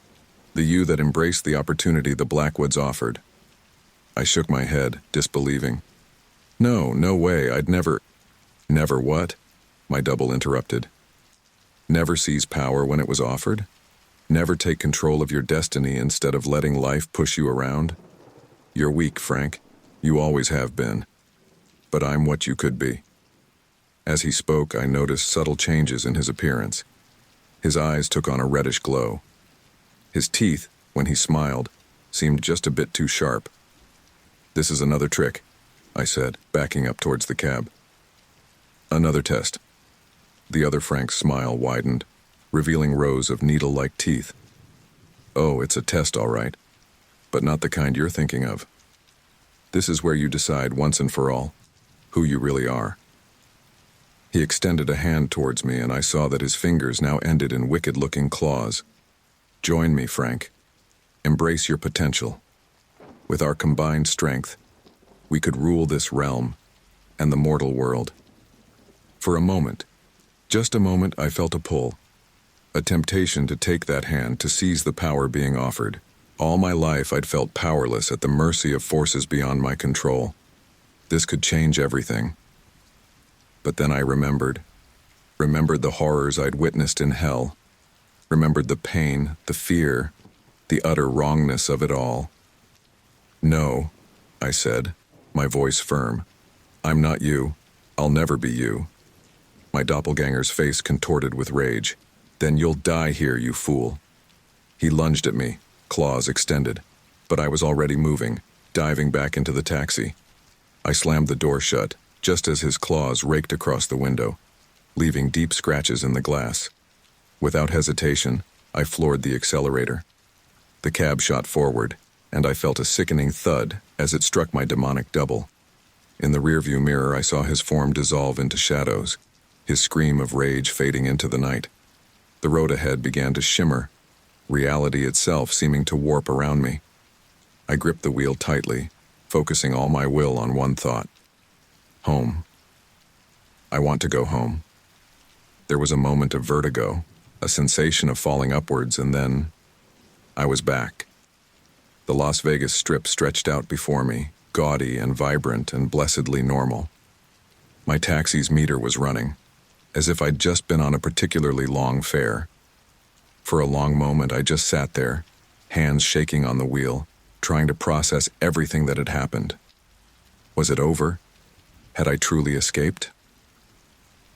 The you that embraced the opportunity the Blackwoods offered." I shook my head, disbelieving. No way, I'd never..." "Never what?" my double interrupted. "Never seize power when it was offered? Never take control of your destiny instead of letting life push you around? You're weak, Frank. You always have been. But I'm what you could be." As he spoke, I noticed subtle changes in his appearance. His eyes took on a reddish glow. His teeth, when he smiled, seemed just a bit too sharp. "This is another trick," I said, backing up towards the cab. "Another test." The other Frank's smile widened, revealing rows of needle-like teeth. "Oh, it's a test, all right. But not the kind you're thinking of. This is where you decide once and for all who you really are." He extended a hand towards me, and I saw that his fingers now ended in wicked-looking claws. "Join me, Frank. Embrace your potential. With our combined strength, we could rule this realm and the mortal world." For a moment, just a moment, I felt a pull. A temptation to take that hand, to seize the power being offered. All my life I'd felt powerless at the mercy of forces beyond my control. This could change everything. But then I remembered the horrors I'd witnessed in hell, remembered the pain, the fear, the utter wrongness of it all. "No," I said, my voice firm. "I'm not you. I'll never be you." My doppelganger's face contorted with rage. "Then you'll die here, you fool." He lunged at me, claws extended, but I was already moving, diving back into the taxi. I slammed the door shut, just as his claws raked across the window, leaving deep scratches in the glass. Without hesitation, I floored the accelerator. The cab shot forward, and I felt a sickening thud as it struck my demonic double. In the rearview mirror, I saw his form dissolve into shadows, his scream of rage fading into the night. The road ahead began to shimmer, reality itself seeming to warp around me. I gripped the wheel tightly, focusing all my will on one thought. Home. I want to go home. There was a moment of vertigo, a sensation of falling upwards, and then I was back. The Las Vegas Strip stretched out before me, gaudy and vibrant and blessedly normal. My taxi's meter was running, as if I'd just been on a particularly long fare. For a long moment, I just sat there, hands shaking on the wheel, trying to process everything that had happened. Was it over? Had I truly escaped?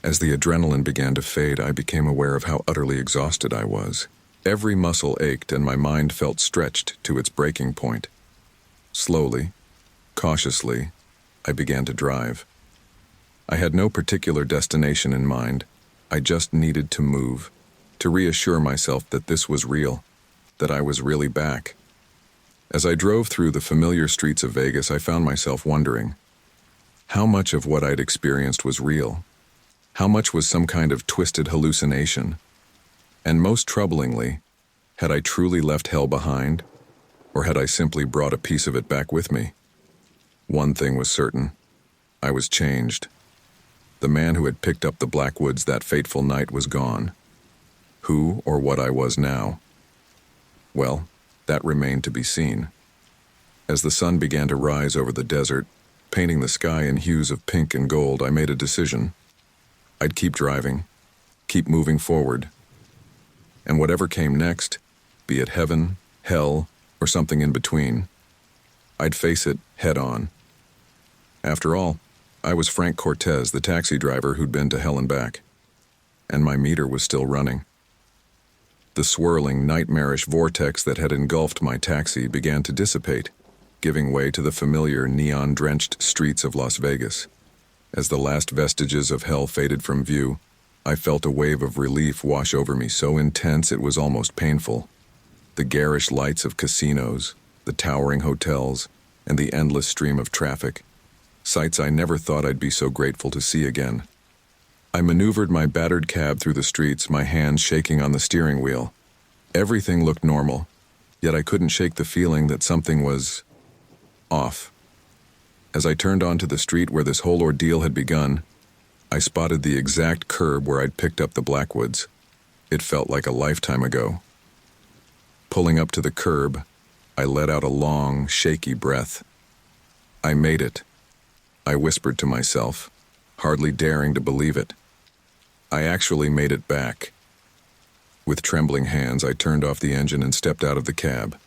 As the adrenaline began to fade, I became aware of how utterly exhausted I was. Every muscle ached and my mind felt stretched to its breaking point. Slowly, cautiously, I began to drive. I had no particular destination in mind. I just needed to move. to reassure myself that this was real, that I was really back. As I drove through the familiar streets of Vegas, I found myself wondering, how much of what I'd experienced was real? How much was some kind of twisted hallucination? And most troublingly, had I truly left hell behind, or had I simply brought a piece of it back with me? One thing was certain. I was changed. The man who had picked up the Blackwoods that fateful night was gone. Who or what I was now? Well, that remained to be seen. As the sun began to rise over the desert, painting the sky in hues of pink and gold, I made a decision. I'd keep driving, keep moving forward. And whatever came next, be it heaven, hell, or something in between, I'd face it head on. After all, I was Frank Cortez, the taxi driver who'd been to hell and back. And my meter was still running. The swirling, nightmarish vortex that had engulfed my taxi began to dissipate, giving way to the familiar neon-drenched streets of Las Vegas. As the last vestiges of hell faded from view, I felt a wave of relief wash over me so intense it was almost painful. The garish lights of casinos, the towering hotels, and the endless stream of traffic, sights I never thought I'd be so grateful to see again. I maneuvered my battered cab through the streets, my hands shaking on the steering wheel. Everything looked normal, yet I couldn't shake the feeling that something was off. As I turned onto the street where this whole ordeal had begun, I spotted the exact curb where I'd picked up the Blackwoods. It felt like a lifetime ago. Pulling up to the curb, I let out a long, shaky breath. I made it, I whispered to myself, hardly daring to believe it. I actually made it back. With trembling hands, I turned off the engine and stepped out of the cab.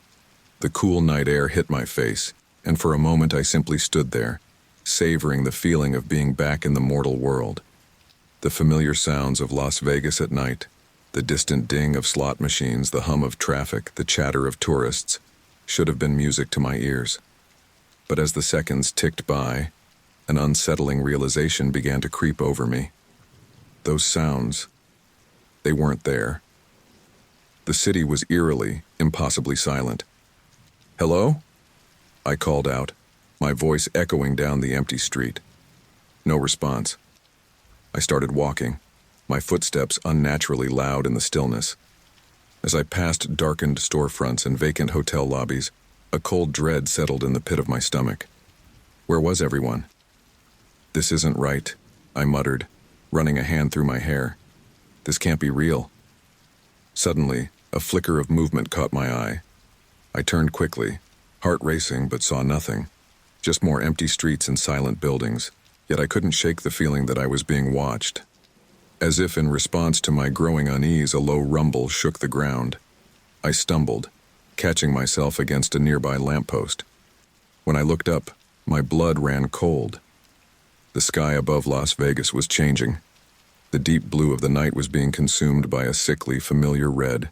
The cool night air hit my face, and for a moment I simply stood there, savoring the feeling of being back in the mortal world. The familiar sounds of Las Vegas at night, the distant ding of slot machines, the hum of traffic, the chatter of tourists, should have been music to my ears. But as the seconds ticked by, an unsettling realization began to creep over me. Those sounds, they weren't there. The city was eerily, impossibly silent. "Hello?" I called out, my voice echoing down the empty street. No response. I started walking, my footsteps unnaturally loud in the stillness. As I passed darkened storefronts and vacant hotel lobbies, a cold dread settled in the pit of my stomach. Where was everyone? "This isn't right," I muttered, running a hand through my hair. "This can't be real." Suddenly, a flicker of movement caught my eye. I turned quickly, heart racing, but saw nothing. Just more empty streets and silent buildings, yet I couldn't shake the feeling that I was being watched. As if in response to my growing unease, a low rumble shook the ground. I stumbled, catching myself against a nearby lamppost. When I looked up, my blood ran cold. The sky above Las Vegas was changing. The deep blue of the night was being consumed by a sickly, familiar red.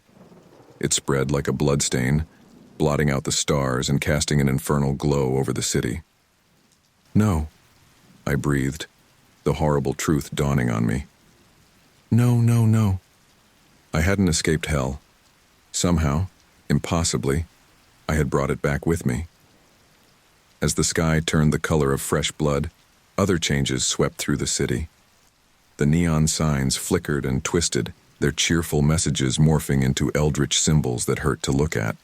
It spread like a bloodstain, blotting out the stars and casting an infernal glow over the city. "No," I breathed, the horrible truth dawning on me. "No, no, no." I hadn't escaped hell. Somehow, impossibly, I had brought it back with me. As the sky turned the color of fresh blood, other changes swept through the city. The neon signs flickered and twisted, their cheerful messages morphing into eldritch symbols that hurt to look at.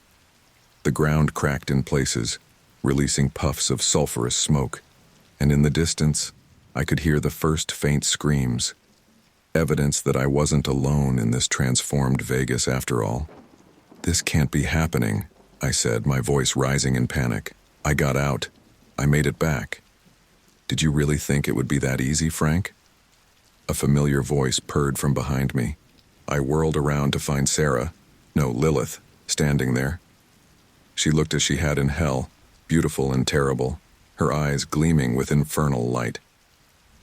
The ground cracked in places, releasing puffs of sulfurous smoke, and in the distance, I could hear the first faint screams. Evidence that I wasn't alone in this transformed Vegas after all. "This can't be happening," I said, my voice rising in panic. "I got out. I made it back." "Did you really think it would be that easy, Frank?" A familiar voice purred from behind me. I whirled around to find Lilith, standing there. She looked as she had in hell, beautiful and terrible, her eyes gleaming with infernal light.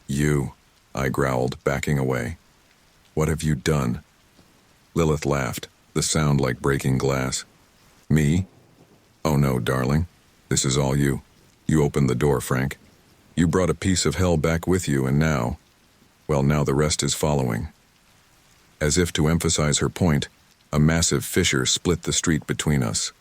"You," I growled, backing away. "What have you done?" Lilith laughed, the sound like breaking glass. "Me? Oh no, darling. This is all you. You opened the door, Frank. You brought a piece of hell back with you, and now the rest is following." As if to emphasize her point, a massive fissure split the street between us.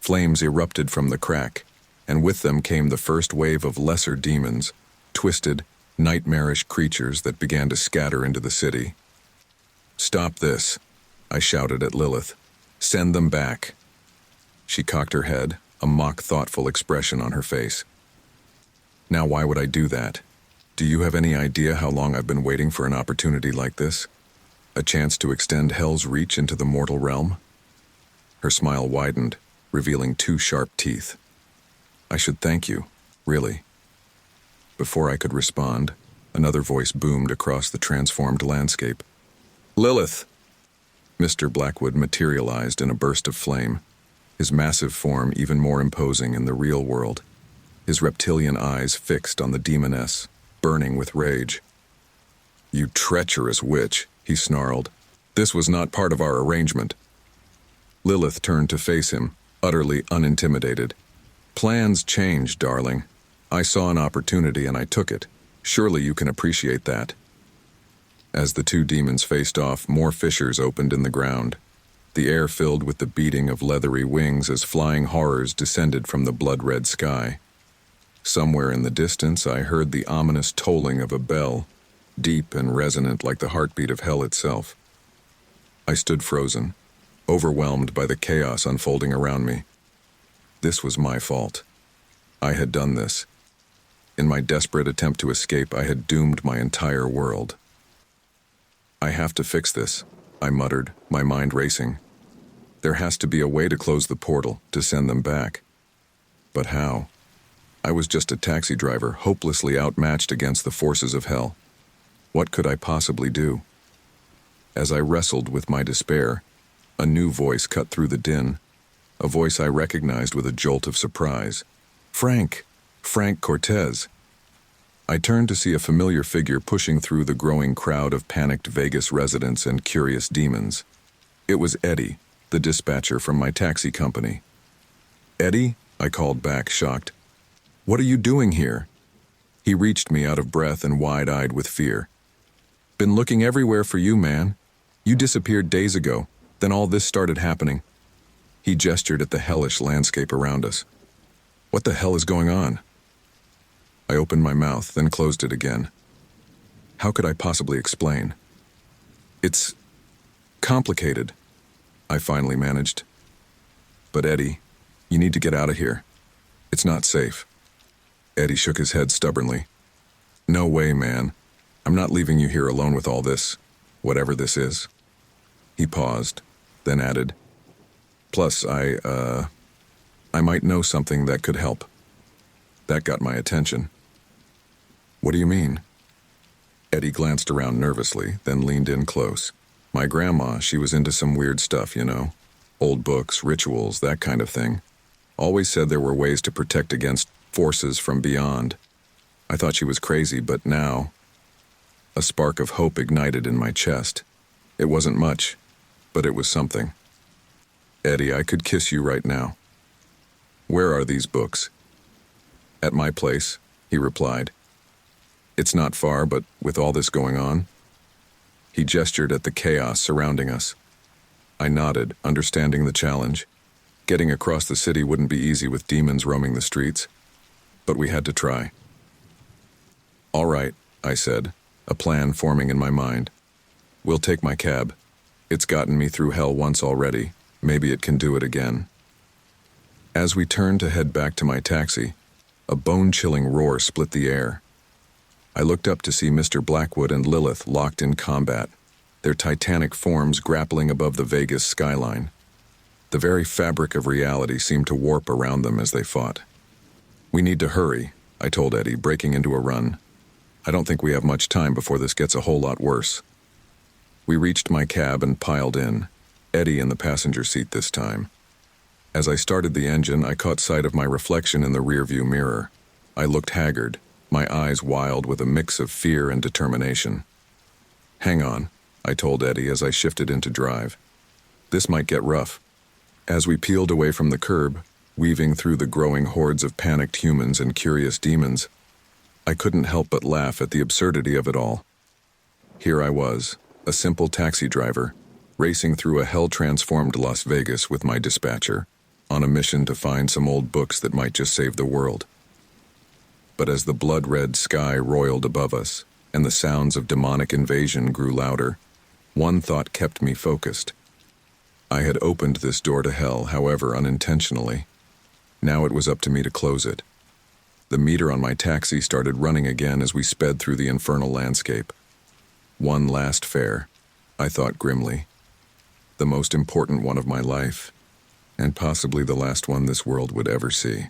Flames erupted from the crack, and with them came the first wave of lesser demons, twisted, nightmarish creatures that began to scatter into the city. "Stop this," I shouted at Lilith. "Send them back." She cocked her head, a mock thoughtful expression on her face. "Now why would I do that? Do you have any idea how long I've been waiting for an opportunity like this? A chance to extend hell's reach into the mortal realm?" Her smile widened, revealing 2 sharp teeth. "I should thank you, really." Before I could respond, another voice boomed across the transformed landscape. "Lilith!" Mr. Blackwood materialized in a burst of flame, his massive form even more imposing in the real world, his reptilian eyes fixed on the demoness, burning with rage. "You treacherous witch," he snarled. "This was not part of our arrangement." Lilith turned to face him, utterly unintimidated. "Plans change, darling. I saw an opportunity and I took it. Surely you can appreciate that." As the 2 demons faced off, more fissures opened in the ground. The air filled with the beating of leathery wings as flying horrors descended from the blood-red sky. Somewhere in the distance, I heard the ominous tolling of a bell, deep and resonant like the heartbeat of hell itself. I stood frozen, overwhelmed by the chaos unfolding around me. This was my fault. I had done this. In my desperate attempt to escape, I had doomed my entire world. "I have to fix this," I muttered, my mind racing. "There has to be a way to close the portal, to send them back." But how? I was just a taxi driver, hopelessly outmatched against the forces of hell. What could I possibly do? As I wrestled with my despair, a new voice cut through the din, a voice I recognized with a jolt of surprise. Frank! Frank Cortez! I turned to see a familiar figure pushing through the growing crowd of panicked Vegas residents and curious demons. It was Eddie, the dispatcher from my taxi company. "Eddie?" I called back, shocked. "What are you doing here?" He reached me out of breath and wide-eyed with fear. "Been looking everywhere for you, man. You disappeared days ago, then all this started happening." He gestured at the hellish landscape around us. "What the hell is going on?" I opened my mouth, then closed it again. How could I possibly explain? "It's complicated," I finally managed. "But Eddie, you need to get out of here. It's not safe." Eddie shook his head stubbornly. "No way, man. I'm not leaving you here alone with all this, whatever this is." He paused, then added, "Plus, I might know something that could help." That got my attention. "What do you mean?" Eddie glanced around nervously, then leaned in close. "My grandma, she was into some weird stuff, you know. Old books, rituals, that kind of thing. Always said there were ways to protect against forces from beyond. I thought she was crazy, but now..." A spark of hope ignited in my chest. It wasn't much, but it was something. "Eddie, I could kiss you right now." "Where are these books?" "At my place," he replied. "It's not far, but with all this going on..." He gestured at the chaos surrounding us. I nodded, understanding the challenge. Getting across the city wouldn't be easy with demons roaming the streets, but we had to try. "All right," I said, a plan forming in my mind. "We'll take my cab. It's gotten me through hell once already. Maybe it can do it again." As we turned to head back to my taxi, a bone-chilling roar split the air. I looked up to see Mr. Blackwood and Lilith locked in combat, their titanic forms grappling above the Vegas skyline. The very fabric of reality seemed to warp around them as they fought. "We need to hurry," I told Eddie, breaking into a run. "I don't think we have much time before this gets a whole lot worse." We reached my cab and piled in, Eddie in the passenger seat this time. As I started the engine, I caught sight of my reflection in the rearview mirror. I looked haggard, my eyes wild with a mix of fear and determination. "Hang on," I told Eddie as I shifted into drive. "This might get rough." As we peeled away from the curb, weaving through the growing hordes of panicked humans and curious demons, I couldn't help but laugh at the absurdity of it all. Here I was, A simple taxi driver, racing through a hell-transformed Las Vegas with my dispatcher, on a mission to find some old books that might just save the world. But as the blood-red sky roiled above us, and the sounds of demonic invasion grew louder, one thought kept me focused. I had opened this door to hell, however unintentionally. Now it was up to me to close it. The meter on my taxi started running again as we sped through the infernal landscape. One last fare, I thought grimly. The most important one of my life, and possibly the last one this world would ever see.